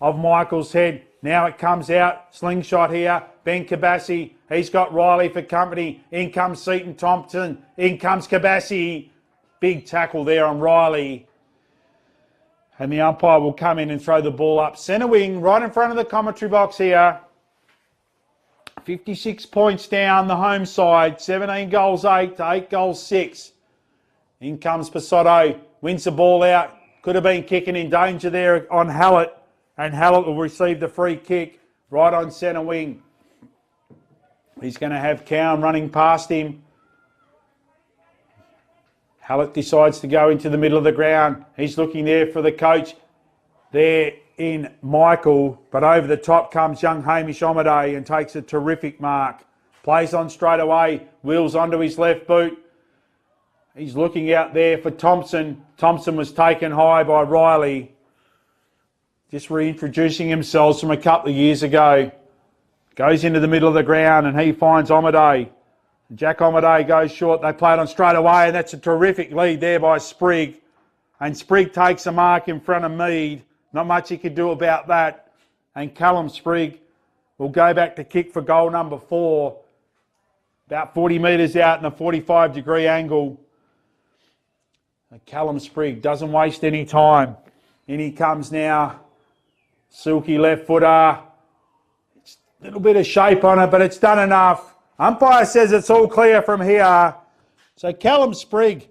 of Michael's head. Now it comes out, slingshot here. Ben Kabassi, he's got Riley for company. In comes Seaton Thompson, in comes Kabassi. Big tackle there on Riley. And the umpire will come in and throw the ball up. Centre wing, right in front of the commentary box here. 56 points down the home side. 17 goals 8 to 8 goals 6. In comes Pasotto. Wins the ball out. Could have been kicking in danger there on Hallett. And Hallett will receive the free kick right on centre wing. He's going to have Cowan running past him. Hallett decides to go into the middle of the ground. He's looking there for the coach. There in Michael, but over the top comes young Hamish Omaday and takes a terrific mark. Plays on straight away, wheels onto his left boot. He's looking out there for Thompson. Thompson was taken high by Riley. Just reintroducing himself from a couple of years ago. Goes into the middle of the ground and he finds Omaday. Jack Omaday goes short. They play it on straight away and that's a terrific lead there by Sprigg. And Sprigg takes a mark in front of Mead. Not much he could do about that. And Callum Sprigg will go back to kick for goal number 4. About 40 metres out in a 45-degree angle. Callum Sprigg doesn't waste any time. In he comes now. Silky left footer. It's a little bit of shape on it, but it's done enough. Umpire says it's all clear from here. So Callum Sprigg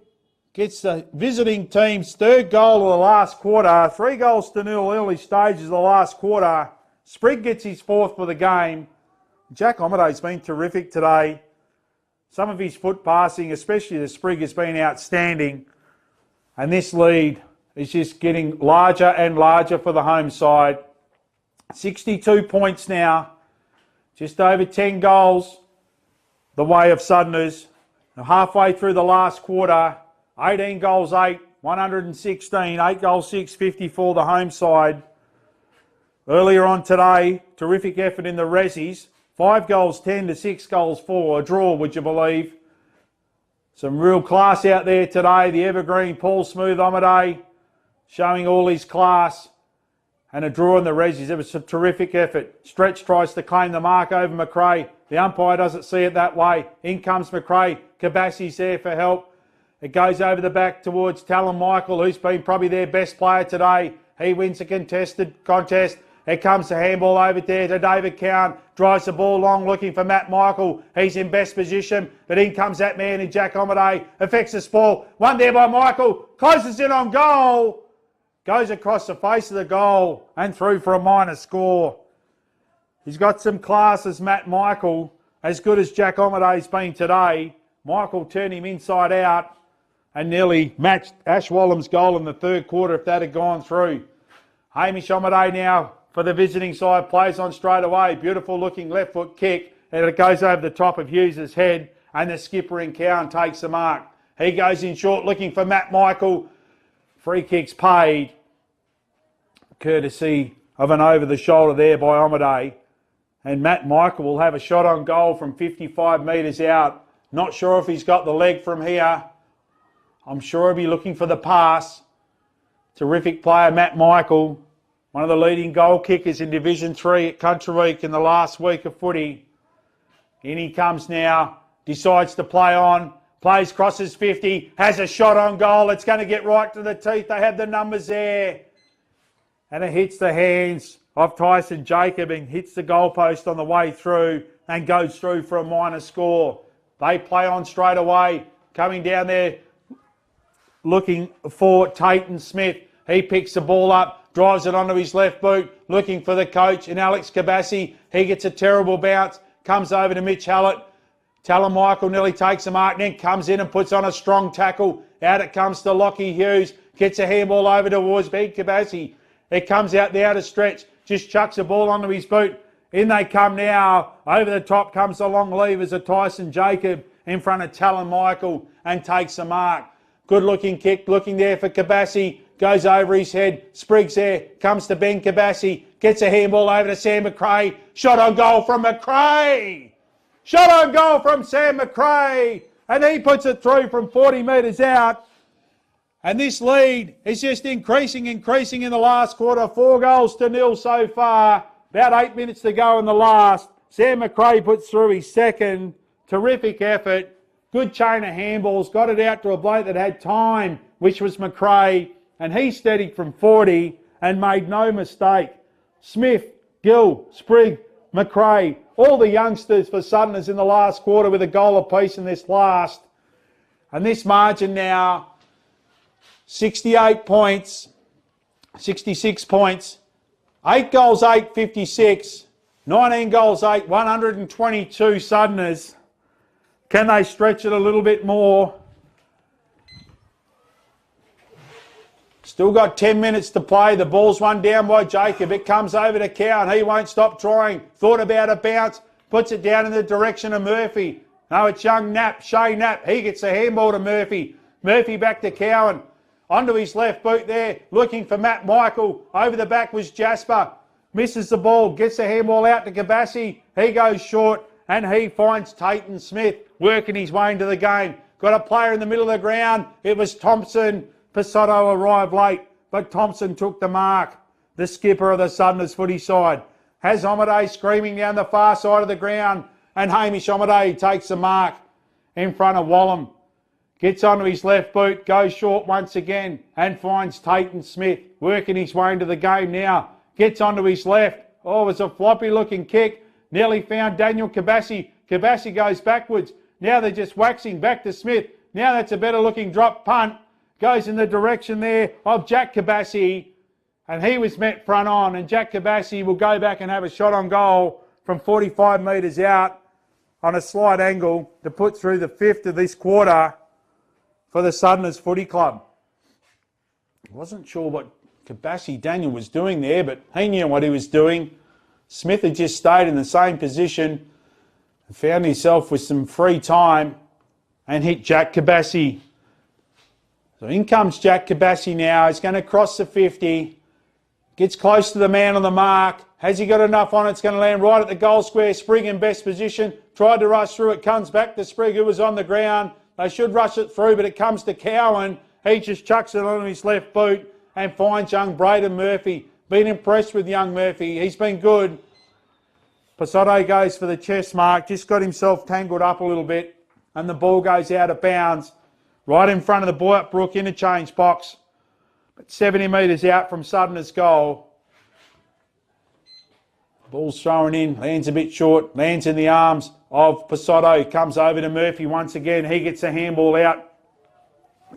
gets the visiting team's 3rd goal of the last quarter. 3-0 early stages of the last quarter. Sprigg gets his 4th for the game. Jack Omaday's been terrific today. Some of his foot passing, especially the Sprigg, has been outstanding. And this lead is just getting larger and larger for the home side. 62 points now. Just over 10 goals the way of Southerners. Now halfway through the last quarter, 18 goals 8, 116, 8 goals 6, 54 the home side. Earlier on today, terrific effort in the Rezzies. 5 goals 10 to 6 goals 4, a draw would you believe. Some real class out there today. The evergreen Paul Smooth Omaday showing all his class. And a draw in the Rezzies. It was a terrific effort. Stretch tries to claim the mark over McRae. The umpire doesn't see it that way. In comes McRae. Kabassi's there for help. It goes over the back towards Talon Michael, who's been probably their best player today. He wins a contested contest. It comes the handball over there to David Cowan. Drives the ball long looking for Matt Michael. He's in best position. But in comes that man in Jack Omaday. Affects the ball. One there by Michael. Closes in on goal. Goes across the face of the goal and through for a minor score. He's got some class as Matt Michael. As good as Jack Omaday's been today. Michael turned him inside out and nearly matched Ash Wallam's goal in the 3rd quarter if that had gone through. Hamish Omaday now for the visiting side, plays on straight away. Beautiful looking left foot kick and it goes over the top of Hughes' head and the skipper in Cowan takes the mark. He goes in short looking for Matt Michael. Free kicks paid, courtesy of an over the shoulder there by Omaday. And Matt Michael will have a shot on goal from 55 metres out. Not sure if he's got the leg from here. I'm sure he'll be looking for the pass. Terrific player Matt Michael. One of the leading goal kickers in Division 3 at Country Week in the last week of footy. In he comes now. Decides to play on. Plays, crosses 50. Has a shot on goal. It's going to get right to the teeth. They have the numbers there. And it hits the hands of Tyson Jacob and hits the goalpost on the way through and goes through for a minor score. They play on straight away. Coming down there looking for Tayton Smith. He picks the ball up. Drives it onto his left boot, looking for the coach in Alex Kabassi. He gets a terrible bounce, comes over to Mitch Hallett. Talon Michael nearly takes a mark, then comes in and puts on a strong tackle. Out it comes to Lockie Hughes, gets a handball over towards Big Kabassi. It comes out the outer stretch, just chucks the ball onto his boot. In they come now. Over the top comes the long levers of Tyson Jacob in front of Talon Michael and takes a mark. Good looking kick, looking there for Kabassi. Goes over his head. Spriggs there. Comes to Ben Kabassi. Gets a handball over to Sam McRae. Shot on goal from McRae. Shot on goal from Sam McRae. And he puts it through from 40 metres out. And this lead is just increasing in the last quarter. 4 goals to 0 so far. About 8 minutes to go in the last. Sam McRae puts through his 2nd. Terrific effort. Good chain of handballs. Got it out to a bloke that had time, which was McRae. And he steadied from 40 and made no mistake. Smith, Gill, Sprigg, McRae, all the youngsters for Southerners in the last quarter with a goal apiece in this last. And this margin now, 68 points, 66 points, 8 goals, 8, 56, 19 goals, 8, 122 Southerners. Can they stretch it a little bit more? Still got 10 minutes to play. The ball's one down by Jacob. It comes over to Cow and he won't stop trying. Thought about a bounce. Puts it down in the direction of Murphy. No, it's young Knapp. Shay Knapp. He gets a handball to Murphy. Murphy back to Cowan. Onto his left boot there. Looking for Matt Michael. Over the back was Jasper. Misses the ball. Gets the handball out to Kabassi. He goes short and he finds Tayton Smith working his way into the game. Got a player in the middle of the ground. It was Thompson. Pisotto arrived late, but Thompson took the mark. The skipper of the Southerners footy side has Omadei screaming down the far side of the ground, and Hamish Omadei takes the mark in front of Wallum. Gets onto his left boot, goes short once again, and finds Tayton Smith working his way into the game now. Gets onto his left. Oh, it was a floppy looking kick. Nearly found Daniel Kabassi. Kabassi goes backwards. Now they're just waxing back to Smith. Now that's a better looking drop punt. Goes in the direction there of Jack Kabassi, and he was met front on, and Jack Kabassi will go back and have a shot on goal from 45 metres out on a slight angle to put through the fifth of this quarter for the Southerners Footy Club. I wasn't sure what Kabassi Daniel was doing there, but he knew what he was doing. Smith had just stayed in the same position and found himself with some free time and hit Jack Kabassi. So in comes Jack Kabassi now. He's going to cross the 50. Gets close to the man on the mark. Has he got enough on it? It's going to land right at the goal square. Sprigg in best position. Tried to rush through it. Comes back to Sprigg, who was on the ground. They should rush it through, but it comes to Cowan. He just chucks it on his left boot and finds young Braden Murphy. Been impressed with young Murphy. He's been good. Pisotto goes for the chest mark. Just got himself tangled up a little bit. And the ball goes out of bounds. Right in front of the Boyup Brook interchange box. But 70 metres out from Southerners' goal. Ball's thrown in. Lands a bit short. Lands in the arms of Pisotto. Comes over to Murphy once again. He gets a handball out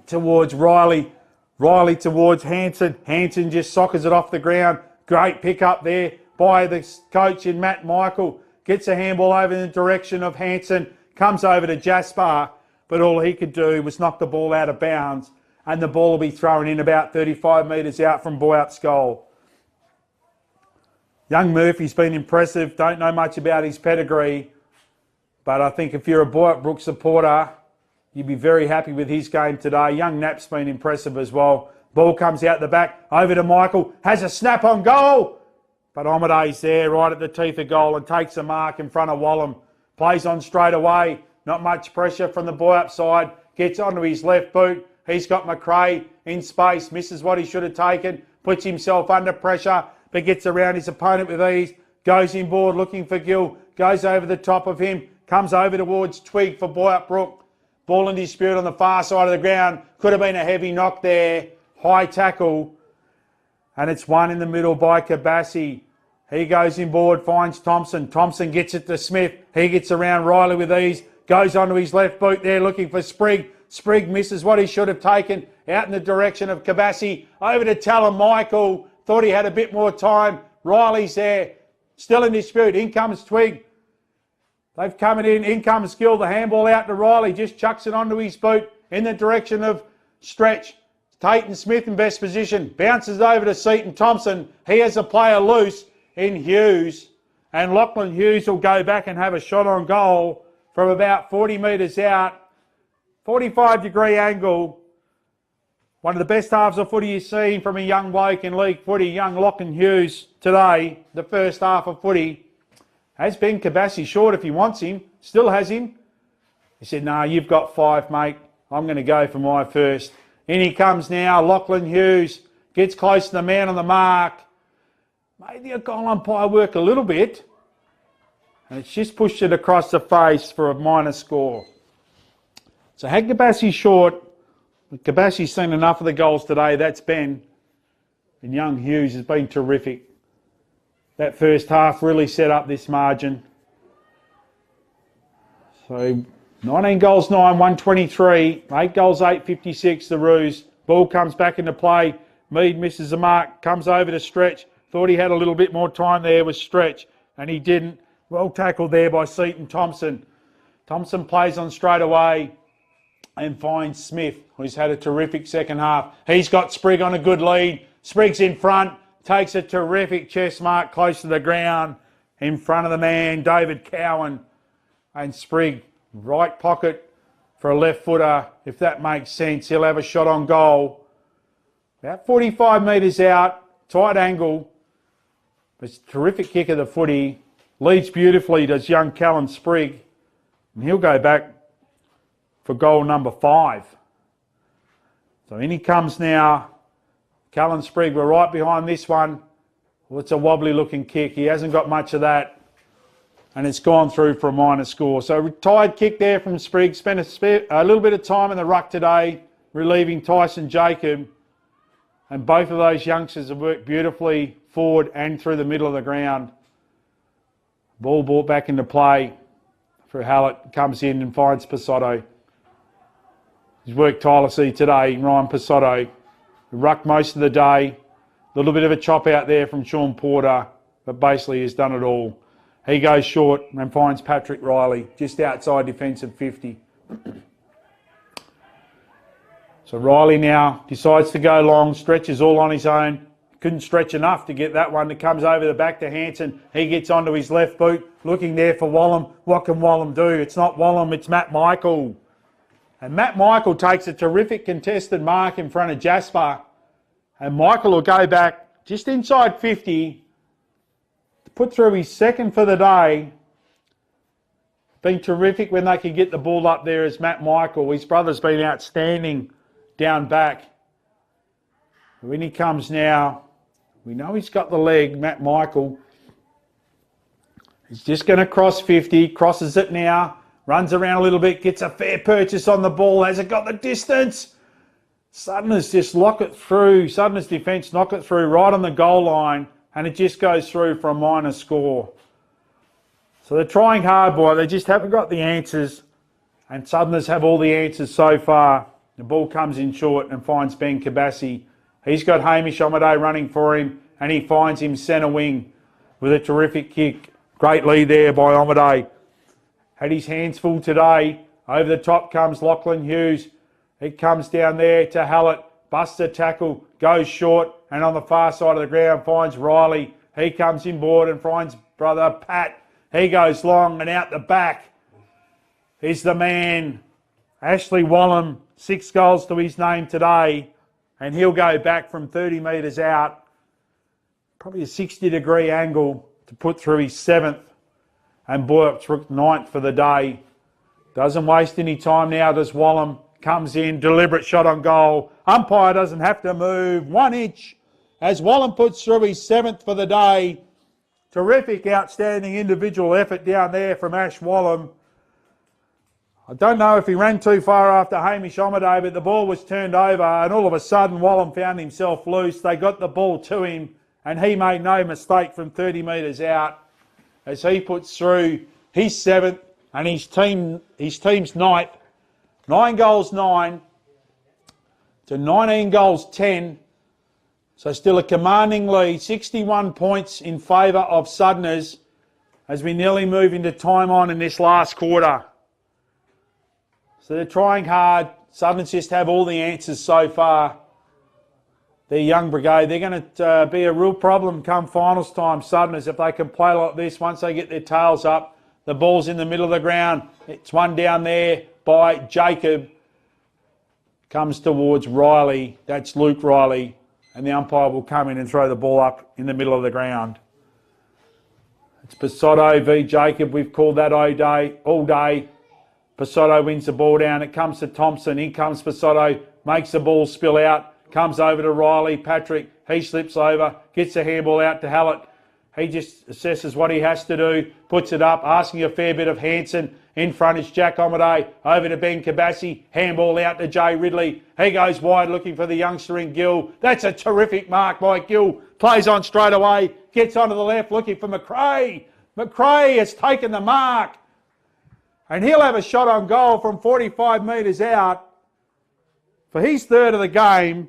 towards Riley. Riley towards Hanson. Hanson just sockers it off the ground. Great pick up there by the coach in Matt Michael. Gets a handball over in the direction of Hanson. Comes over to Jasper. But all he could do was knock the ball out of bounds, and the ball will be thrown in about 35 metres out from Boyup's goal. Young Murphy's been impressive. Don't know much about his pedigree, but I think if you're a Boyup Brook supporter, you'd be very happy with his game today. Young Knapp's been impressive as well. Ball comes out the back, over to Michael, has a snap on goal, but Omadei's there right at the teeth of goal and takes a mark in front of Wallum. Plays on straight away. Not much pressure from the Boyup side. Gets onto his left boot. He's got McRae in space. Misses what he should have taken. Puts himself under pressure, but gets around his opponent with ease. Goes inboard looking for Gill. Goes over the top of him. Comes over towards Twig for Boyup Brook. Ball in dispute on the far side of the ground. Could have been a heavy knock there. High tackle. And it's one in the middle by Kabassi. He goes inboard, finds Thompson. Thompson gets it to Smith. He gets around Riley with ease. Goes onto his left boot there looking for Sprigg. Sprigg misses what he should have taken. Out in the direction of Kabassi. Over to Talon Michael. Thought he had a bit more time. Riley's there. Still in dispute. In comes Twig. They've come it in. In comes Gill. The handball out to Riley. Just chucks it onto his boot in the direction of Stretch. Tayton Smith in best position. Bounces over to Seaton Thompson. He has a player loose in Hughes. And Lachlan Hughes will go back and have a shot on goal from about 40 metres out. 45-degree angle. One of the best halves of footy you've seen from a young bloke in league footy, young Lachlan Hughes today. The first half of footy. Has been Kabassi short if he wants him. Still has him. He said, no, you've got 5, mate. I'm going to go for my first. In he comes now. Lachlan Hughes gets close to the man on the mark. Made the goal umpire work a little bit. And it's just pushed it across the face for a minor score. So had Kabassi short. Kabassi's seen enough of the goals today. That's Ben. And young Hughes has been terrific. That first half really set up this margin. So 19 goals 9, 123. 8 goals 8, 56 the Roos. Ball comes back into play. Mead misses the mark. Comes over to Stretch. Thought he had a little bit more time there with Stretch. And he didn't. Well tackled there by Seaton Thompson. Thompson plays on straight away. and finds Smith, who's had a terrific second half. He's got Sprigg on a good lead. Sprigg's in front, takes a terrific chest mark close to the ground in front of the man, David Cowan. And Sprigg, right pocket for a left footer, if that makes sense. He'll have a shot on goal. About 45 metres out, tight angle. It's a terrific kick of the footy. Leads beautifully, does young Callan Sprigg. And he'll go back for goal number 5. So in he comes now. Callan Sprigg, we're right behind this one. Well, it's a wobbly looking kick. He hasn't got much of that. And it's gone through for a minor score. So retired kick there from Sprigg. Spent a little bit of time in the ruck today, relieving Tyson Jacob. And both of those youngsters have worked beautifully forward and through the middle of the ground. Ball brought back into play for Hallett. Comes in and finds Pasotto. He's worked tirelessly today, Ryan Pasotto. Rucked most of the day. A little bit of a chop out there from Sean Porter, but basically he's done it all. He goes short and finds Patrick Riley just outside defensive 50. So Riley now decides to go long, stretches all on his own. Couldn't stretch enough to get that one that comes over the back to Hanson. He gets onto his left boot, looking there for Wallum. What can Wallum do? It's not Wallum, it's Matt Michael. And Matt Michael takes a terrific contested mark in front of Jasper. And Michael will go back just inside 50 to put through his second for the day. Been terrific when they could get the ball up there as Matt Michael. His brother's been outstanding down back. When he comes now, we know he's got the leg, Matt Michael. He's just going to cross 50, crosses it now, runs around a little bit, gets a fair purchase on the ball. Has it got the distance? Southeners just lock it through. Southeners defence knock it through right on the goal line, and it just goes through for a minor score. So they're trying hard, boy. They just haven't got the answers, and Southerners have all the answers so far. The ball comes in short and finds Ben Kabassi. He's got Hamish Omadé running for him, and he finds him centre wing with a terrific kick. Great lead there by Omadé. Had his hands full today. Over the top comes Lachlan Hughes. It comes down there to Hallett. Busts a tackle, goes short, and on the far side of the ground finds Riley. He comes inboard and finds brother Pat. He goes long, and out the back is the man, Ashley Wallum. 6 goals to his name today, and he'll go back from 30 metres out. Probably a 60-degree angle to put through his 7th, and Boyup's 9th for the day. Doesn't waste any time now, does Wallum. Comes in, deliberate shot on goal. Umpire doesn't have to move 1 inch as Wallum puts through his 7th for the day. Terrific, outstanding individual effort down there from Ash Wallum. I don't know if he ran too far after Hamish Omadé, but the ball was turned over, and all of a sudden Wallum found himself loose. They got the ball to him, and he made no mistake from 30 metres out as he puts through his 7th and his team's 9th. 9 goals 9 to 19 goals 10. So still a commanding lead, 61 points in favour of Southerners as we nearly move into time on in this last quarter. So they're trying hard. Southerners just have all the answers so far. Their young brigade, they're going to be a real problem come finals time, Southerners, if they can play like this. Once they get their tails up, the ball's in the middle of the ground. It's one down there by Jacob. Comes towards Riley. That's Luke Riley. And the umpire will come in and throw the ball up in the middle of the ground. It's Pasotto v Jacob. We've called that all day. Pasotto wins the ball down. It comes to Thompson. In comes Pasotto. Makes the ball spill out. Comes over to Riley. Patrick. He slips over. Gets the handball out to Hallett. He just assesses what he has to do. Puts it up. Asking a fair bit of Hanson. In front is Jack Omadé. Over to Ben Kabassi. Handball out to Jay Ridley. He goes wide looking for the youngster in Gill. That's a terrific mark by Gill. Plays on straight away. Gets onto the left looking for McRae. McRae has taken the mark. And he'll have a shot on goal from 45 metres out for his 3rd of the game.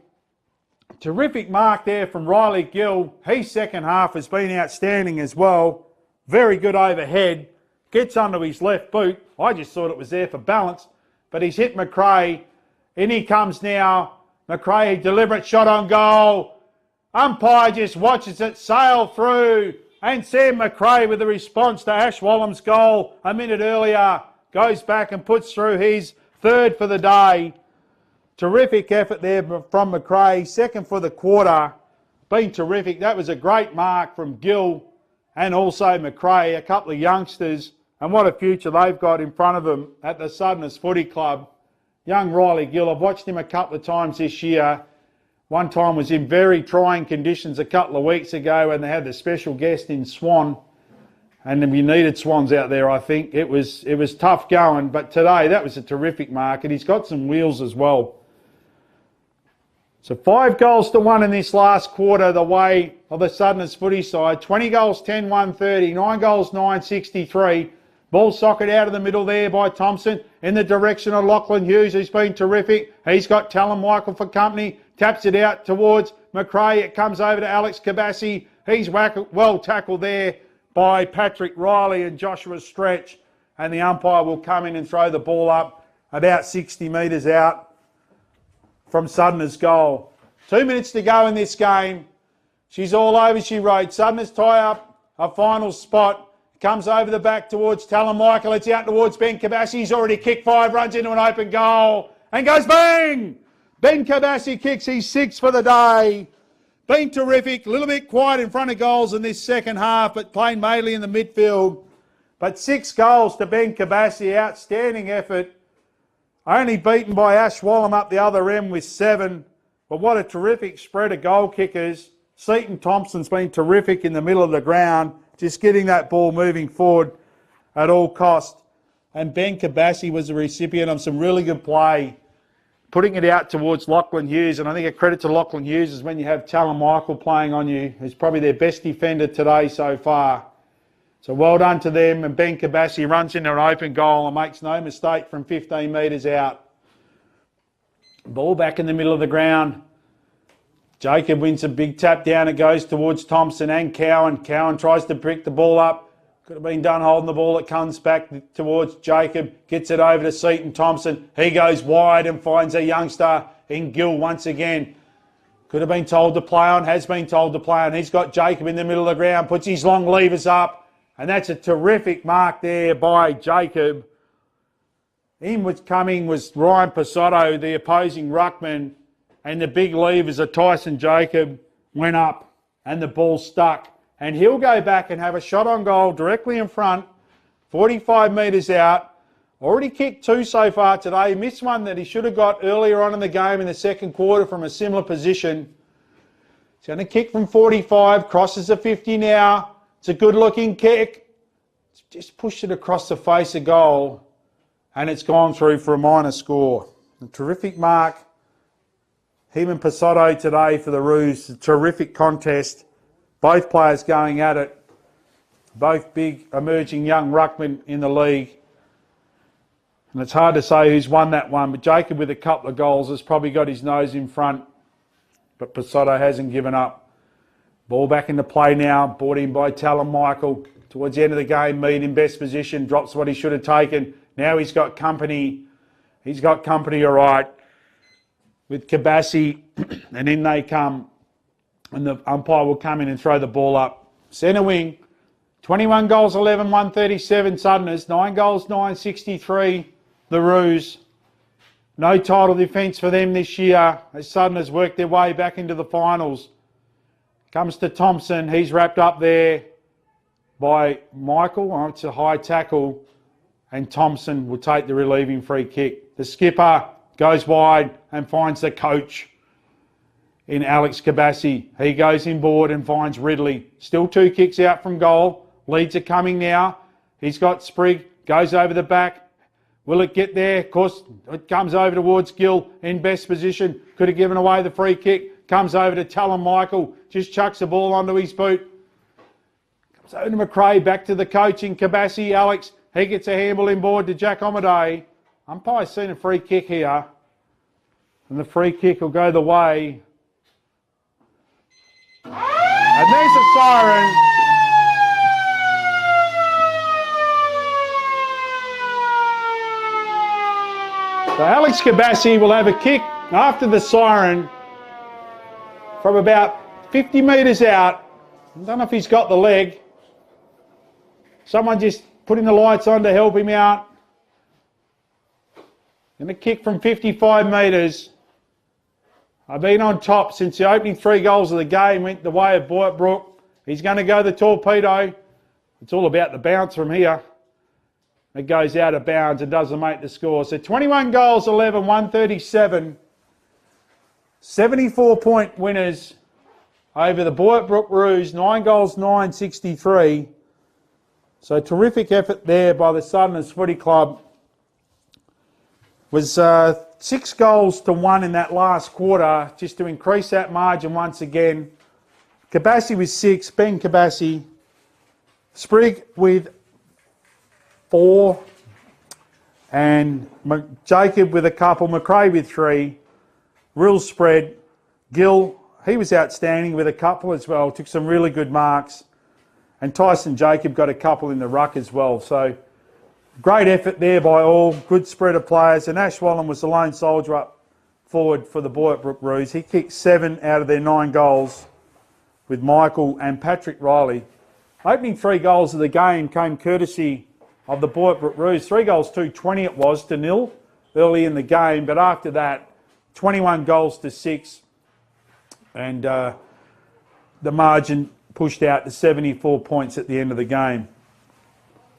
Terrific mark there from Riley Gill. His second half has been outstanding as well. Very good overhead. Gets under his left boot. I just thought it was there for balance. but he's hit McRae. In he comes now. McRae, deliberate shot on goal. Umpire just watches it sail through. And Sam McRae with the response to Ash Wallam's goal a minute earlier goes back and puts through his third for the day. Terrific effort there from McRae. Second for the quarter. Been terrific. That was a great mark from Gill and also McRae, a couple of youngsters. And what a future they've got in front of them at the Southerners Footy Club. Young Riley Gill, I've watched him a couple of times this year. One time was in very trying conditions a couple of weeks ago when they had the special guest in Swan. And we needed Swans out there, I think. It was tough going, but today that was a terrific mark. And he's got some wheels as well. So 5 goals to 1 in this last quarter, the way of the Southerners footy side. 20 goals, 10, 130. 9 goals, 9, 63. Ball socket out of the middle there by Thompson in the direction of Lachlan Hughes, who's been terrific. He's got Talon Michael for company. Taps it out towards McRae. It comes over to Alex Kabassi. He's well tackled there by Patrick Riley and Joshua Stretch. And the umpire will come in and throw the ball up about 60 metres out from Southerners' goal. 2 minutes to go in this game. She's all over, she wrote. Southerners tie up a final spot. Comes over the back towards Talon Michael. It's out towards Ben Kabassi. He's already kicked 5, runs into an open goal and goes bang! Ben Kabassi kicks his 6th for the day. Been terrific. A little bit quiet in front of goals in this second half, but playing mainly in the midfield. But 6 goals to Ben Kabassi. Outstanding effort. Only beaten by Ash Wallam up the other end with 7. But what a terrific spread of goal kickers. Seaton Thompson's been terrific in the middle of the ground, just getting that ball moving forward at all cost. And Ben Kabassi was the recipient of some really good play, putting it out towards Lachlan Hughes. And I think a credit to Lachlan Hughes is when you have Talon Michael playing on you, who's probably their best defender today so far. So well done to them. And Ben Kabassi runs into an open goal and makes no mistake from 15 metres out. Ball back in the middle of the ground. Jacob wins a big tap down. It goes towards Thompson and Cowan. Cowan tries to pick the ball up. Could have been done holding the ball. It comes back towards Jacob. Gets it over to Seaton Thompson. He goes wide and finds a youngster in Gill once again. Could have been told to play on. Has been told to play on. He's got Jacob in the middle of the ground. Puts his long levers up. And that's a terrific mark there by Jacob. In was coming was Ryan Posotto, the opposing ruckman. And the big levers of Tyson Jacob went up and the ball stuck. And he'll go back and have a shot on goal directly in front, 45 metres out. Already kicked 2 so far today. Missed one that he should have got earlier on in the game in the second quarter from a similar position. He's going to kick from 45, crosses the 50 now. It's a good looking kick. Just pushed it across the face of goal and it's gone through for a minor score. A terrific mark. Him and Posotto today for the Roos. A terrific contest. Both players going at it. Both big emerging young ruckmen in the league. And it's hard to say who's won that one, but Jacob with a couple of goals has probably got his nose in front. But Posotto hasn't given up. Ball back into play now. Brought in by Talon Michael. Towards the end of the game, Mead in best position. Drops what he should have taken. Now he's got company. He's got company all right with Kabassi, and in they come, and the umpire will come in and throw the ball up. Centre wing, 21 goals, 11, 137 Southerners, 9 goals, 963 the Roos. No title defence for them this year as Southerners work their way back into the finals. Comes to Thompson, he's wrapped up there by Michael. Oh, it's a high tackle, and Thompson will take the relieving free kick. The skipper goes wide and finds the coach in Alex Kabassi. He goes inboard and finds Ridley. Still 2 kicks out from goal. Leeds are coming now. He's got Sprigg. Goes over the back. Will it get there? Of course, it comes over towards Gill in best position. Could have given away the free kick. Comes over to Talon Michael. Just chucks the ball onto his boot. Comes over to McRae. Back to the coach in Kabassi. Alex. He gets a handball inboard to Jack Omaday. Umpire's seen a free kick here. And the free kick will go the way. And there's a siren. So Alex Kabassi will have a kick after the siren from about 50 metres out. I don't know if he's got the leg. Someone just putting the lights on to help him out. And a kick from 55 metres. I've been on top since the opening 3 goals of the game went the way of Boyup Brook. He's going to go the torpedo. It's all about the bounce from here. It goes out of bounds and doesn't make the score. So 21 goals, 11, 137. 74-point winners over the Boyup Brook Roos. 9 goals, 963. So terrific effort there by the Southeners Footy Club. Was 6 goals to 1 in that last quarter, just to increase that margin once again. Kabassi with 6, Ben Kabassi. Sprigg with 4, and Jacob with a couple, McRae with 3. Real spread. Gill, he was outstanding with a couple as well, took some really good marks. And Tyson Jacob got a couple in the ruck as well. So great effort there by all, good spread of players. And Ash Wallen was the lone soldier up forward for the Boyup Brook Roos. He kicked 7 out of their 9 goals with Michael and Patrick Riley. Opening 3 goals of the game came courtesy of the Boyup Brook Roos. 3 goals, 2-20 it was to 0 early in the game. But after that, 21 goals to 6. And the margin pushed out to 74 points at the end of the game.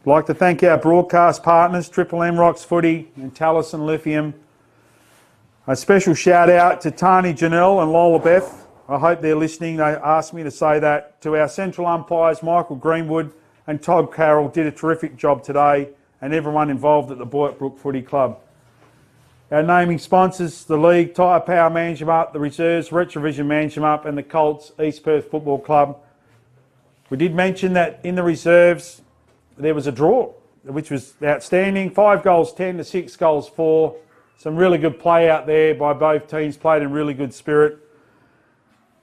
I'd like to thank our broadcast partners, Triple M Rocks Footy and Taliesin Lithium. A special shout out to Tani Janelle and Lola Beth. I hope they're listening. They asked me to say that. To our central umpires, Michael Greenwood and Todd Carroll did a terrific job today, and everyone involved at the Boyup Brook Footy Club. Our naming sponsors, the League, Tyre Power Management, the Reserves, Retrovision Management and the Colts East Perth Football Club. We did mention that in the reserves there was a draw, which was outstanding. 5 goals 10 to 6 goals 4. Some really good play out there by both teams, played in really good spirit.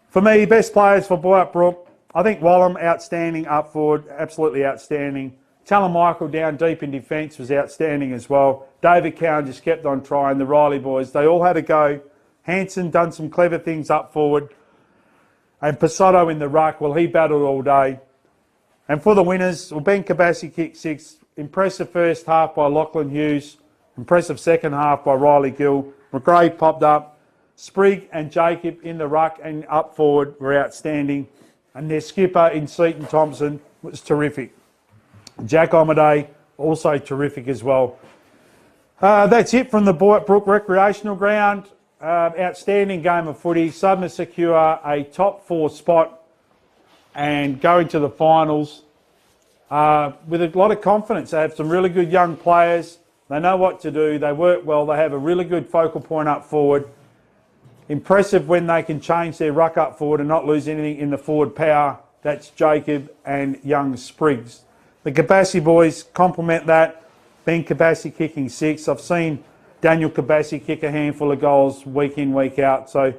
For me, best players for Boyup Brook, I think Wallam, outstanding up forward, absolutely outstanding. Talon Michael down deep in defence was outstanding as well. David Cowan just kept on trying. The Riley boys, they all had a go. Hanson done some clever things up forward. And Pasotto in the ruck, well, he battled all day. And for the winners, well, Ben Kabassi kicked 6. Impressive first half by Lachlan Hughes. Impressive second half by Riley Gill. McRae popped up. Sprigg and Jacob in the ruck and up forward were outstanding. And their skipper in Seaton Thompson was terrific. Jack Omaday, also terrific as well. That's it from the Boyup Brook Recreational Ground. Outstanding game of footy. Southerners secure a top 4 spot and go into the finals with a lot of confidence. They have some really good young players. They know what to do. They work well. They have a really good focal point up forward. Impressive when they can change their ruck up forward and not lose anything in the forward power. That's Jacob and young Spriggs. The Kabassi boys complement that. Ben Kabassi kicking 6. I've seen Daniel Kabassi kick a handful of goals week in, week out. So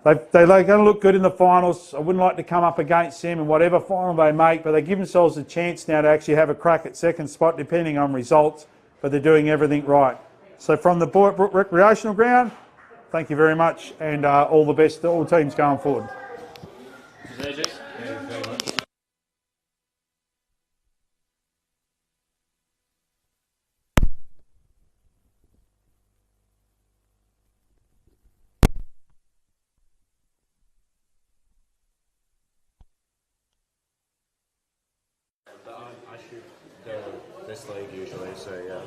they're going to look good in the finals. I wouldn't like to come up against them in whatever final they make, but they give themselves a chance now to actually have a crack at second spot depending on results, but they're doing everything right. So from the Boyup Brook Recreational Ground, thank you very much, and all the best to all teams going forward. I shoot this league usually, so yeah.